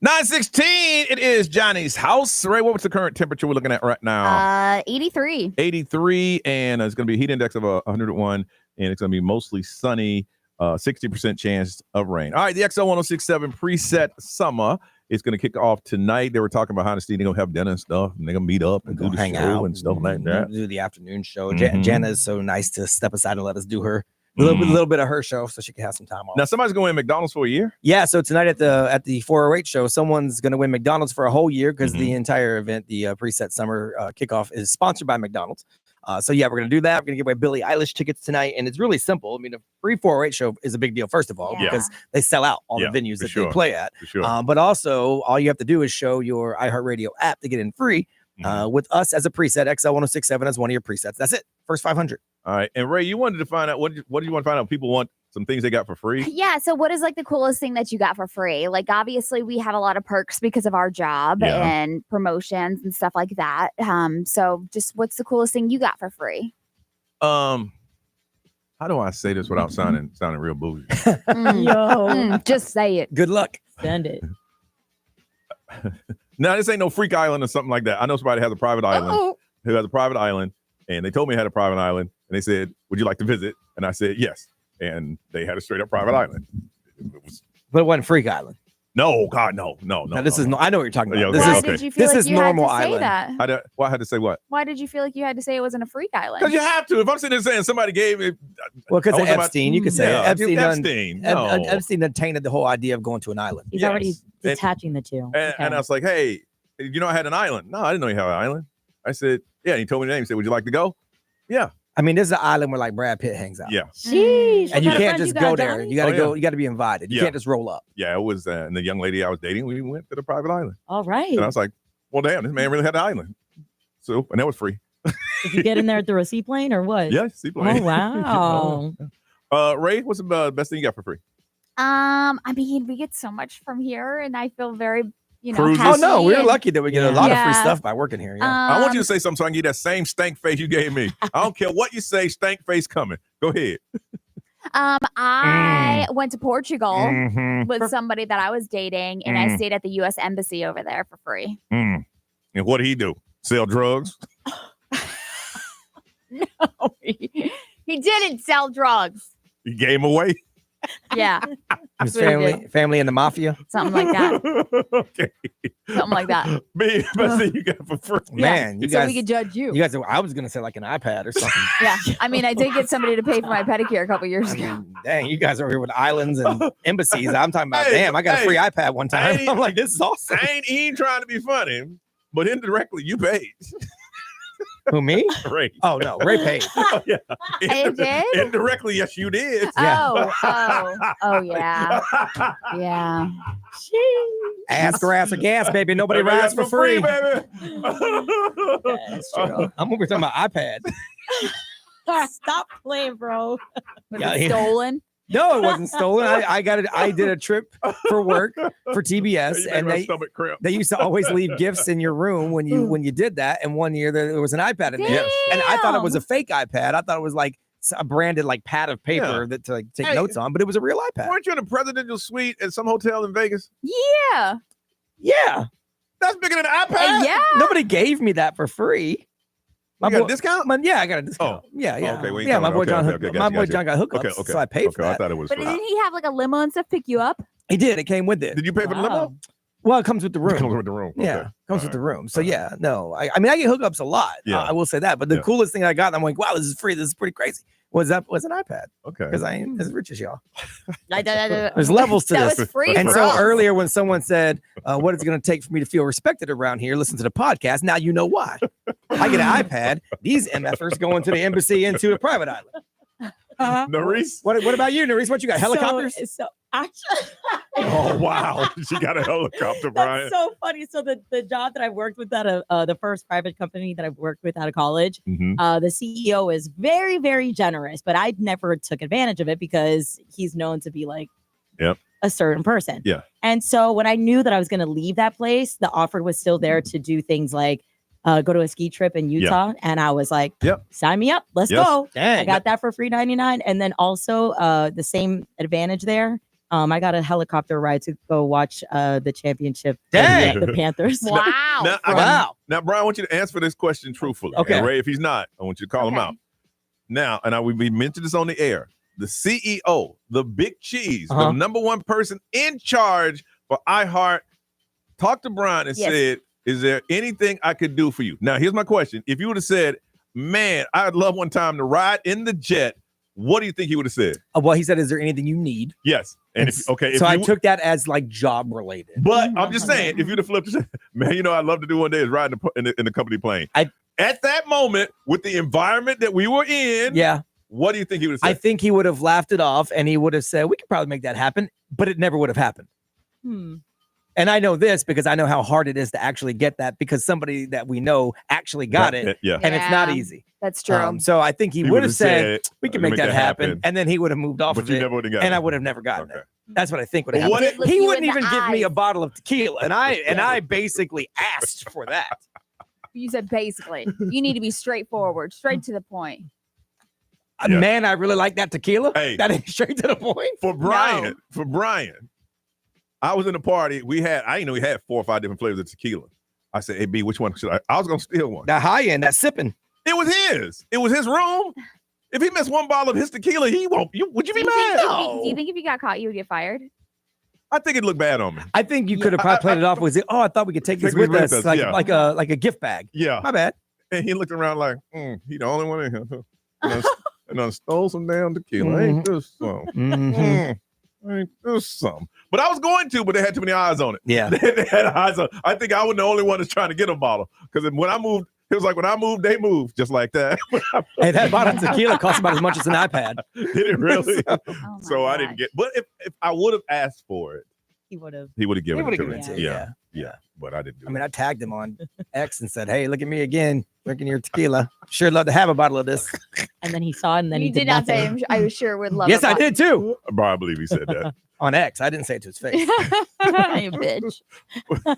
$9:16. It is Johnny's House. Ray, what's the current temperature we're looking at right now? 83. 83, and it's going to be a heat index of 101, and it's going to be mostly sunny, 60% chance of rain. All right, the XL 1067 preset summer is going to kick off tonight. They were talking behind the scene. They're going to have dinner and stuff, and they're going to meet up and do the hang show out and stuff like that. Do the afternoon show. Mhm. Jana is so nice to step aside and let us do her a little bit of her show so she can have some time off. Now, somebody's going to win McDonald's for a year? Yeah, so tonight at the 408 show, someone's going to win McDonald's for a whole year because the entire event, the preset summer kickoff, is sponsored by McDonald's. So yeah, we're going to do that. We're going to give away Billie Eilish tickets tonight, and it's really simple. I mean, a free 408 show is a big deal, first of all, because they sell out all the venues that they play at. For sure. But also, all you have to do is show your iHeartRadio app to get in free. with us as a preset, XL1067 as one of your presets. That's it. First 500. All right. And Ray, you wanted to find out what do you want to find out? People want some things they got for free. Yeah. So what is like the coolest thing that you got for free? Like obviously we have a lot of perks because of our job and promotions and stuff like that. So just what's the coolest thing you got for free? How do I say this without sounding real bougie? Just say it. Good luck. Send it. Now, this ain't no freak island or something like that. I know somebody has a private island who has a private island, and they told me I had a private island, and they said, would you like to visit? And I said, yes. And they had a straight up private island. But it wasn't Freak Island. No, God, no. This is I know what you're talking about. Yeah, Why did you feel this like is you normal had to say island. that? I had to say what? Why did you feel like you had to say it wasn't a freak island? Because you have to. If I'm sitting there saying somebody gave it. Well, because of Epstein, you could say Epstein. No. Epstein tainted the whole idea of going to an island. He's already detaching the two. And I was like, hey, you know I had an island. No, I didn't know you had an island. I said, yeah. And he told me the name. He said, would you like to go? Yeah. I mean, this is an island where like Brad Pitt hangs out. Yeah. Sheesh. And you can't just go there. You got to go. Yeah. You got to be invited. You can't just roll up. Yeah, it was. And the young lady I was dating, we went to the private island. All right. And I was like, well, damn, this man really had an island. So, and that was free. Did you get in there through a seaplane or what? Yeah, seaplane. Oh, wow. Ray, what's the best thing you got for free? I mean, we get so much from here, and I feel very, Cruises? happy. Oh no, we're lucky that we get a lot of free Yeah. stuff by working here. Yeah. I want you to say something so I can get that same stank face you gave me. I don't care what you say, stank face coming. Go ahead. I went to Portugal Mhm. with somebody that I was dating, and I stayed at the U.S. Embassy over there for free. And what did he do? Sell drugs? No, he didn't sell drugs. He gave him away? Yeah, His That's what he did. family in the mafia. Something like that. Okay. Something like that. Me, best thing you got for free. Man, you so guys. we could judge you. You guys. I was gonna say like an iPad or something. Yeah, I mean, I did get somebody to pay for my pedicure a couple years ago. Dang, you guys are here with islands and embassies. I'm talking about. Hey, Damn, I got a free hey, iPad one time. I'm like, this is awesome. I ain't trying to be funny, but indirectly, you paid. Who, me? Ray. Oh no, Ray paid. Yeah. I did? Indirectly, yes, you did. Oh, yeah. Yeah. Ask grass or gas, baby. Nobody Everybody rides got for free. baby. That's true. I'm over talking about iPad. Stop playing, bro. Was Yeah, it yeah. stolen? No, it wasn't stolen. I got it. I did a trip for work for TBS, You made and my stomach cramp. they used to always leave gifts in your room when you did that. And one year there was an iPad in there, Yes. and I thought it was a fake iPad. I thought it was like a branded like pad of paper that to like take Hey, notes on, but it was a real iPad. Weren't you in a presidential suite at some hotel in Vegas? Yeah. Yeah, That's bigger than an iPad? Yeah. nobody gave me that for free. You got a discount? Yeah, I got a discount. Yeah. Okay, we ain't Yeah, my talking boy about- John. okay, okay, My gotcha, boy gotcha. John got hookups, Okay. so I paid for I that. thought it was But free. didn't he have like a limo and stuff pick you up? He did. It came with it. Did you pay for the limo? Well, it comes with the room. It comes with the room. Yeah, Okay. comes with the room. So yeah, no, I mean I get hookups a lot. Yeah. I will say that. But the Yeah. coolest thing I got, I'm like, wow, this is free. This is pretty crazy. Was an iPad Okay. because I ain't as rich as y'all. There's There's levels to That this. was free And for so us. earlier when someone said, what is it going to take for me to feel respected around here? Listen to the podcast. Now you know why. I get an iPad. These MFers going to the embassy into a private island. Nerese? What about you, Nerese? What you got? Helicopters? So actually, Oh, wow. She got a helicopter, Brian. that's so funny. So the job that I worked with at the first private company that I've worked with out of college, Mhm. the CEO is very, very generous, but I never took advantage of it because he's known to be like Yep. a certain person. Yeah. And so when I knew that I was going to leave that place, the offer was still there to do things like go to a ski trip in Utah. And I was like, Yep. sign me up. Let's Yes. go. Dang. I got that for free 99. And then also the same advantage there. I got a helicopter ride to go watch the championship. Dang. The Panthers. Wow. Now, Brian, I want you to answer this question truthfully. Okay. And Ray, if he's not, I want you to call him Okay. out. Now, and we mentioned this on the air. The CEO, the big cheese, Uh-huh. the number one person in charge for iHeart, talked to Brian and Yes. said, is there anything I could do for you? Now, here's my question. If you would have said, man, I'd love one time to ride in the jet, what do you think he would have said? Well, he said, is there anything you need? Yes. And if so I took that as like job related. But I'm just saying, if you'd have flipped, man, you know, I'd love to do one day is ride in the company plane. At that moment, with the environment that we were in, Yeah. what do you think he would have I said? think he would have laughed it off and he would have said, we could probably make that happen, but it never would have happened. And I know this because I know how hard it is to actually get that because somebody that we know actually got it. Yeah. And it's not easy. That's true. So I think he would have said, we can make that happen. And then he would have moved off But of you it. never would have gotten And it. I would have never gotten it. That's what I think would Well, have what happened. if- He you wouldn't in the even give me a eyes. bottle of tequila. And I basically asked for that. You said basically. You need to be straightforward, straight to the point. Yeah. Man, I really like that tequila. Hey. That ain't straight to the point. For Brian, I was in a party. I didn't know we had 4 or 5 different flavors of tequila. I said, hey, B, which one should I was going to steal one. That high end, that sipping. It was his. It was his room. If he missed one bottle of his tequila, he won't. Would you be mad? Do you think if you got caught, you would get fired? I think it'd look bad on me. I think you could have probably played it off with, I thought we could take this with us, like a gift bag. Yeah. My bad. And he looked around like, he the only one in here. And I stole some damn tequila. Ain't this something? Ain't this something? But I was going to, but they had too many eyes on it. Yeah. They had eyes on it. I think I was the only one that's trying to get a bottle. Because when I moved, it was like when I moved, they moved just like that. Hey, that bottle of tequila costs about as much as an iPad. Did it really? Oh So I didn't get. But if I would have asked for it, He would have. he would have given it to given me. it to you, Yeah. But I didn't do I mean, I tagged him on X and said, hey, look at me again, drinking your tequila. Sure love to have a bottle of this. And then he saw it, and then You he did not say, nothing. I sure would love Yes, a I did too. Bro, I believe he said that. On X. I didn't say it to his face. You bitch.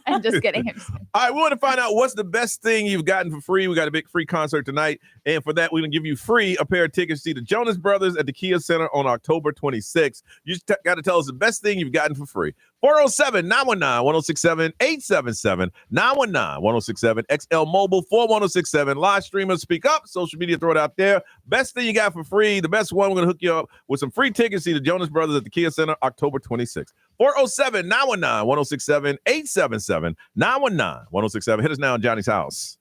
I'm just kidding. All right, we want to find out what's the best thing you've gotten for free. We got a big free concert tonight. And for that, we're going to give you free a pair of tickets to see the Jonas Brothers at the Kia Center on October 26th. You just got to tell us the best thing you've gotten for free. 407-919-1067, 877-919-1067, XL Mobile 41067. Live streamers, speak up. Social media, throw it out there. Best thing you got for free. The best one, we're going to hook you up with some free tickets to see the Jonas Brothers at the Kia Center October 26th. 407-919-1067, 877-919-1067. Hit us now in Johnny's house.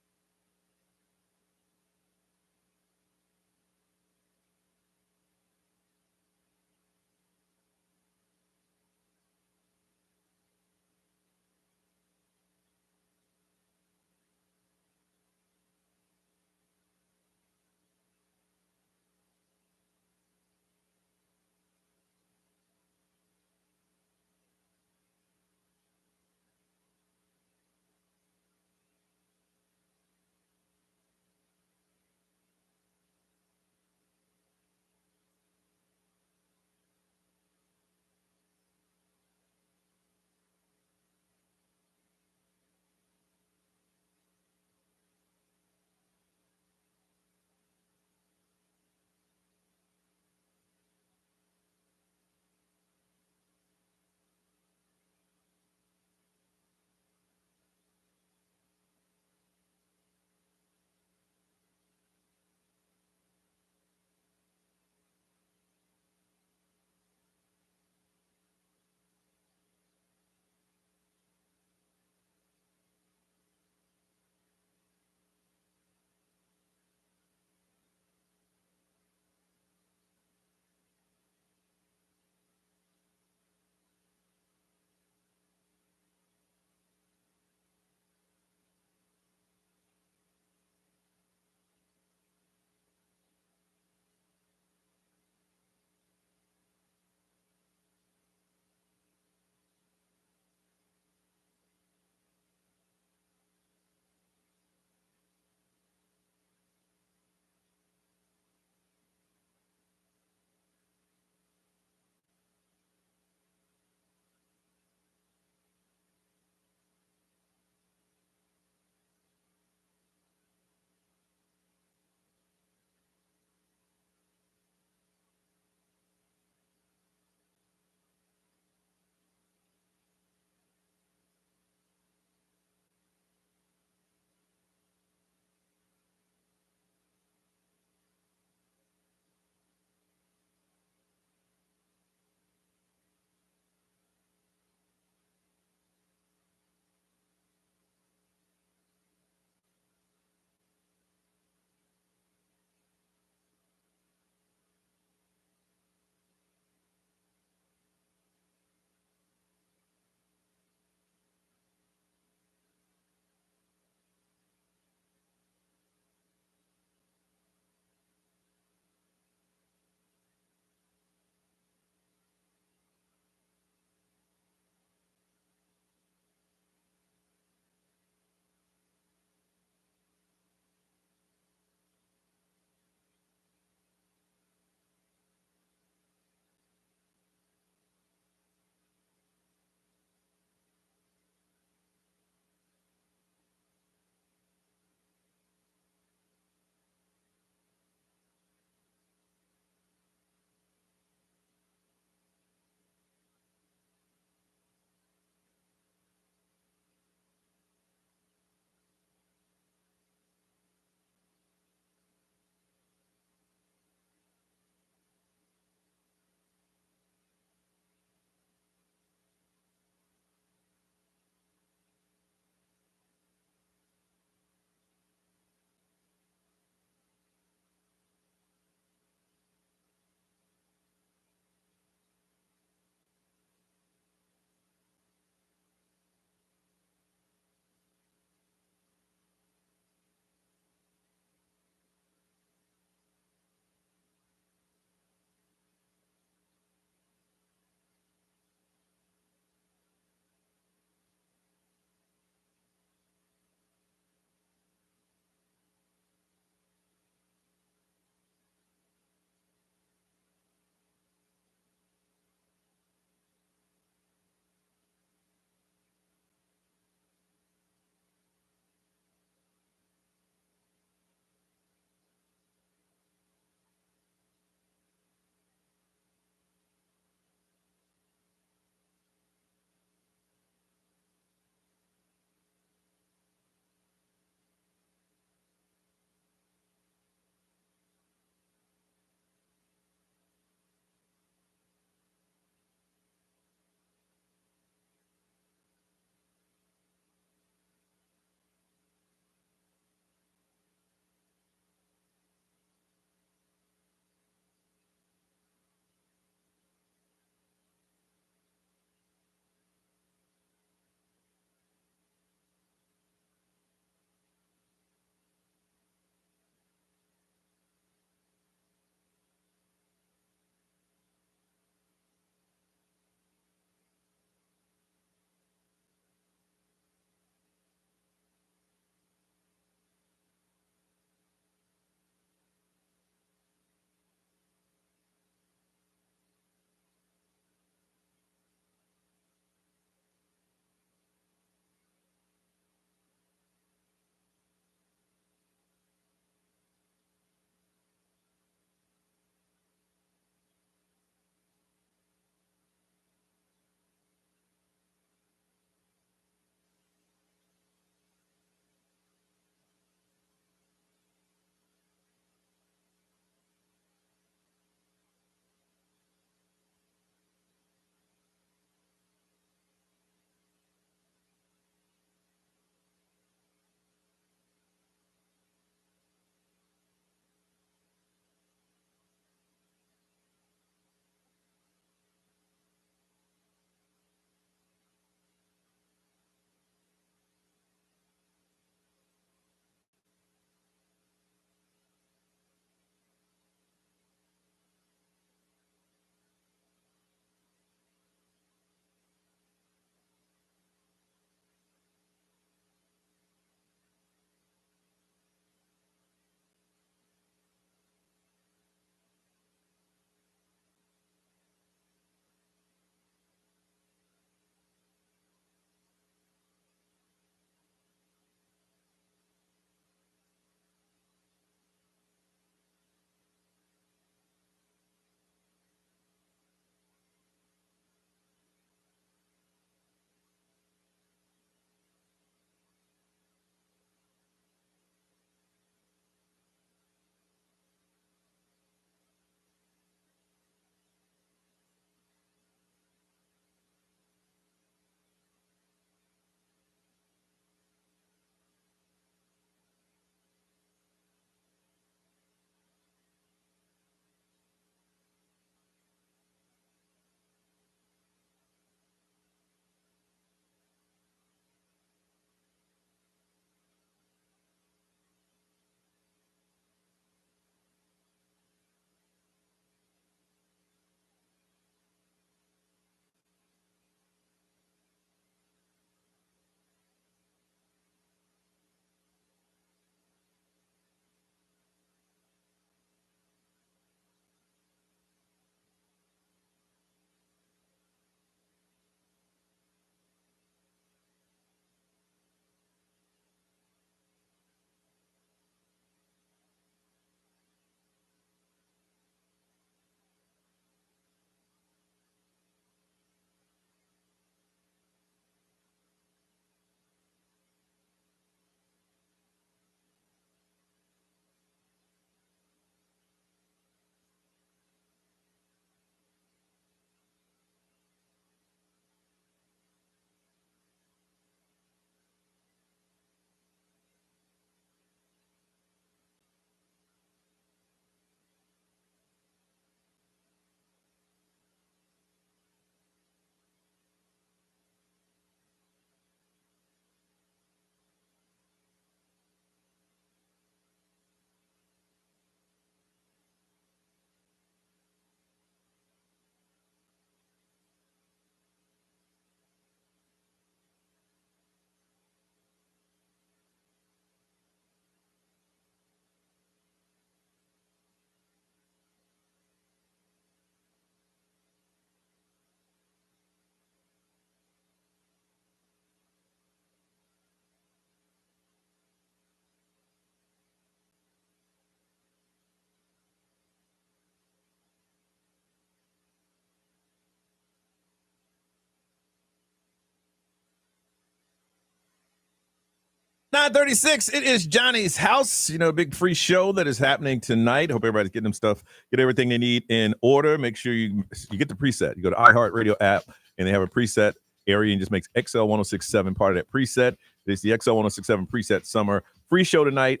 9:36. It is Johnny's House. You know, a big free show that is happening tonight. Hope everybody's getting them stuff, get everything they need in order. Make sure you get the preset. You go to iHeartRadio app, and they have a preset area, and just makes XL 1067 part of that preset. It's the XL 1067 preset summer free show tonight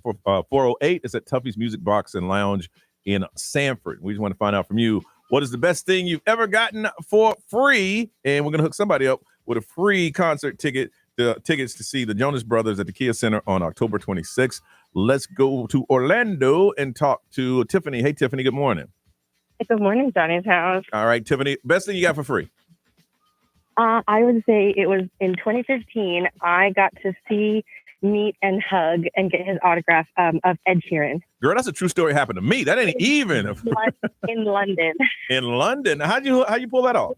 for 408. It's at Tuffy's Music Box and Lounge in Sanford. We just want to find out from you, what is the best thing you've ever gotten for free? And we're going to hook somebody up with a free concert ticket, the tickets to see the Jonas Brothers at the Kia Center on October 26th. Let's go to Orlando and talk to Tiffany. Hey, Tiffany, good morning. Good morning, Johnny's House. All right, Tiffany, best thing you got for free? I would say it was in 2015. I got to see, meet, and hug and get his autograph of Ed Sheeran. Girl, that's a true story happened to me. That ain't even in London. In London. How'd you pull that off?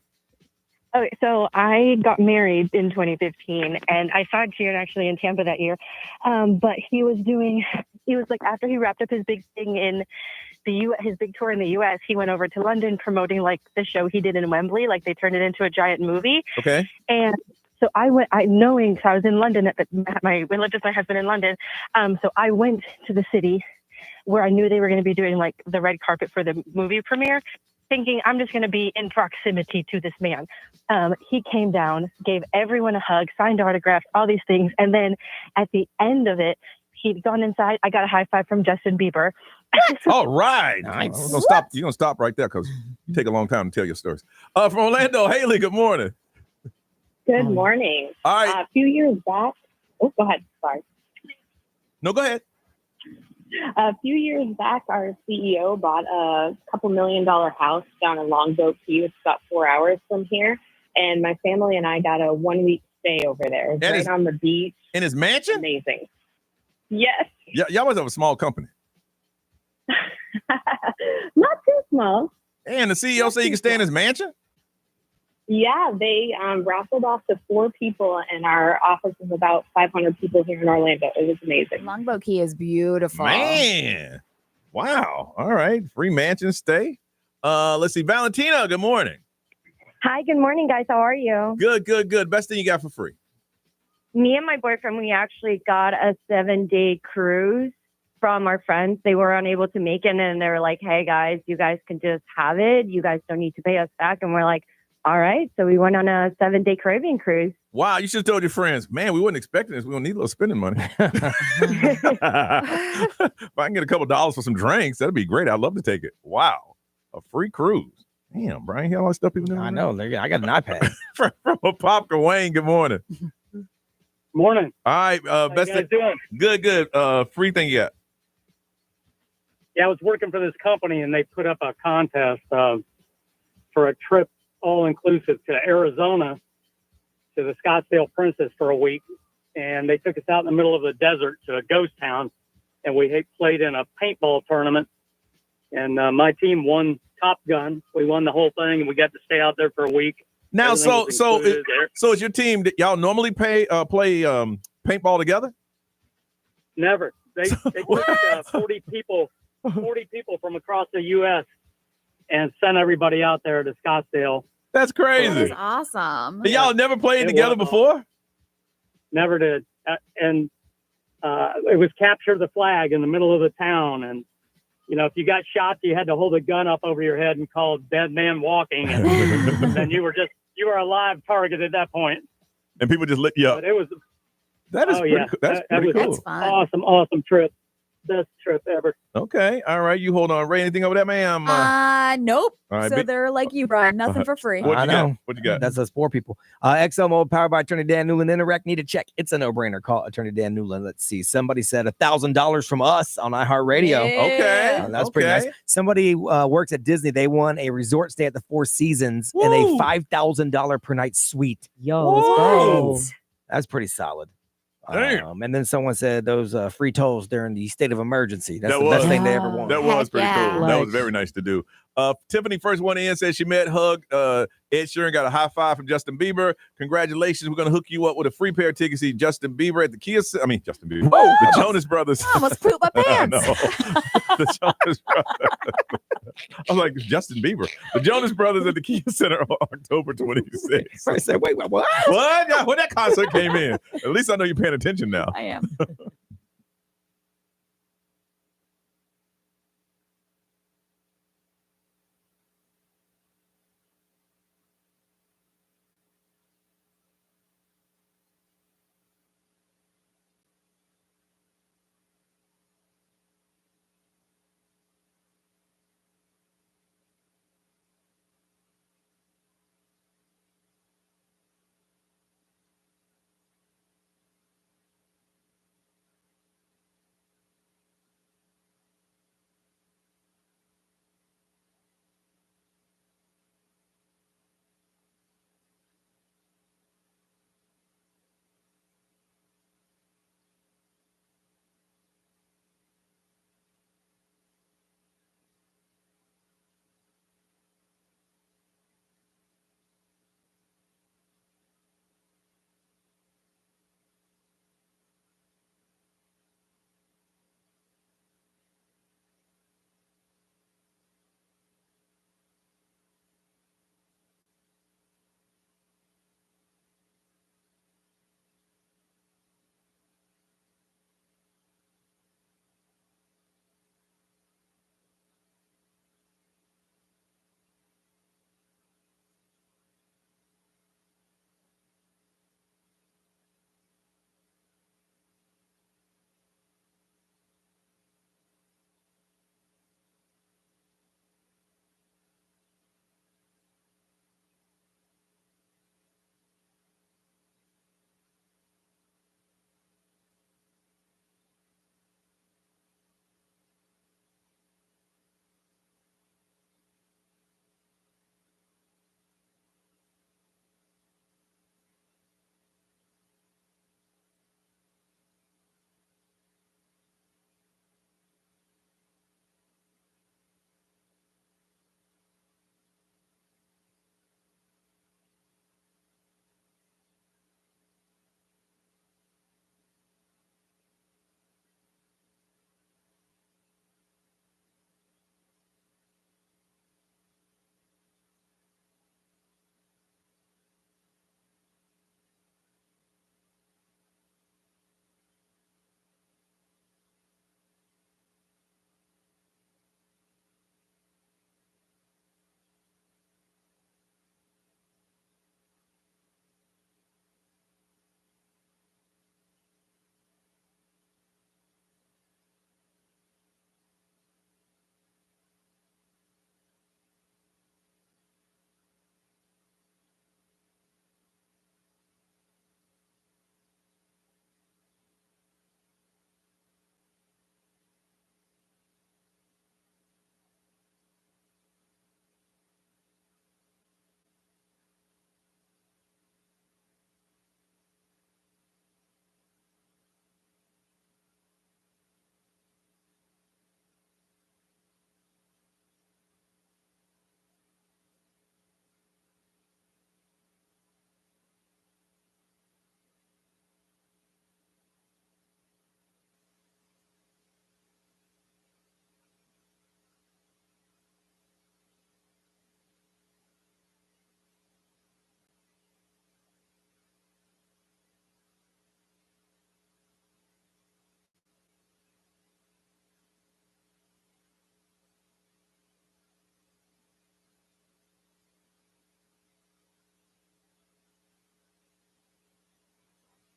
Okay, so I got married in 2015, and I saw Ed Sheeran actually in Tampa that year. But he was like, after he wrapped up his big thing in his big tour in the U.S., he went over to London promoting like the show he did in Wembley. Like they turned it into a giant movie. Okay. And so I went, knowing, because I was in London we lived with my husband in London. So I went to the city where I knew they were going to be doing like the red carpet for the movie premiere, thinking I'm just going to be in proximity to this man. He came down, gave everyone a hug, signed autographs, all these things. And then at the end of it, he'd gone inside. I got a high five from Justin Bieber. All right. Nice. You're going to stop right there because you take a long time to tell your stories. From Orlando, Haley, good morning. Good morning. All right. A few years back. Oh, go ahead. Sorry. No, go ahead. A few years back, our CEO bought a $2 million house down in Longboat Key. It's about 4 hours from here. And my family and I got a 1 week stay over there, right on the beach. In his mansion? Amazing. Yes. Yeah, y'all must have a small company. Not too small. And the CEO said you can stay in his mansion? Yeah, they raffled off to 4 people, and our office is about 500 people here in Orlando. It was amazing. Longboat Key is beautiful. Man. Wow. All right. Free mansion stay. Let's see. Valentina, good morning. Hi, good morning, guys. How are you? Good. Best thing you got for free? Me and my boyfriend, we actually got a 7-day cruise from our friends. They were unable to make it, and they were like, hey, guys, you guys can just have it. You guys don't need to pay us back. And we're like, all right. So we went on a 7-day Caribbean cruise. Wow. You should have told your friends, man, we weren't expecting this. We don't need a little spending money. If I can get a couple dollars for some drinks, that'd be great. I'd love to take it. Wow. A free cruise. Damn, Brian, you all that stuff people do. I know. I got an iPad. from a Popka Wayne, good morning. Morning. All right. Best thing. Doing? Good. Free thing you got. Yeah, I was working for this company, and they put up a contest for a trip all-inclusive to Arizona to the Scottsdale Princess for a week. And they took us out in the middle of the desert to a ghost town, and we played in a paintball tournament. And my team won Top Gun. We won the whole thing, and we got to stay out there for a week. Now, so is your team that y'all normally play paintball together? Never. They took 40 people from across the U.S. and sent everybody out there to Scottsdale. That's crazy. That's awesome. Y'all never played together before? Never did. And it was capture the flag in the middle of the town. And, you know, if you got shot, you had to hold a gun up over your head and call dead man walking. And then you were a live target at that point. And people just lit you up. But it was. That is pretty cool. That's pretty cool. That's fun. Awesome trip. Best trip ever. Okay. All right. You hold on. Ray, anything over there, ma'am? Nope. All right, so they're like you, Brian. Nothing for free. What you got? That's us poor people. XL Mode powered by Attorney Dan Newland. Interact, need a check. It's a no-brainer. Call Attorney Dan Newland. Let's see. Somebody said $1,000 from us on iHeartRadio. Yeah. Okay. That's pretty nice. Somebody works at Disney. They won a resort stay at the Four Seasons and a $5,000 per night suite. Yo, let's go. That's pretty solid. Damn. And then someone said those free tolls during the state of emergency. That's That the was. best thing they ever won. That was pretty yeah. cool. That was very nice to do. Tiffany, first one in, says she met Hug. Ed Sheeran got a high five from Justin Bieber. Congratulations. We're going to hook you up with a free pair of tickets to see Justin Bieber at the Justin Bieber. The Jonas Brothers. I almost pooped my pants. The Jonas Brothers. I was like, Justin Bieber. The Jonas Brothers at the Kia Center on October 26th. I said, wait, what? What? Yeah, when that concert came in. At least I know you're paying attention now. I am.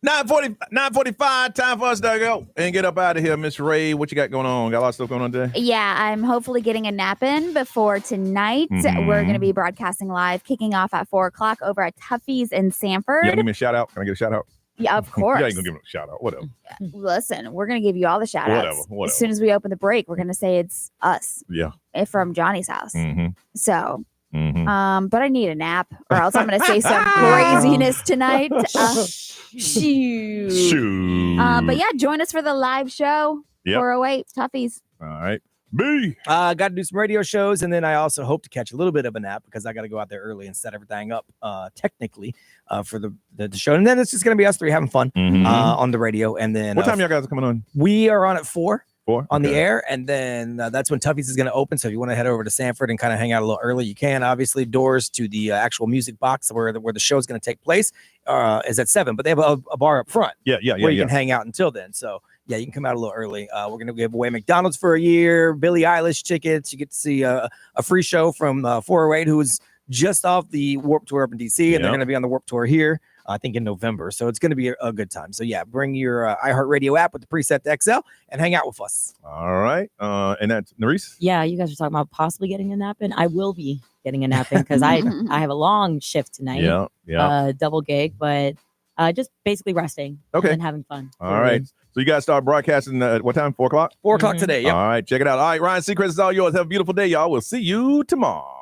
Nine 9:45, time for us to go and get up out of here. Miss Ray, what you got going on? Got a lot of stuff going on today? Yeah, I'm hopefully getting a nap in before tonight. Mhm. We're going to be broadcasting live, kicking off at 4 o'clock over at Tuffy's in Sanford. You gonna give me a shout out? Can I get a shout out? Yeah, of course. Yeah, you gonna give me a shout out. Whatever. Listen, we're going to give you all the shout outs. Whatever. As soon as we open the break, we're going to say it's us Yeah. from Johnny's house. Mm-hmm. So, Mm-hmm. but I need a nap or else I'm going to say some craziness tonight. Shoot. Shoot. But yeah, join us for the live show. Yep. 408 Tuffy's. All right. B. Got to do some radio shows, and then I also hope to catch a little bit of a nap because I got to go out there early and set everything up technically for the show. And then it's just going to be us three having fun on the radio. And then What time y'all guys are coming on? We are on at 4. On the Okay. air, and then that's when Tuffy's is going to open. So if you want to head over to Sanford and kind of hang out a little early, you can. Obviously, doors to the actual music box where the show is going to take place is at 7, but they have a bar up front. Yeah, where you can hang out until then. So yeah, you can come out a little early. We're going to give away McDonald's for a year, Billie Eilish tickets. You get to see a free show from 408, who was just off the Warped Tour up in DC, and they're going to be on the Warped Tour here. I think in November. So it's going to be a good time. So yeah, bring your iHeartRadio app with the preset XL and hang out with us. All right. And that's Nerese? Yeah, you guys are talking about possibly getting a nap in. I will be getting a nap in because I have a long shift tonight. Yeah. Double gig, but just basically resting and having fun. All right. So you guys start broadcasting at what time? 4 o'clock? 4 o'clock today. Yep. All right. Check it out. All right. Ryan Seacrest is all yours. Have a beautiful day, y'all. We'll see you tomorrow.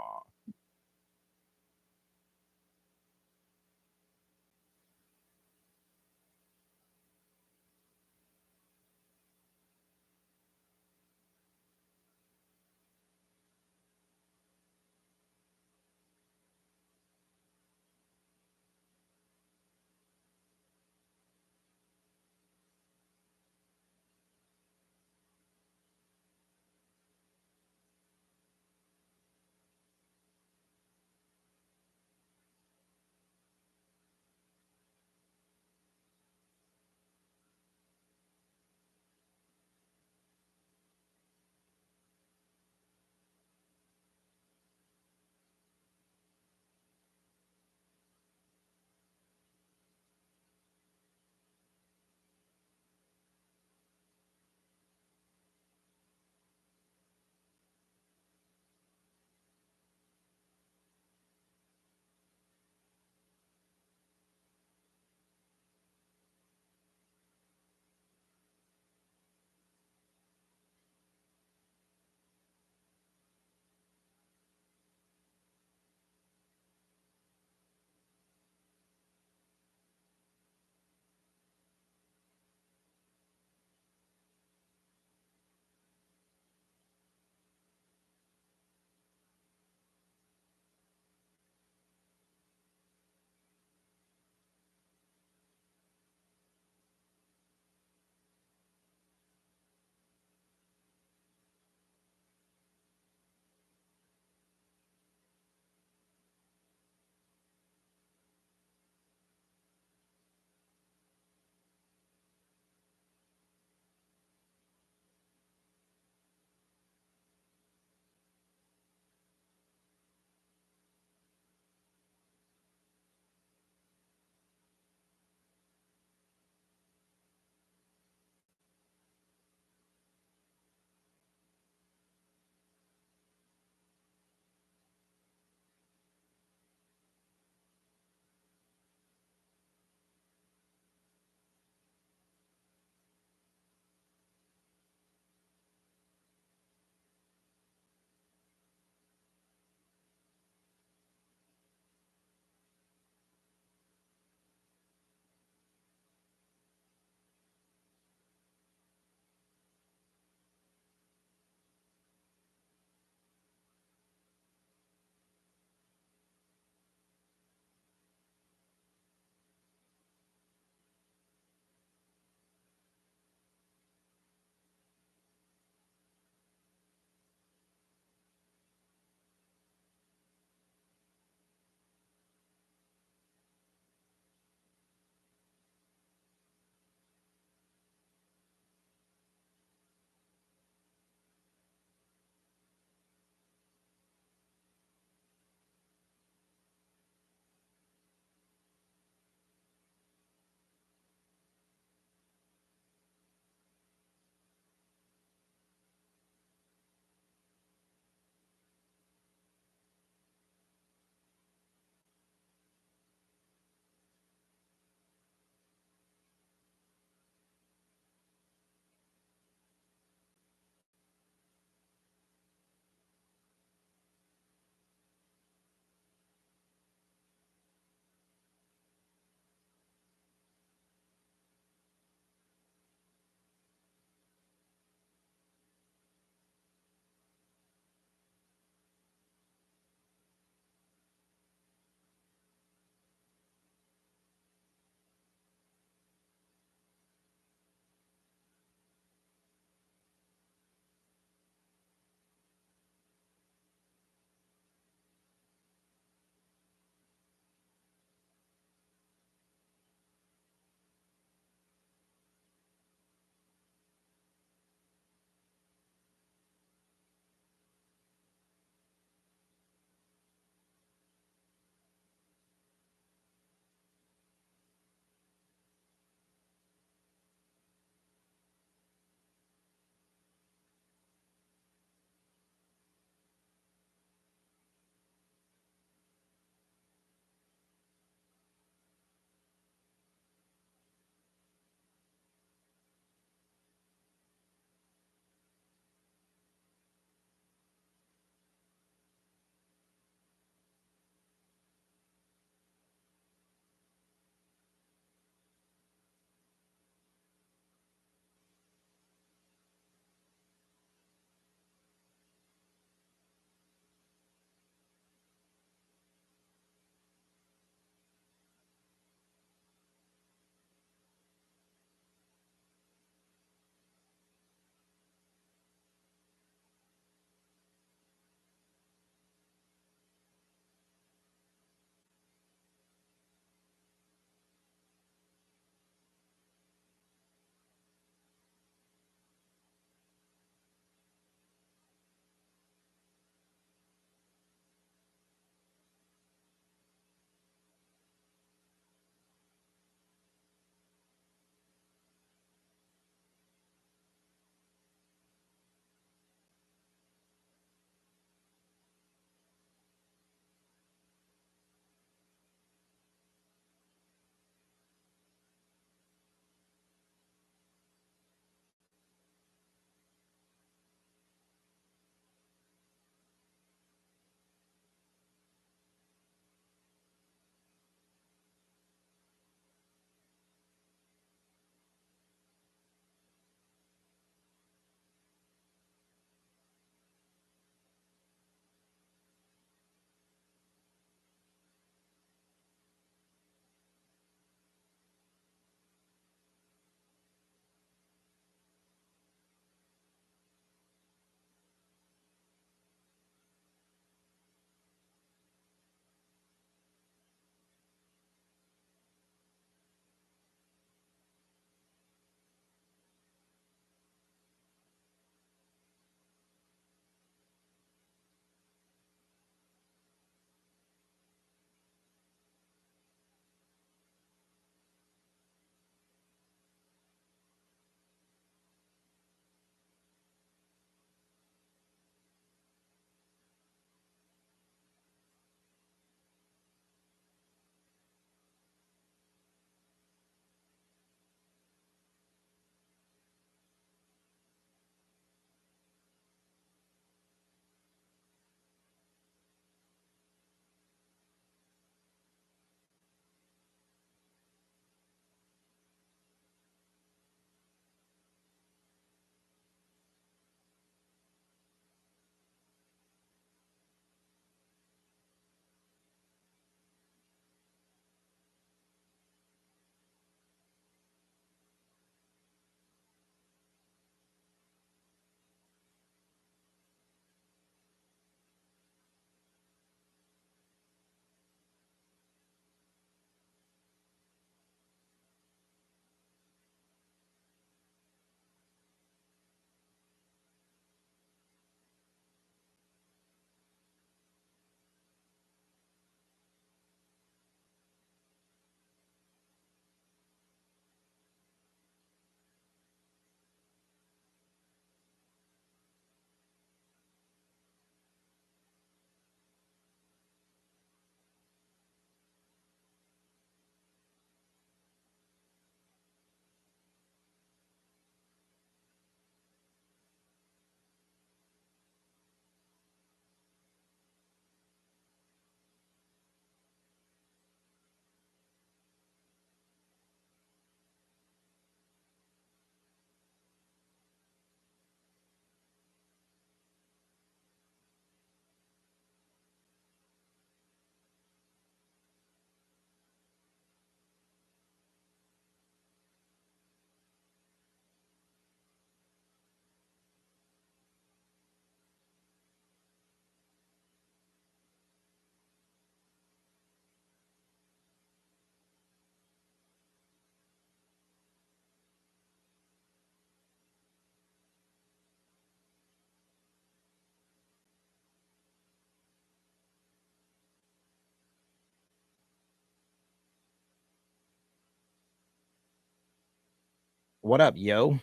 What up, yo?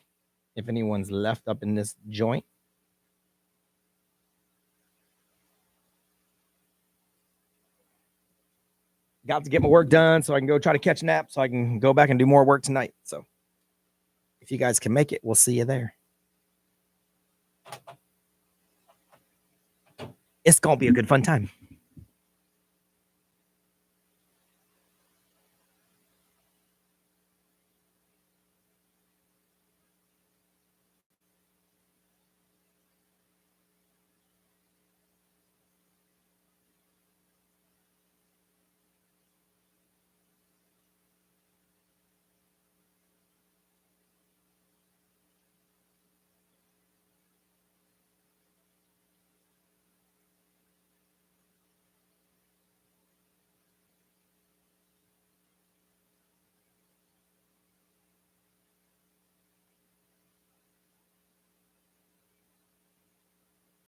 If anyone's left up in this joint. Got to get my work done so I can go try to catch a nap so I can go back and do more work tonight. So if you guys can make it, we'll see you there. It's going to be a good fun time.